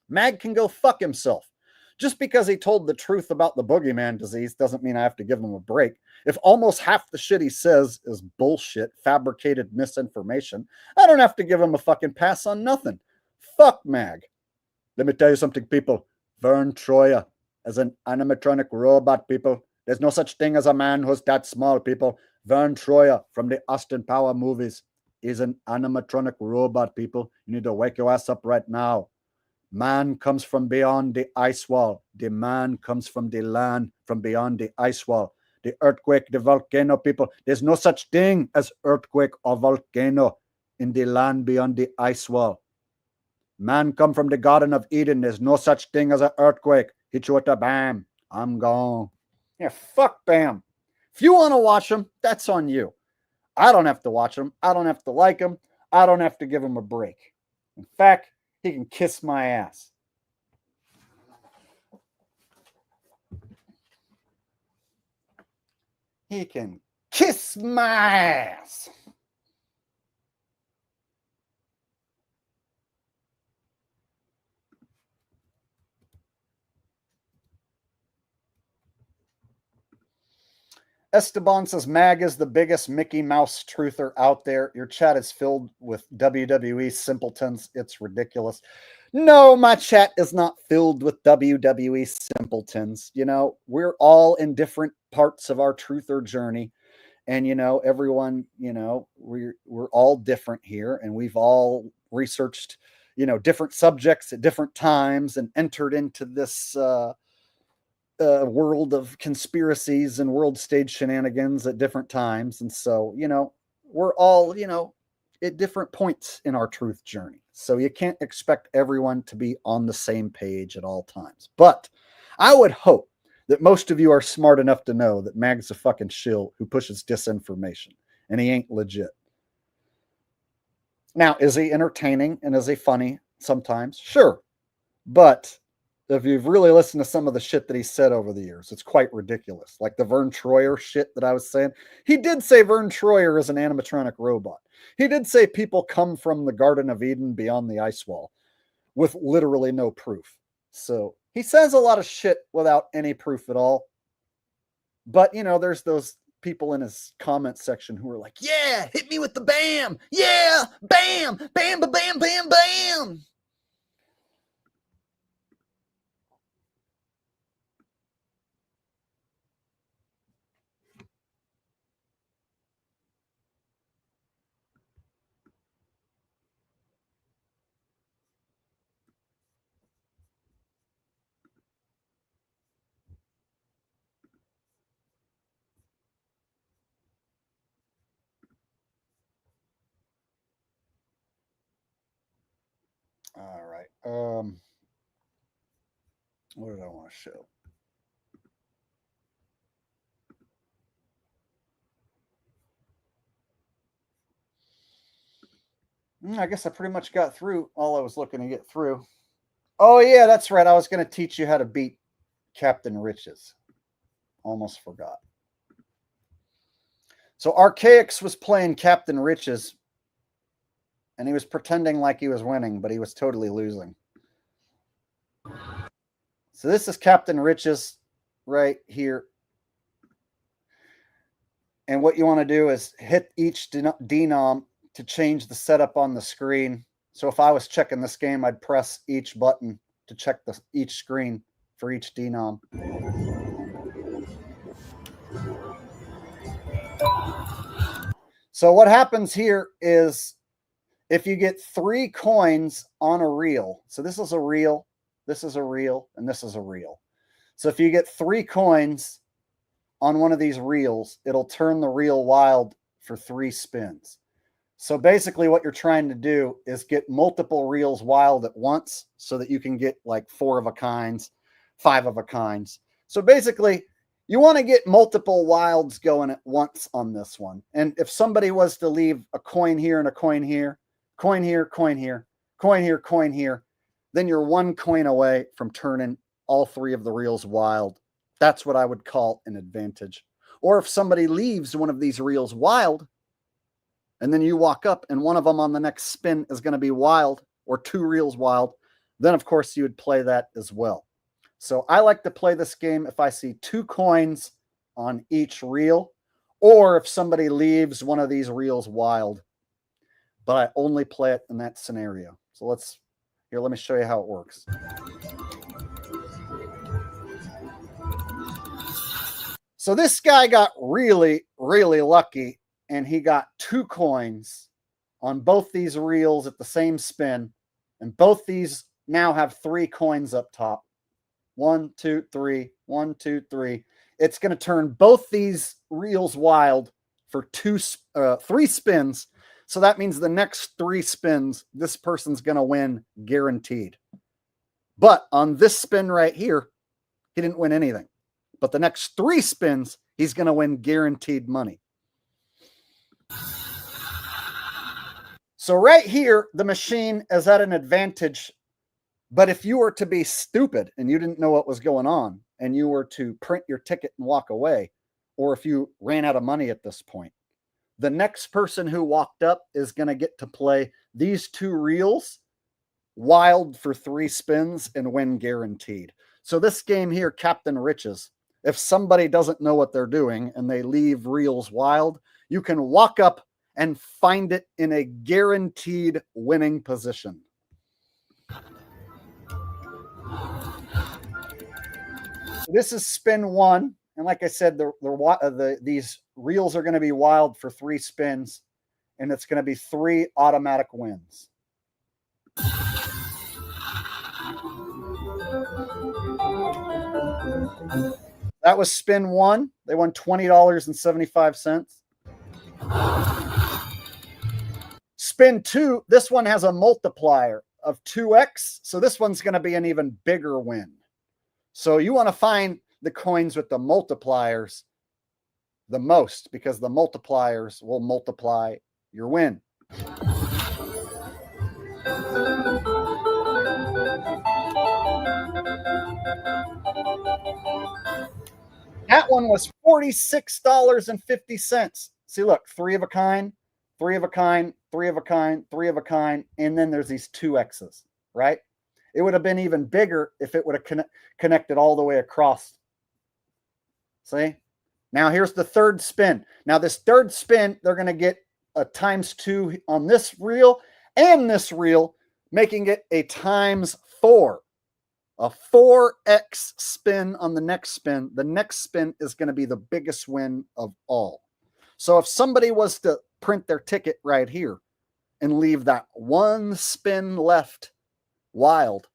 Mag can go fuck himself. Just because he told the truth about the boogeyman disease doesn't mean I have to give him a break. If almost half the shit he says is bullshit, fabricated misinformation, I don't have to give him a fucking pass on nothing. Fuck Mag. Let me tell you something, people. Vern Troyer, as an animatronic robot, people. There's no such thing as a man who's that small, people. Vern Troyer from the Austin Power movies is an animatronic robot, people. You need to wake your ass up right now. Man comes from beyond the ice wall. The man comes from the land from beyond the ice wall. The earthquake, the volcano, people. There's no such thing as earthquake or volcano in the land beyond the ice wall. Man come from the Garden of Eden. There's no such thing as an earthquake. Hit you with a bam. I'm gone. Yeah, fuck Bam. If you want to watch them, that's on you. I don't have to watch them. I don't have to like them. I don't have to give him a break. In fact, he can kiss my ass. He can kiss my ass. Esteban says, Mag is the biggest Mickey Mouse truther out there. Your chat is filled with WWE simpletons. It's ridiculous. No, my chat is not filled with WWE simpletons. You know, we're all in different parts of our truther journey. And, you know, everyone, you know, we're all different here. And we've all researched, you know, different subjects at different times and entered into this world of conspiracies and world stage shenanigans at different times. And so, you know, we're all, you know, at different points in our truth journey. So you can't expect everyone to be on the same page at all times. But I would hope that most of you are smart enough to know that Mag's a fucking shill who pushes disinformation, and he ain't legit. Now, is he entertaining and is he funny sometimes? Sure. But if you've really listened to some of the shit that he said over the years, it's quite ridiculous. Like the Vern Troyer shit that I was saying. He did say Vern Troyer is an animatronic robot. He did say people come from the Garden of Eden beyond the ice wall with literally no proof. So he says a lot of shit without any proof at all. But, you know, there's those people in his comment section who are like, yeah, hit me with the bam. Yeah, bam, bam, bam, bam, bam, bam. All right. What did I want to show? I guess I pretty much got through all I was looking to get through. Oh, yeah, that's right. I was going to teach you how to beat Captain Riches. Almost forgot. So Archaix was playing Captain Riches, and he was pretending like he was winning, but he was totally losing. So this is Captain Riches right here. And what you want to do is hit each denom to change the setup on the screen. So if I was checking this game, I'd press each button to check each screen for each denom. So what happens here is if you get 3 coins on a reel, so this is a reel, this is a reel, and this is a reel. So if you get 3 coins on one of these reels, it'll turn the reel wild for 3 spins. So basically what you're trying to do is get multiple reels wild at once so that you can get like 4 of a kinds, 5 of a kinds. So basically you want to get multiple wilds going at once on this one. And if somebody was to leave a coin here and a coin here, coin here, coin here, coin here, coin here, then you're 1 coin away from turning all 3 of the reels wild. That's what I would call an advantage. Or if somebody leaves one of these reels wild, and then you walk up and one of them on the next spin is going to be wild or 2 reels wild, then of course you would play that as well. So I like to play this game if I see 2 coins on each reel, or if somebody leaves one of these reels wild, but I only play it in that scenario. So let me show you how it works. So this guy got really, really lucky, and he got 2 coins on both these reels at the same spin, and both these now have 3 coins up top. 1, 2, 3, 1, 2, 3. It's going to turn both these reels wild for 3 spins. So that means the next 3 spins, this person's going to win guaranteed. But on this spin right here, he didn't win anything. But the next 3 spins, he's going to win guaranteed money. So right here, the machine is at an advantage. But if you were to be stupid and you didn't know what was going on, and you were to print your ticket and walk away, or if you ran out of money at this point, the next person who walked up is going to get to play these 2 reels wild for 3 spins and win guaranteed. So this game here, Captain Riches, if somebody doesn't know what they're doing and they leave reels wild, you can walk up and find it in a guaranteed winning position. This is spin 1, and like I said, these reels are going to be wild for 3 spins, and it's going to be 3 automatic wins. That was spin 1. They won $20.75. Spin 2, this one has a multiplier of 2x, so this one's going to be an even bigger win. So you want to find the coins with the multipliers the most, because the multipliers will multiply your win. That one was $46.50. See, look, 3 of a kind, 3 of a kind, 3 of a kind, 3 of a kind, and then there's these 2 X's, right? It would have been even bigger if it would have connected all the way across. See? Now here's the 3rd spin. Now this 3rd spin, they're going to get a ×2 on this reel and this reel, making it a ×4. A 4x spin on the next spin. The next spin is going to be the biggest win of all. So if somebody was to print their ticket right here and leave that 1 spin left wild,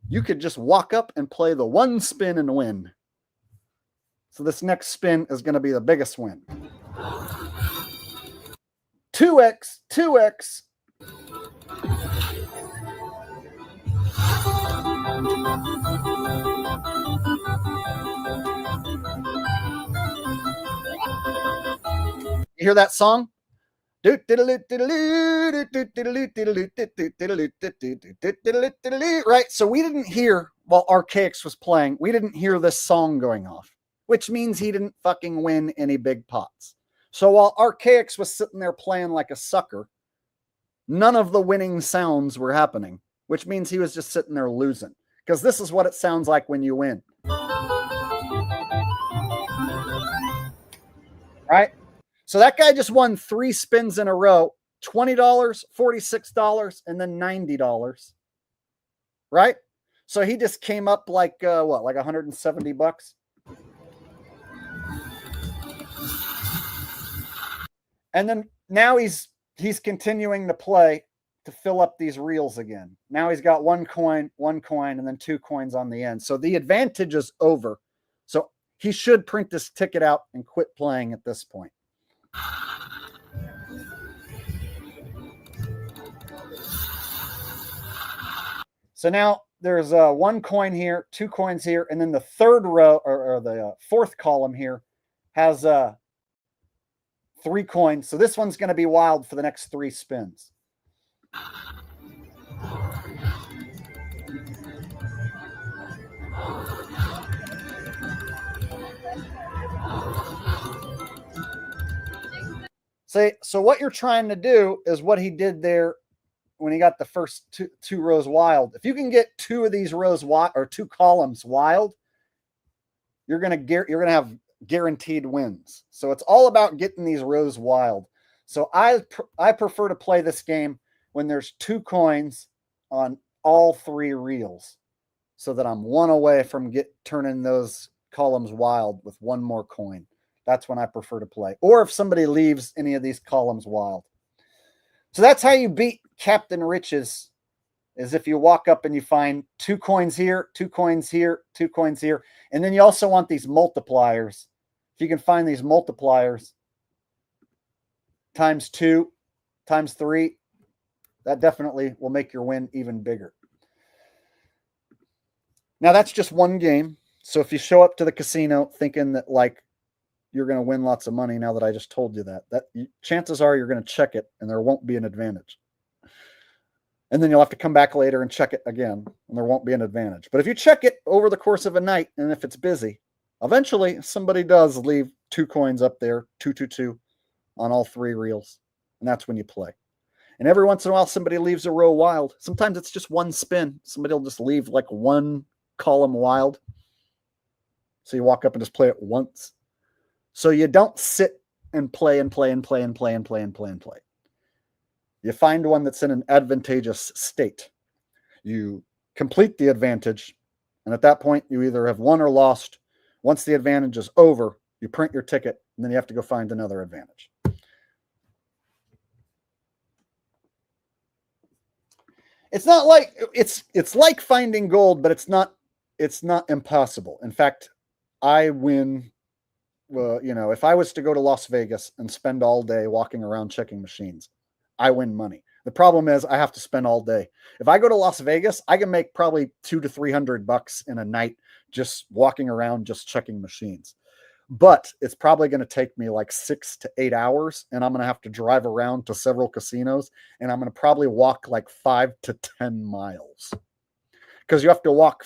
you could just walk up and play the 1 spin and win. So this next spin is going to be the biggest win. 2x, 2x. You hear that song? Right? So we didn't hear, while Archaix was playing, we didn't hear this song going off, which means he didn't fucking win any big pots. So while Archaix was sitting there playing like a sucker, none of the winning sounds were happening, which means he was just sitting there losing. Because this is what it sounds like when you win. Right? So that guy just won 3 spins in a row, $20, $46, and then $90. Right? So he just came up like, what, like $170? And then now he's continuing to play to fill up these reels again. Now he's got 1 coin, and then 2 coins on the end. So the advantage is over. So he should print this ticket out and quit playing at this point. So now there's 1 coin here, 2 coins here, and then the 3rd row or the 4th column here has 3 coins. So this one's going to be wild for the next 3 spins. See, so what you're trying to do is what he did there when he got the first two rows wild. If you can get 2 of these rows wild, or 2 columns wild, you're gonna have guaranteed wins. So it's all about getting these rows wild. So I prefer to play this game when there's 2 coins on all 3 reels, so that I'm 1 away from turning those columns wild with one more coin. That's when I prefer to play. Or if somebody leaves any of these columns wild. So that's how you beat Captain Riches, is if you walk up and you find 2 coins here, 2 coins here, 2 coins here. And then you also want these multipliers. If you can find these multipliers, times 2, times 3, that definitely will make your win even bigger. Now, that's just one game. So if you show up to the casino thinking that, like, you're going to win lots of money, now that I just told you that chances are you're going to check it and there won't be an advantage. And then you'll have to come back later and check it again, and there won't be an advantage. But if you check it over the course of a night, and if it's busy, eventually somebody does leave 2 coins up there, 2, 2, 2, on all 3 reels. And that's when you play. And every once in a while, somebody leaves a row wild. Sometimes it's just one spin. Somebody will just leave like 1 column wild. So you walk up and just play it once. So you don't sit and play and play and play and play and play and play and play. You find one that's in an advantageous state. You complete the advantage, and at that point, you either have won or lost. Once the advantage is over, you print your ticket, and then you have to go find another advantage. It's not like it's like finding gold, but it's not impossible. In fact, I win. If I was to go to Las Vegas and spend all day walking around checking machines, I win money. The problem is I have to spend all day. If I go to Las Vegas, I can make probably $200 to $300 in a night just walking around, just checking machines. But it's probably going to take me like 6 to 8 hours, and I'm going to have to drive around to several casinos, and I'm going to probably walk like 5 to 10 miles. Because you have to walk,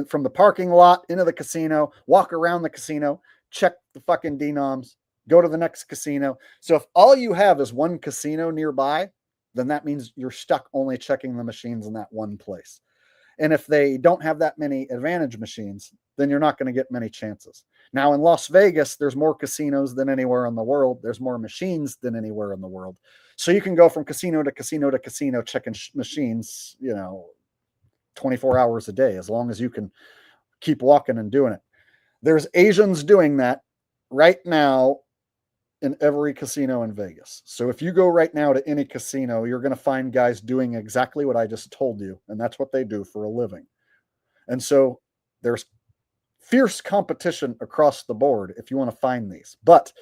from the parking lot into the casino, walk around the casino, check the fucking denoms, go to the next casino. So if all you have is one casino nearby, then that means you're stuck only checking the machines in that one place. And if they don't have that many advantage machines, then you're not going to get many chances. Now in Las Vegas, there's more casinos than anywhere in the world. There's more machines than anywhere in the world. So you can go from casino to casino to casino checking machines, 24 hours a day, as long as you can keep walking and doing it. There's Asians doing that right now in every casino in Vegas. So if you go right now to any casino, you're going to find guys doing exactly what I just told you. And that's what they do for a living. And so there's fierce competition across the board if you want to find these. But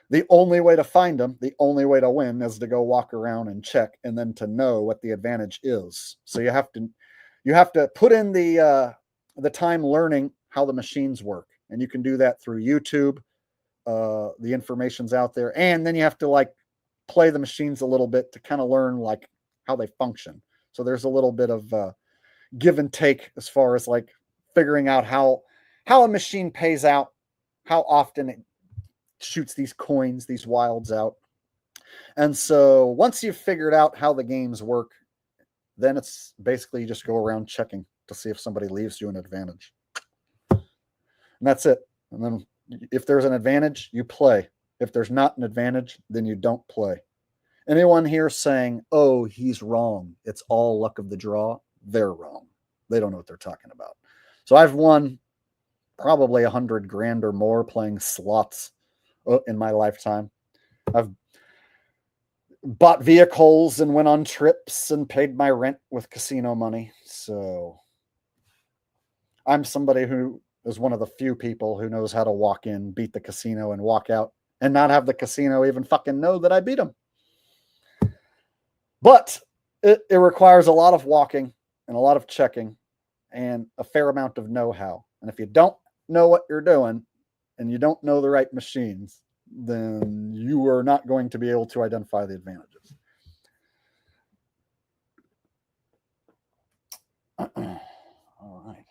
the only way to find them, the only way to win, is to go walk around and check, and then to know what the advantage is. So you have to put in the time learning how the machines work. And you can do that through YouTube. The information's out there, and then you have to play the machines a little bit to kind of learn how they function. So there's a little bit of give and take as far as figuring out how a machine pays out, how often it shoots these coins, these wilds out. And so once you've figured out how the games work, then it's basically you just go around checking to see if somebody leaves you an advantage. And that's it. And then if there's an advantage, you play. If there's not an advantage, then you don't play. Anyone here saying, oh, he's wrong, it's all luck of the draw, they're wrong. They don't know what they're talking about. So I've won probably $100,000 or more playing slots in my lifetime. I've bought vehicles and went on trips and paid my rent with casino money. So I'm somebody who is one of the few people who knows how to walk in, beat the casino, and walk out and not have the casino even fucking know that I beat them. But it requires a lot of walking and a lot of checking and a fair amount of know-how. And if you don't know what you're doing and you don't know the right machines, then you are not going to be able to identify the advantages. All right.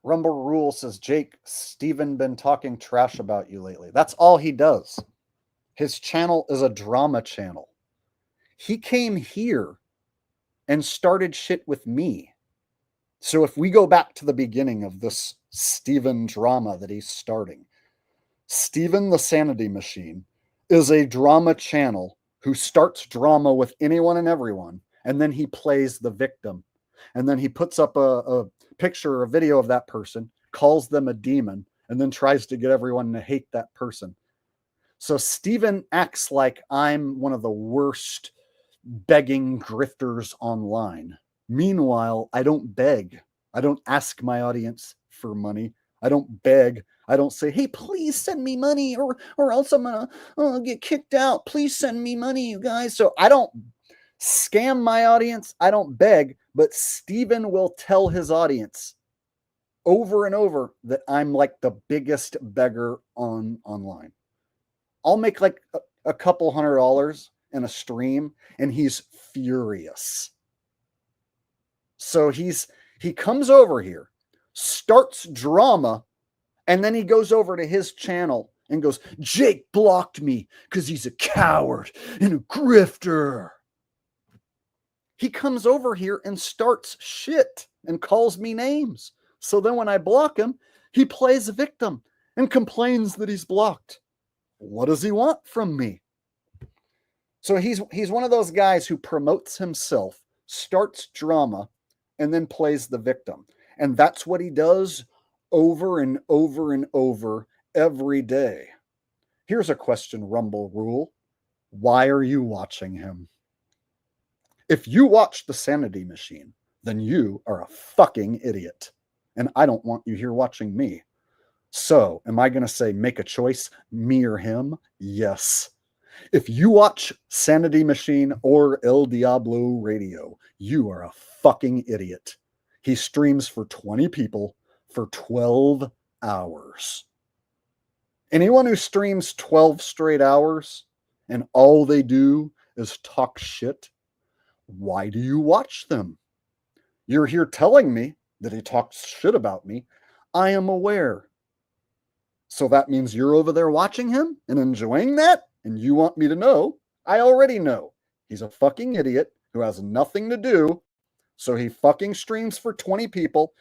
Rumble Rule says, Jake, Steven been talking trash about you lately. That's all he does. His channel is a drama channel. He came here and started shit with me. So if we go back to the beginning of this Steven drama that he's starting, Steven the Sanity Machine is a drama channel who starts drama with anyone and everyone, and then he plays the victim. And then he puts up a picture or a video of that person, calls them a demon, and then tries to get everyone to hate that person. So Steven acts like I'm one of the worst begging grifters online. Meanwhile, I don't beg. I don't ask my audience for money. I don't beg. I don't say, hey, please send me money or else I'm gonna get kicked out. Please send me money, you guys. So I don't scam my audience. I don't beg, but Steven will tell his audience over and over that I'm like the biggest beggar online. I'll make like a couple $100 in a stream and he's furious. So he comes over here, starts drama, and then he goes over to his channel and goes, Jake blocked me because he's a coward and a grifter. He comes over here and starts shit and calls me names. So then when I block him, he plays victim and complains that he's blocked. What does he want from me? So he's one of those guys who promotes himself, starts drama, and then plays the victim. And that's what he does over and over and over every day. Here's a question, Rumble Rule. Why are you watching him? If you watch The Sanity Machine, then you are a fucking idiot. And I don't want you here watching me. So, am I going to say make a choice, me or him? Yes. If you watch Sanity Machine or El Diablo Radio, you are a fucking idiot. He streams for 20 people for 12 hours. Anyone who streams 12 straight hours and all they do is talk shit, why do you watch them? You're here telling me that he talks shit about me. I am aware. So that means you're over there watching him and enjoying that? And you want me to know? I already know. He's a fucking idiot who has nothing to do. So he fucking streams for 20 people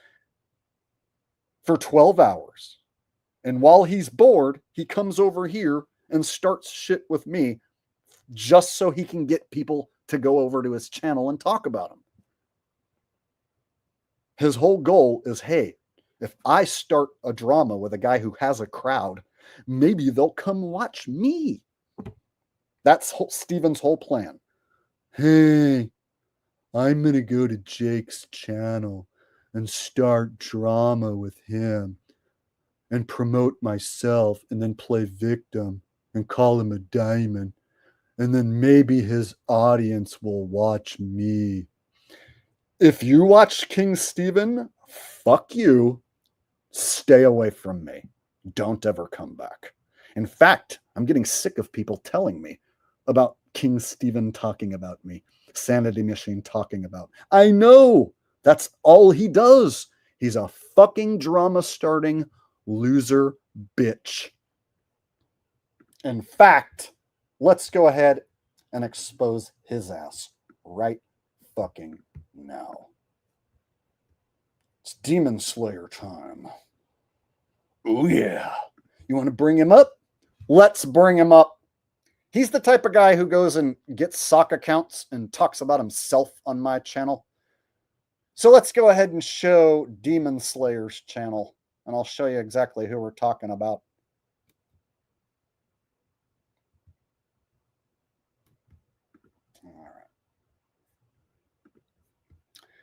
for 12 hours. And while he's bored, he comes over here and starts shit with me just so he can get people to go over to his channel and talk about him. His whole goal is, hey, if I start a drama with a guy who has a crowd, maybe they'll come watch me. That's Steven's whole plan. Hey, I'm going to go to Jake's channel and start drama with him and promote myself and then play victim and call him a diamond. And then maybe his audience will watch me. If you watch King Steven, fuck you. Stay away from me. Don't ever come back. In fact, I'm getting sick of people telling me about King Steven talking about me, Sanity Machine talking about. I know that's all he does. He's a fucking drama starting loser bitch. In fact, let's go ahead and expose his ass right fucking now. It's Demon Slayer time. Oh yeah. You want to bring him up? Let's bring him up. He's the type of guy who goes and gets sock accounts and talks about himself on my channel. So let's go ahead and show Demon Slayer's channel, and I'll show you exactly who we're talking about. All right.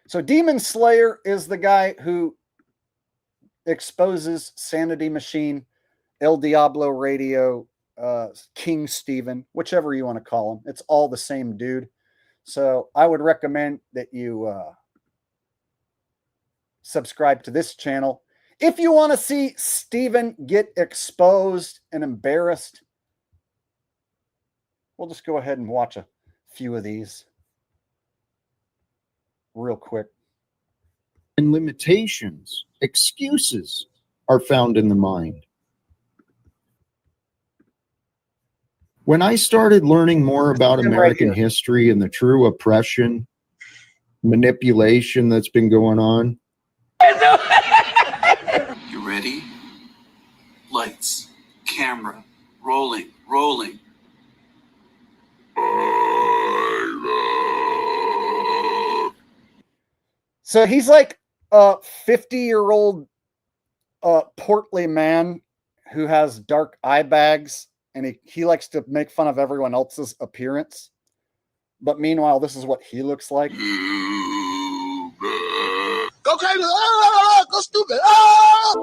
So Demon Slayer is the guy who exposes Sanity Machine, El Diablo Radio, King Steven, whichever you want to call him. It's all the same dude. So I would recommend that you subscribe to this channel. If you want to see Steven get exposed and embarrassed, we'll just go ahead and watch a few of these real quick.
And limitations, excuses are found in the mind. When I started learning more about American history and the true oppression, manipulation that's been going on.
You ready? Lights, camera, rolling, rolling.
So he's like a 50-year-old portly man who has dark eye bags, and he likes to make fun of everyone else's appearance. But meanwhile, this is what he looks like.
Go crazy! Ah, go stupid! Ah!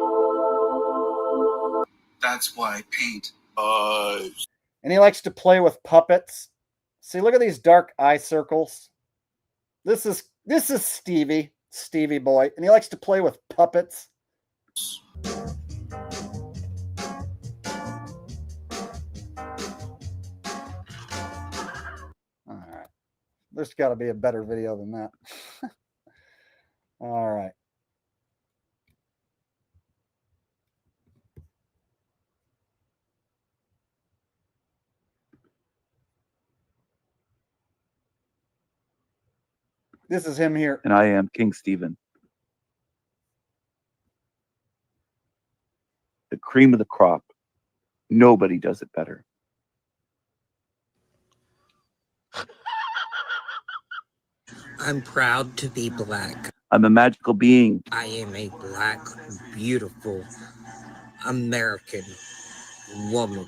That's why I paint eyes.
And he likes to play with puppets. See, look at these dark eye circles. This is Stevie boy, and he likes to play with puppets. All right. There's got to be a better video than that. All right. This is him here.
And I am King Stephen. The cream of the crop. Nobody does it better.
I'm proud to be black.
I'm a magical being.
I am a black, beautiful American woman.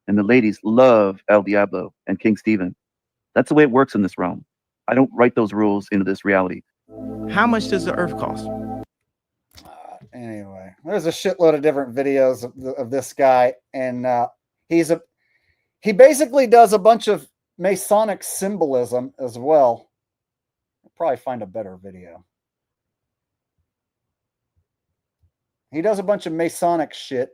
And the ladies love El Diablo and King Stephen. That's the way it works in this realm. I don't write those rules into this reality.
How much does the earth cost?
Anyway, there's a shitload of different videos of this guy, and he basically does a bunch of Masonic symbolism as well. I'll probably find a better video. He does a bunch of Masonic shit.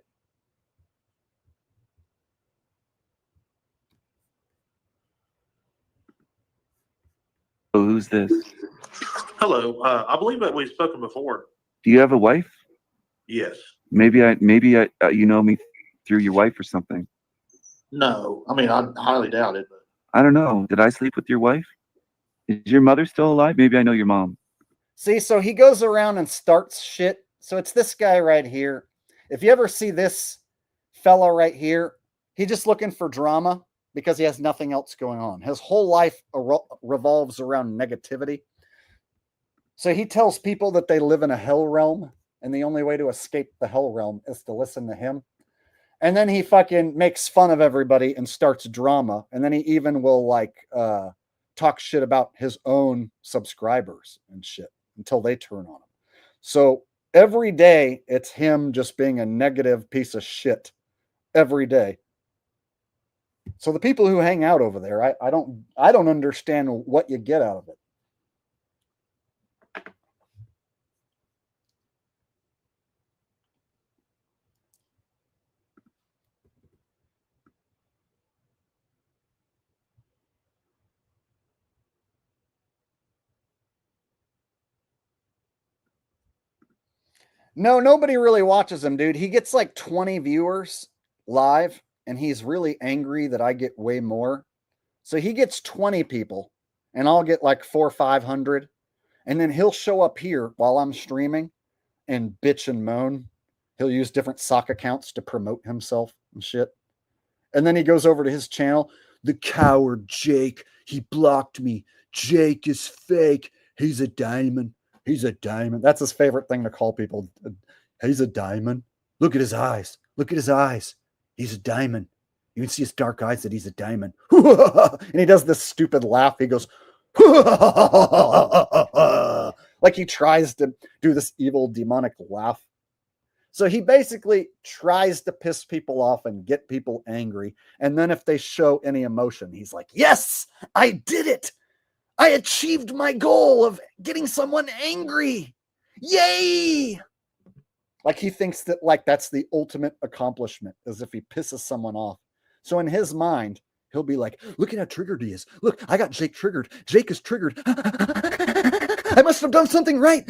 So who's this?
Hello. I believe that we've spoken before.
Do you have a wife?
Yes.
Maybe you know me through your wife or something.
No. I mean, I highly doubt it. But
I don't know. Did I sleep with your wife? Is your mother still alive? Maybe I know your mom.
See, so he goes around and starts shit. So it's this guy right here. If you ever see this fellow right here, he's just looking for drama because he has nothing else going on. His whole life revolves around negativity. So he tells people that they live in a hell realm, and the only way to escape the hell realm is to listen to him. And then he fucking makes fun of everybody and starts drama. And then he even will like talk shit about his own subscribers and shit until they turn on him. So every day it's him just being a negative piece of shit every day. So the people who hang out over there, I don't understand what you get out of it. No, nobody really watches him, dude. He gets like 20 viewers live, and he's really angry that I get way more. So he gets 20 people, and I'll get like 400 or 500. And then he'll show up here while I'm streaming and bitch and moan. He'll use different sock accounts to promote himself and shit. And then he goes over to his channel. The coward Jake, he blocked me. Jake is fake. He's a diamond. He's a diamond. That's his favorite thing to call people. He's a diamond. Look at his eyes. Look at his eyes. He's a diamond. You can see his dark eyes that he's a diamond. And he does this stupid laugh. He goes, like he tries to do this evil demonic laugh. So he basically tries to piss people off and get people angry. And then if they show any emotion, he's like, yes, I did it. I achieved my goal of getting someone angry. Yay! Like he thinks that like that's the ultimate accomplishment, as if he pisses someone off. So in his mind, he'll be like, look at how triggered he is. Look, I got Jake triggered. Jake is triggered. I must have done something right.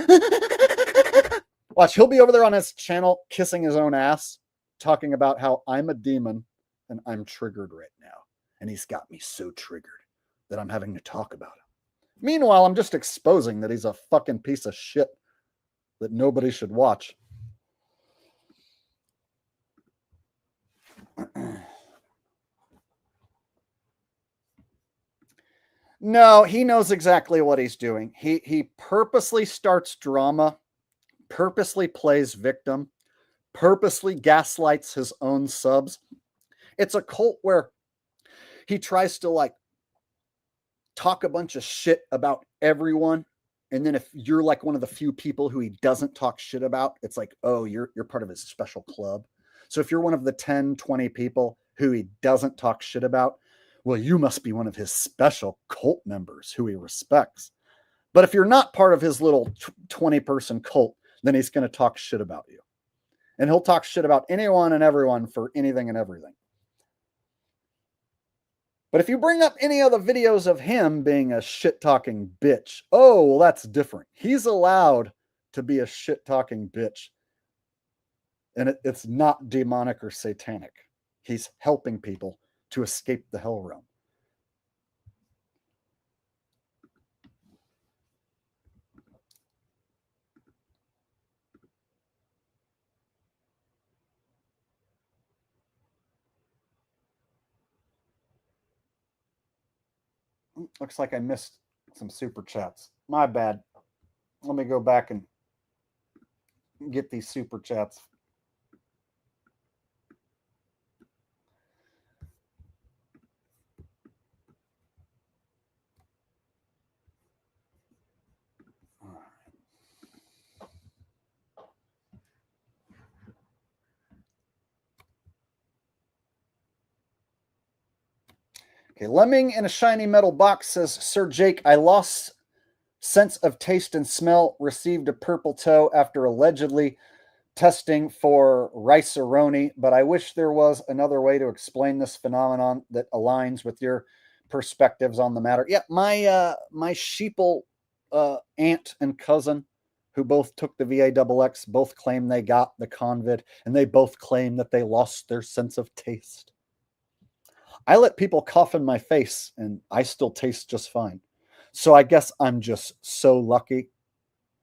Watch, he'll be over there on his channel kissing his own ass, talking about how I'm a demon and I'm triggered right now. And he's got me so triggered that I'm having to talk about him. Meanwhile, I'm just exposing that he's a fucking piece of shit that nobody should watch. No, he knows exactly what he's doing. He purposely starts drama, purposely plays victim, purposely gaslights his own subs. It's a cult where he tries to like talk a bunch of shit about everyone. And then if you're like one of the few people who he doesn't talk shit about, it's like, oh, you're part of his special club. So if you're one of the 10, 20 people who he doesn't talk shit about, well, you must be one of his special cult members who he respects. But if you're not part of his little 20-person cult, then he's going to talk shit about you. And he'll talk shit about anyone and everyone for anything and everything. But if you bring up any of the videos of him being a shit-talking bitch, oh, well, that's different. He's allowed to be a shit-talking bitch. And it's not demonic or satanic. He's helping people to escape the hell realm. Looks like I missed some super chats. My bad. Let me go back and get these super chats. Okay, Lemming in a shiny metal box says, Sir Jake, I lost sense of taste and smell, received a purple toe after allegedly testing for rice-a-roni, but I wish there was another way to explain this phenomenon that aligns with your perspectives on the matter. Yeah, my sheeple aunt and cousin, who both took the VAXX, both claim they got the convid, and they both claim that they lost their sense of taste. I let people cough in my face, and I still taste just fine. So I guess I'm just so lucky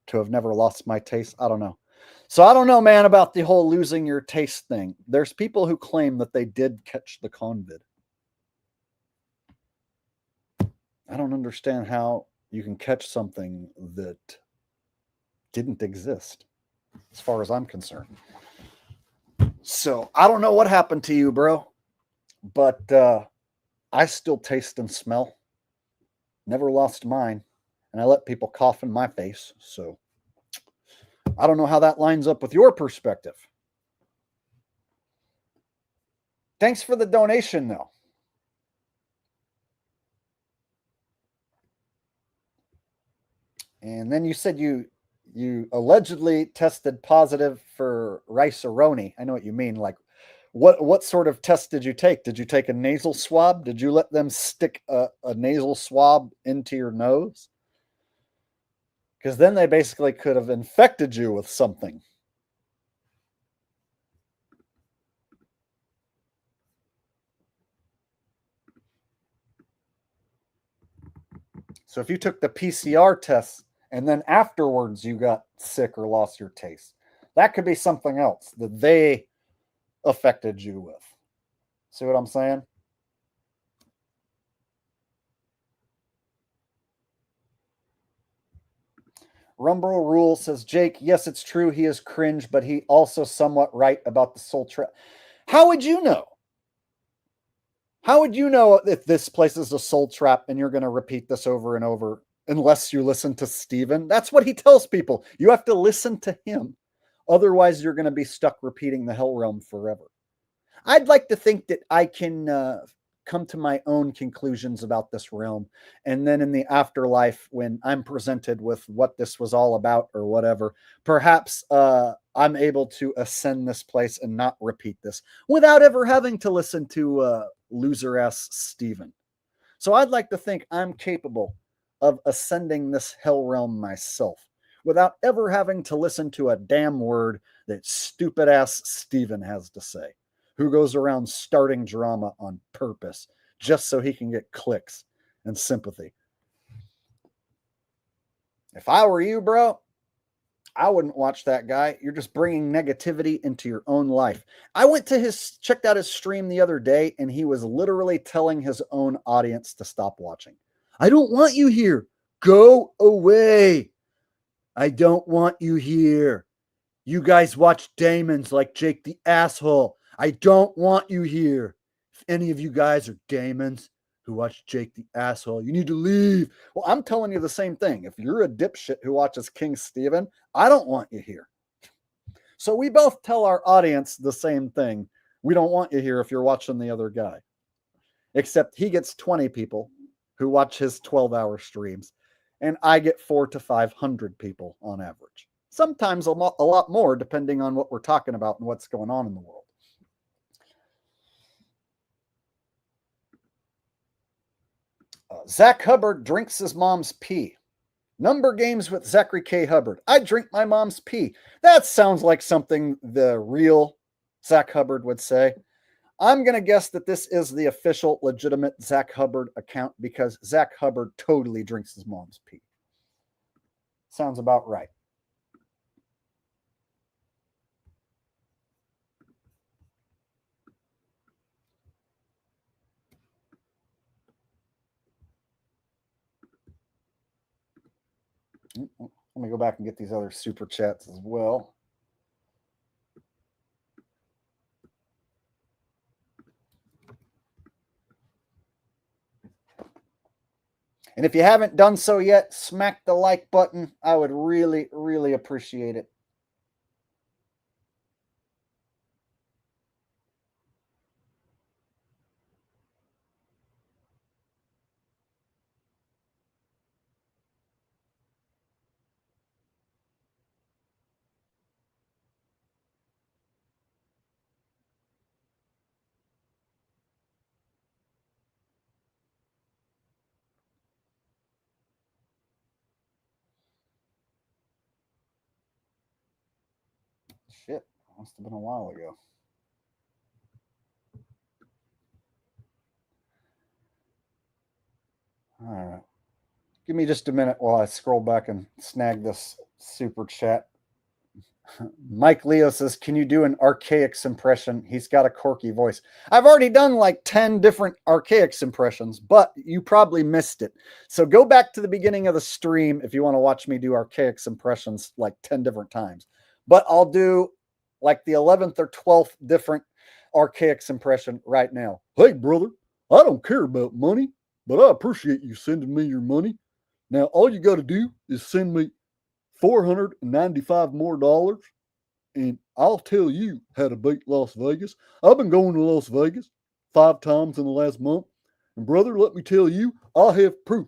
to have never lost my taste. I don't know. So I don't know, man, about the whole losing your taste thing. There's people who claim that they did catch the convid. I don't understand how you can catch something that didn't exist, as far as I'm concerned. So I don't know what happened to you, bro. But I still taste and smell. Never lost mine. And I let people cough in my face. So I don't know how that lines up with your perspective. Thanks for the donation, though. And then you said you allegedly tested positive for rice-a-roni. I know what you mean. Like, what sort of test did you take? Did you take a nasal swab? Did you let them stick a nasal swab into your nose? Because then they basically could have infected you with something. So if you took the PCR test and then afterwards you got sick or lost your taste, that could be something else that they affected you with. See what I'm saying? Rumble Rule says, Jake, yes, it's true. He is cringe, but he also somewhat right about the soul trap. How would you know? How would you know if this place is a soul trap and you're going to repeat this over and over unless you listen to Steven? That's what he tells people. You have to listen to him. Otherwise, you're going to be stuck repeating the hell realm forever. I'd like to think that I can come to my own conclusions about this realm. And then in the afterlife, when I'm presented with what this was all about or whatever, perhaps I'm able to ascend this place and not repeat this without ever having to listen to loser-ass Steven. So I'd like to think I'm capable of ascending this hell realm myself without ever having to listen to a damn word that stupid-ass Steven has to say, who goes around starting drama on purpose just so he can get clicks and sympathy. If I were you, bro, I wouldn't watch that guy. You're just bringing negativity into your own life. I went to checked out his stream the other day, and he was literally telling his own audience to stop watching. I don't want you here. Go away. I don't want you here. You guys watch Damons like Jake the Asshole. I don't want you here. If any of you guys are Damons who watch Jake the Asshole, you need to leave. Well, I'm telling you the same thing. If you're a dipshit who watches King Stephen, I don't want you here. So we both tell our audience the same thing. We don't want you here if you're watching the other guy. Except he gets 20 people who watch his 12-hour streams, and I get 400 to 500 people on average. Sometimes a lot more, depending on what we're talking about and what's going on in the world. Zach Hubbard drinks his mom's pee. Number games with Zachary K. Hubbard. I drink my mom's pee. That sounds like something the real Zach Hubbard would say. I'm going to guess that this is the official, legitimate Zach Hubbard account because Zach Hubbard totally drinks his mom's pee. Sounds about right. Let me go back and get these other super chats as well. And if you haven't done so yet, smack the like button. I would really, really appreciate it. Shit, must have been a while ago. All right. Give me just a minute while I scroll back and snag this super chat. Mike Leo says, can you do an Archaix impression? He's got a quirky voice. I've already done like 10 different Archaix impressions, but you probably missed it. So go back to the beginning of the stream if you want to watch me do Archaix impressions like 10 different times. But I'll do like the 11th or 12th different Archaix impression right now. Hey, brother, I don't care about money, but I appreciate you sending me your money. Now, all you got to do is send me $495 more, and I'll tell you how to beat Las Vegas. I've been going to Las Vegas 5 times in the last month, and brother, let me tell you, I have proof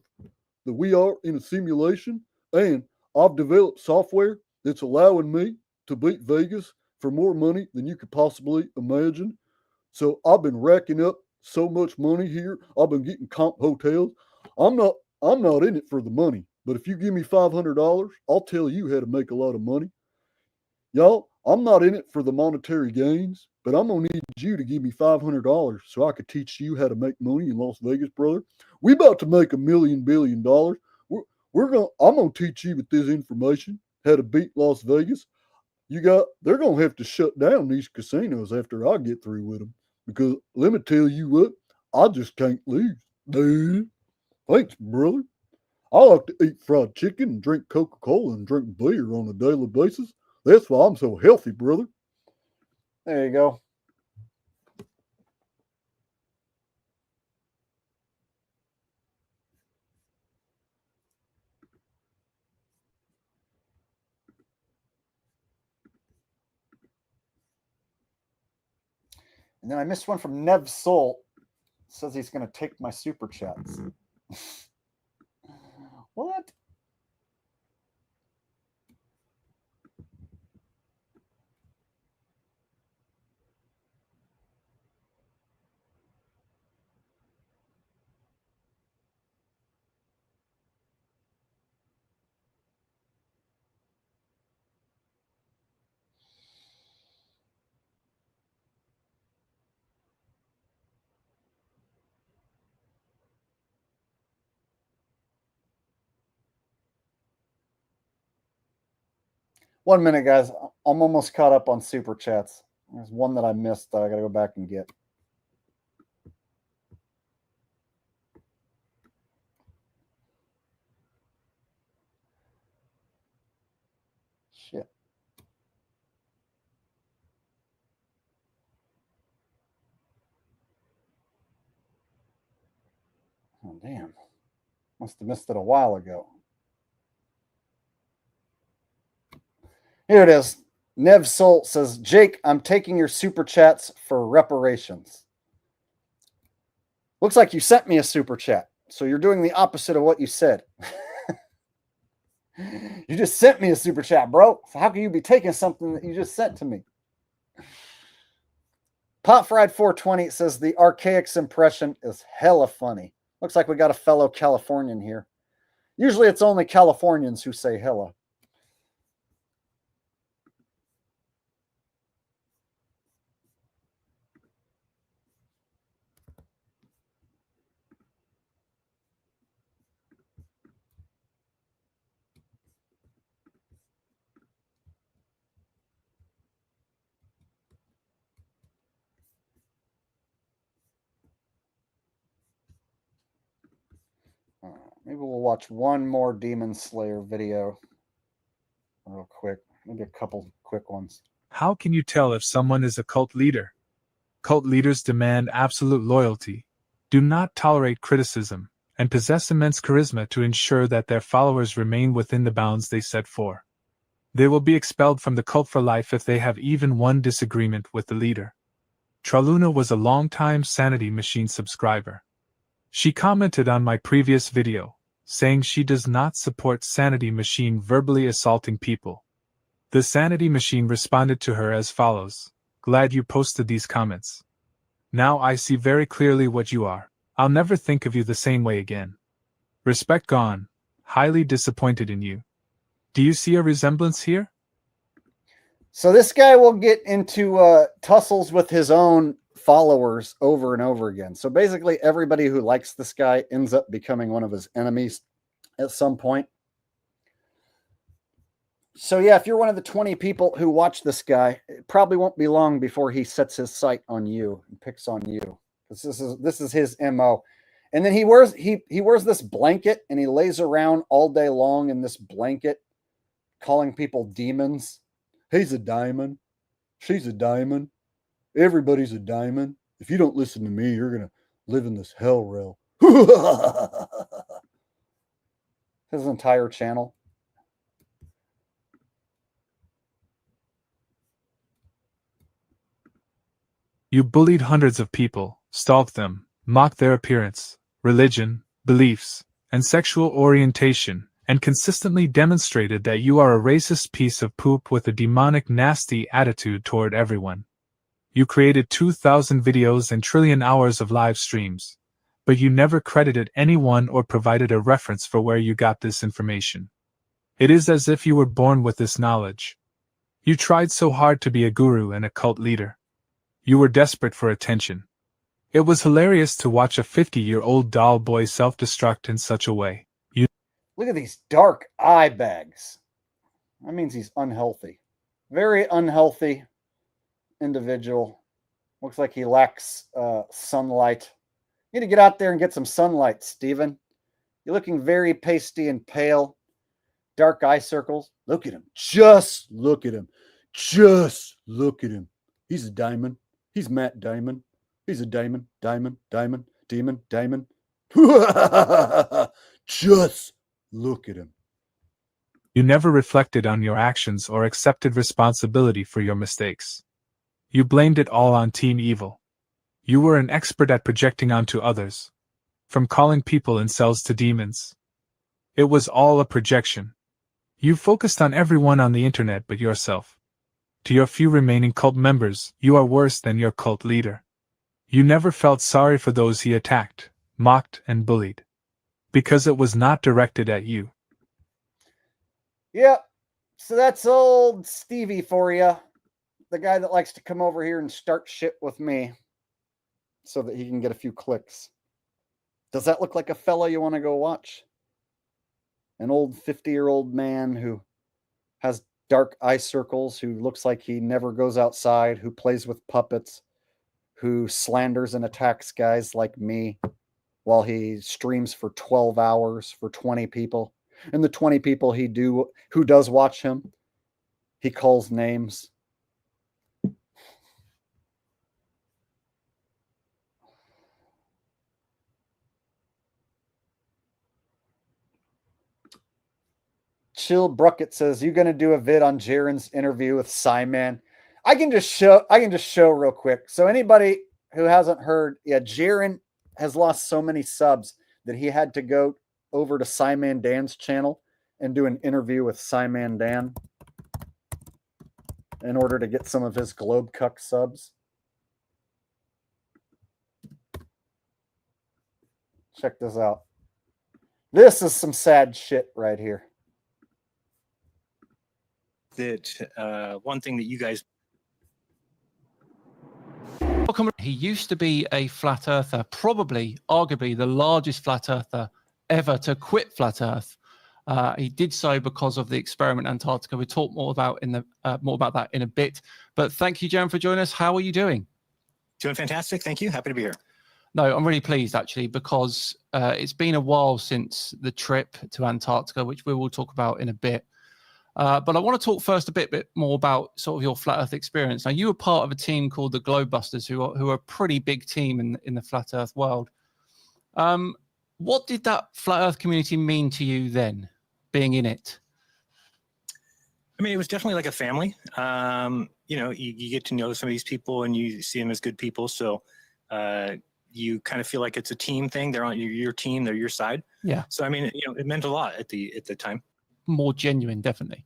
that we are in a simulation, and I've developed software that's allowing me to beat Vegas for more money than you could possibly imagine. So I've been racking up so much money here. I've been getting comp hotels. I'm not in it for the money. But if you give me $500, I'll tell you how to make a lot of money. Y'all, I'm not in it for the monetary gains, but I'm going to need you to give me $500 so I could teach you how to make money in Las Vegas, brother. We about to make $1 billion. I'm going to teach you with this information how to beat Las Vegas. They're going to have to shut down these casinos after I get through with them because let me tell you what, I just can't lose. Dude, thanks, brother. I like to eat fried chicken and drink Coca-Cola and drink beer on a daily basis. That's why I'm so healthy, brother. There you go. And then I missed one from Nev Soul. Says he's going to take my super chats. What? One minute, guys. I'm almost caught up on super chats. There's one that I missed that I got to go back and get. Shit. Oh, damn. Must have missed it a while ago. Here it is. Nev Soul says, Jake, I'm taking your super chats for reparations. Looks like you sent me a super chat. So you're doing the opposite of what you said. You just sent me a super chat, bro. So how can you be taking something that you just sent to me? Pot Fried 420 says the Archaix impression is hella funny. Looks like we got a fellow Californian here. Usually it's only Californians who say hella. Maybe we'll watch one more Demon Slayer video real quick. Maybe a couple quick ones.
How can you tell if someone is a cult leader? Cult leaders demand absolute loyalty, do not tolerate criticism, and possess immense charisma to ensure that their followers remain within the bounds they set for. They will be expelled from the cult for life if they have even one disagreement with the leader. Traluna was a longtime Sanity Machine subscriber. She commented on my previous video, saying she does not support Sanity Machine verbally assaulting people. The Sanity Machine responded to her as follows: glad you posted these comments. Now I see very clearly what you are. I'll never think of you the same way again. Respect gone. Highly disappointed in you. Do you see a resemblance here?
So this guy will get into tussles with his own followers over and over again. So basically everybody who likes this guy ends up becoming one of his enemies at some point. So yeah, if you're one of the 20 people who watch this guy, it probably won't be long before he sets his sight on you and picks on you. This is his MO. And then he wears this blanket and he lays around all day long in this blanket, calling people demons. He's a diamond. She's a diamond. Everybody's a diamond. If you don't listen to me, you're going to live in this hell realm. His entire channel.
You bullied hundreds of people, stalked them, mocked their appearance, religion, beliefs, and sexual orientation, and consistently demonstrated that you are a racist piece of poop with a demonic, nasty attitude toward everyone. You created 2,000 videos and trillion hours of live streams, but you never credited anyone or provided a reference for where you got this information. It is as if you were born with this knowledge. You tried so hard to be a guru and a cult leader. You were desperate for attention. It was hilarious to watch a 50-year-old doll boy self-destruct in such a way.
Look at these dark eye bags. That means he's unhealthy. Very unhealthy individual. Looks like he lacks sunlight. You need to get out there and get some sunlight, Steven. You're looking very pasty and pale. Dark eye circles. Look at him. Just look at him. Just look at him. He's a diamond. He's Matt Diamond. He's a diamond. Diamond. Diamond. Demon. Diamond. Just look at him.
You never reflected on your actions or accepted responsibility for your mistakes. You blamed it all on Team Evil. You were an expert at projecting onto others, from calling people incels to demons. It was all a projection. You focused on everyone on the internet but yourself. To your few remaining cult members, you are worse than your cult leader. You never felt sorry for those he attacked, mocked, and bullied. Because it was not directed at you.
Yep. So that's old Stevie for you. The guy that likes to come over here and start shit with me so that he can get a few clicks. Does that look like a fella you want to go watch? An old 50-year-old man who has dark eye circles, who looks like he never goes outside, who plays with puppets, who slanders and attacks guys like me while he streams for 12 hours for 20 people. And the 20 people who does watch him, He calls names. Chill Bruckett says, "You gonna do a vid on Jaren's interview with Simon?" I can just show real quick. So anybody who hasn't heard, yeah, Jaren has lost so many subs that he had to go over to Simon Dan's channel and do an interview with Simon Dan in order to get some of his Globe Cuck subs. Check this out. This is some sad shit right here.
That one thing that you guys.
He used to be a flat earther, probably, arguably, the largest flat earther ever to quit flat Earth. He did so because of the experiment Antarctica. We'll talk more about that in a bit. But thank you, Jen, for joining us. How are you doing?
Doing fantastic. Thank you. Happy to be here.
No, I'm really pleased, actually, because it's been a while since the trip to Antarctica, which we will talk about in a bit. But I want to talk first a bit more about sort of your flat Earth experience. Now, you were part of a team called the Globebusters, who are a pretty big team in the flat Earth world. What did that flat Earth community mean to you then, being in it?
I mean, it was definitely like a family. You know, you get to know some of these people and you see them as good people. So you kind of feel like it's a team thing. They're on your team, they're your side.
Yeah.
So, I mean, you know, it meant a lot at the time.
More genuine, definitely.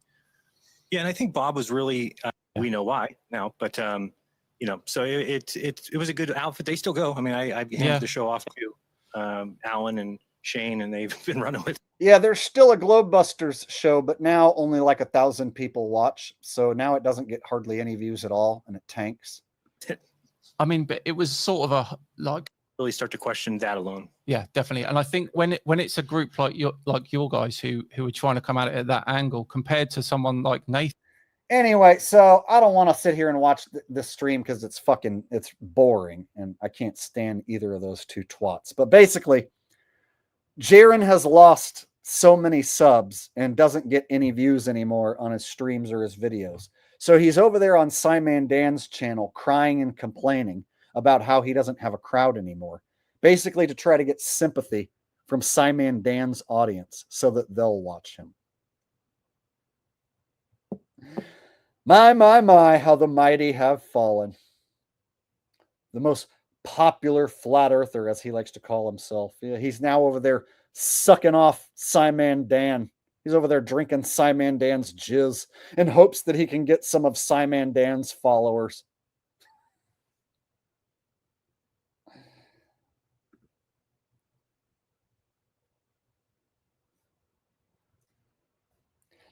Yeah, and I think Bob was really, we know why now, but, you know, so it was a good outfit. They still go. I mean, I handed the show off to Alan and Shane, and they've been running with.
Yeah, there's still a Globebusters show, but now only like 1,000 people watch. So now it doesn't get hardly any views at all, and it tanks.
I mean, but it was sort of a like
really start to question that alone.
Yeah, definitely. And I think when it's a group like your guys who are trying to come at it at that angle, compared to someone like Nathan.
Anyway, so I don't want to sit here and watch this stream because it's boring, and I can't stand either of those two twats. But basically, Jaren has lost so many subs and doesn't get any views anymore on his streams or his videos. So he's over there on Simon Dan's channel crying and complaining about how he doesn't have a crowd anymore, basically to try to get sympathy from Simon Dan's audience so that they'll watch him. My, how the mighty have fallen. The most popular flat earther, as he likes to call himself. Yeah, he's now over there sucking off Simon Dan. He's over there drinking Simon Dan's jizz in hopes that he can get some of Simon Dan's followers.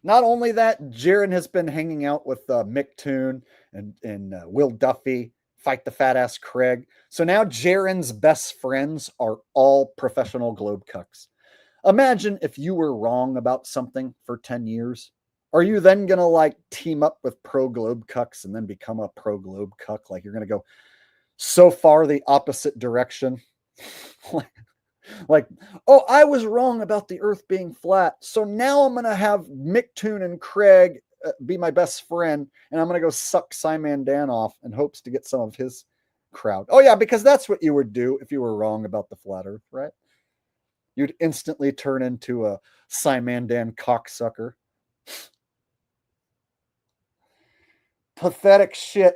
Not only that, Jaren has been hanging out with Mick Toon and Will Duffy, Fight the Fat Ass Craig. So now Jaren's best friends are all professional globe cucks. Imagine if you were wrong about something for 10 years. Are you then going to like team up with pro globe cucks and then become a pro globe cuck? Like you're going to go so far the opposite direction. Like, oh, I was wrong about the earth being flat. So now I'm going to have Mick Toon and Craig be my best friend. And I'm going to go suck Simon Dan off in hopes to get some of his crowd. Oh, yeah, because that's what you would do if you were wrong about the flat earth, right? You'd instantly turn into a Simon Dan cocksucker. Pathetic shit.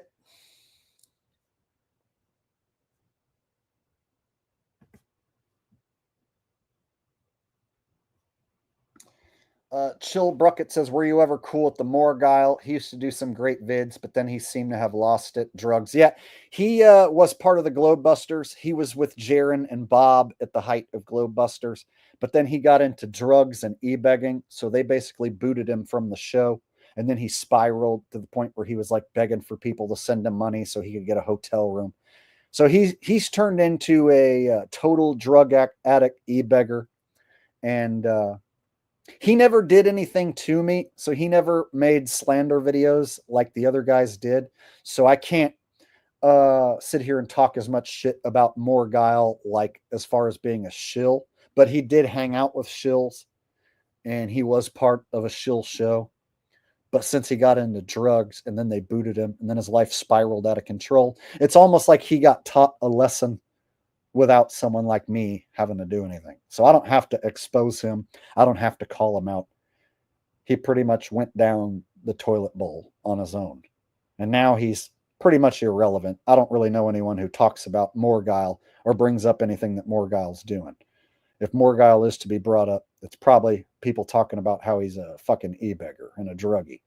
Chill Bruckett says, were you ever cool at the Morguile? He used to do some great vids, but then he seemed to have lost it. Drugs. Yeah, he was part of the Globebusters. He was with Jaren and Bob at the height of Globebusters, but then he got into drugs and e-begging, so they basically booted him from the show, and then he spiraled to the point where he was like begging for people to send him money so he could get a hotel room. So he's turned into a total drug addict e-beggar, and he never did anything to me, so he never made slander videos like the other guys did. So I can't sit here and talk as much shit about Morguile, like as far as being a shill. But he did hang out with shills, and he was part of a shill show. But since he got into drugs and then they booted him and then his life spiraled out of control, it's almost like he got taught a lesson without someone like me having to do anything. So I don't have to expose him. I don't have to call him out. He pretty much went down the toilet bowl on his own. And now he's pretty much irrelevant. I don't really know anyone who talks about Morgile or brings up anything that Morgile's doing. If Morgile is to be brought up, it's probably people talking about how he's a fucking e-beggar and a druggie.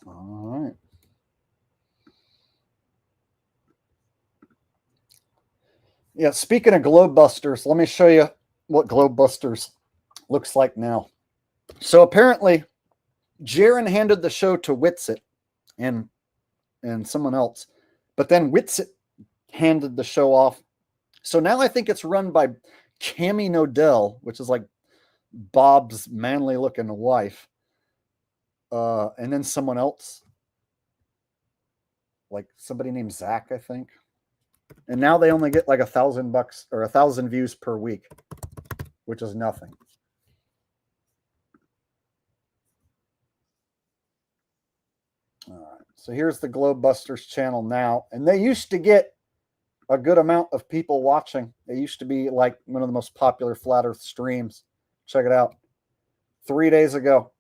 All right. Yeah, speaking of Globebusters, let me show you what Globebusters looks like now. So apparently, Jaron handed the show to Witsit and someone else, but then Witsit handed the show off. So now I think it's run by Cami Nodell, which is like Bob's manly-looking wife, and then someone else, like somebody named Zach, I think. And now they only get like $1,000 or 1,000 views per week, which is nothing. All right. So here's the Globebusters channel now. And they used to get a good amount of people watching. They used to be like one of the most popular Flat Earth streams. Check it out. 3 days ago,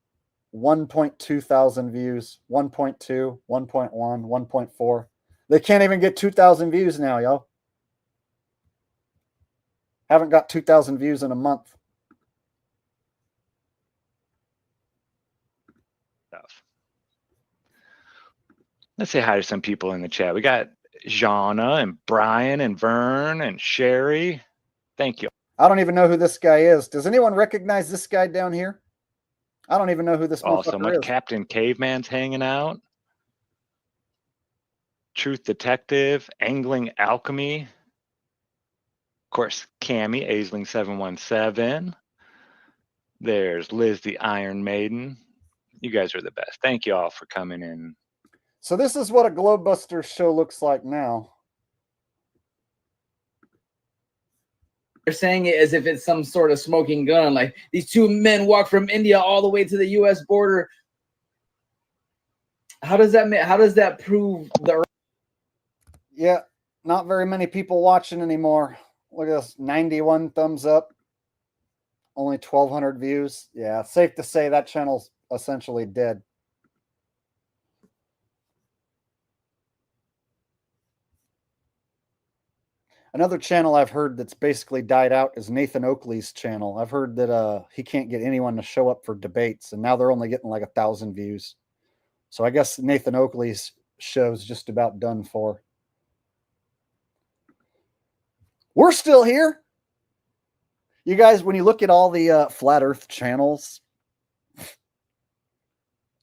1.2 thousand views, 1.2, 1.1, 1.4. They can't even get 2,000 views now, yo. Haven't got 2,000 views in a month.
Let's say hi to some people in the chat. We got Jana and Brian and Vern and Sherry. Thank you.
I don't even know who this guy is. Does anyone recognize this guy down here? I don't even know who this
Oh, so
motherfucker
much.
is.
Captain Caveman's hanging out. Truth Detective, Angling Alchemy. Of course, Cammy, Aisling 717. There's Liz the Iron Maiden. You guys are the best. Thank you all for coming in.
So this is what a Globebusters show looks like now.
They're saying it as if it's some sort of smoking gun. Like these two men walk from India all the way to the U.S. border. How does that prove the?
Yeah, not very many people watching anymore. Look at this, 91 thumbs up, only 1,200 views. Yeah, safe to say that channel's essentially dead. Another channel I've heard that's basically died out is Nathan Oakley's channel. I've heard that he can't get anyone to show up for debates, and now they're only getting like 1,000 views. So I guess Nathan Oakley's show's just about done for. We're still here. You guys, when you look at all the Flat Earth channels,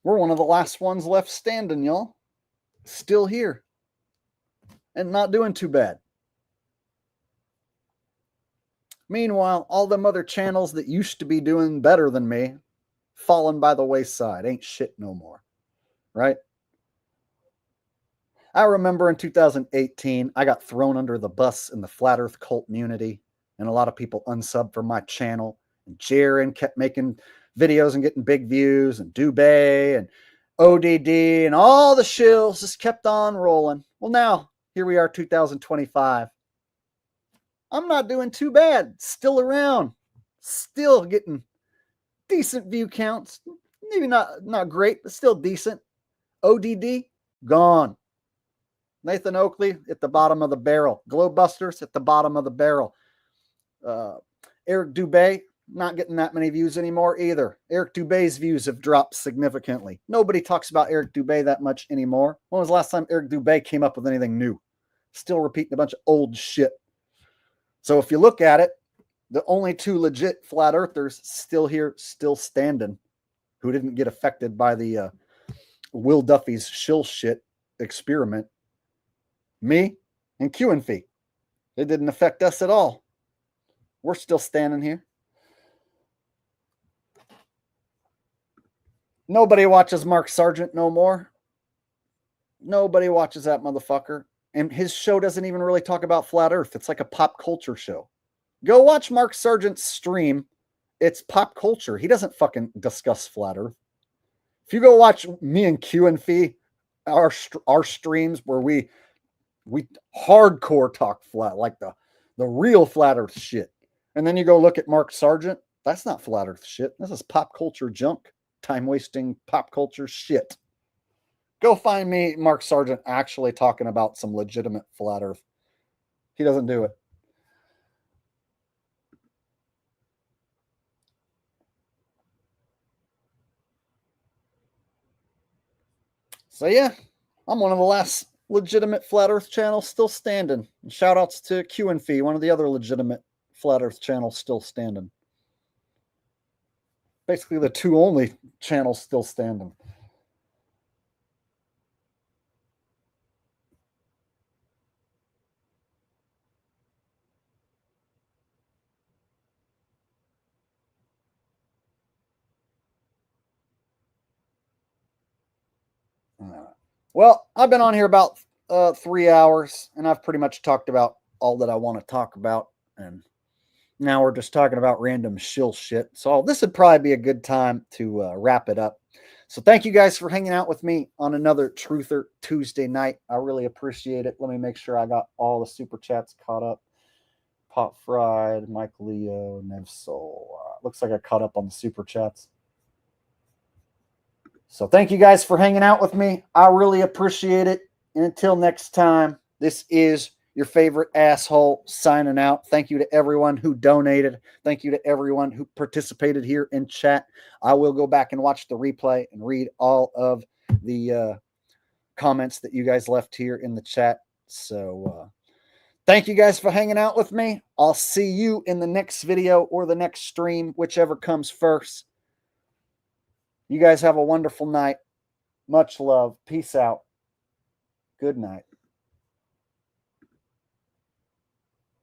we're one of the last ones left standing, y'all. Still here. And not doing too bad. Meanwhile, all them other channels that used to be doing better than me, fallen by the wayside. Ain't shit no more. Right? I remember in 2018, I got thrown under the bus in the Flat Earth cult community, and a lot of people unsubbed from my channel. And Jaron kept making videos and getting big views, and Dubé and ODD and all the shills just kept on rolling. Well, now, here we are, 2025. I'm not doing too bad. Still around. Still getting decent view counts. Maybe not great, but still decent. ODD, gone. Nathan Oakley at the bottom of the barrel. Globebusters at the bottom of the barrel. Eric Dubé, not getting that many views anymore either. Eric Dubé's views have dropped significantly. Nobody talks about Eric Dubé that much anymore. When was the last time Eric Dubé came up with anything new? Still repeating a bunch of old shit. So if you look at it, the only two legit flat earthers still here, still standing, who didn't get affected by the Will Duffy's shill shit experiment, me and Q and Fee. It didn't affect us at all. We're still standing here. Nobody watches Mark Sargent no more. Nobody watches that motherfucker. And his show doesn't even really talk about flat earth. It's like a pop culture show. Go watch Mark Sargent's stream. It's pop culture. He doesn't fucking discuss flat earth. If you go watch me and Q and Fee, our streams where we hardcore talk flat, like the real flat earth shit. And then you go look at Mark Sargent. That's not flat earth shit. This is pop culture junk. Time wasting pop culture shit. Go find me Mark Sargent actually talking about some legitimate flat earth. He doesn't do it. So yeah, I'm one of the last legitimate flat earth channels still standing. And shout outs to Q and Fee, one of the other legitimate flat earth channels still standing. Basically the two only channels still standing. Well, I've been on here about 3 hours, and I've pretty much talked about all that I want to talk about. And now we're just talking about random shill shit. So this would probably be a good time to wrap it up. So thank you guys for hanging out with me on another Truther Tuesday night. I really appreciate it. Let me make sure I got all the super chats caught up. Pot Fried, Mike Leo, Nevsol. Looks like I caught up on the super chats. So thank you guys for hanging out with me. I really appreciate it. And until next time, this is your favorite asshole signing out. Thank you to everyone who donated. Thank you to everyone who participated here in chat. I will go back and watch the replay and read all of the comments that you guys left here in the chat. So thank you guys for hanging out with me. I'll see you in the next video or the next stream, whichever comes first. You guys have a wonderful night. Much love. Peace out. Good night.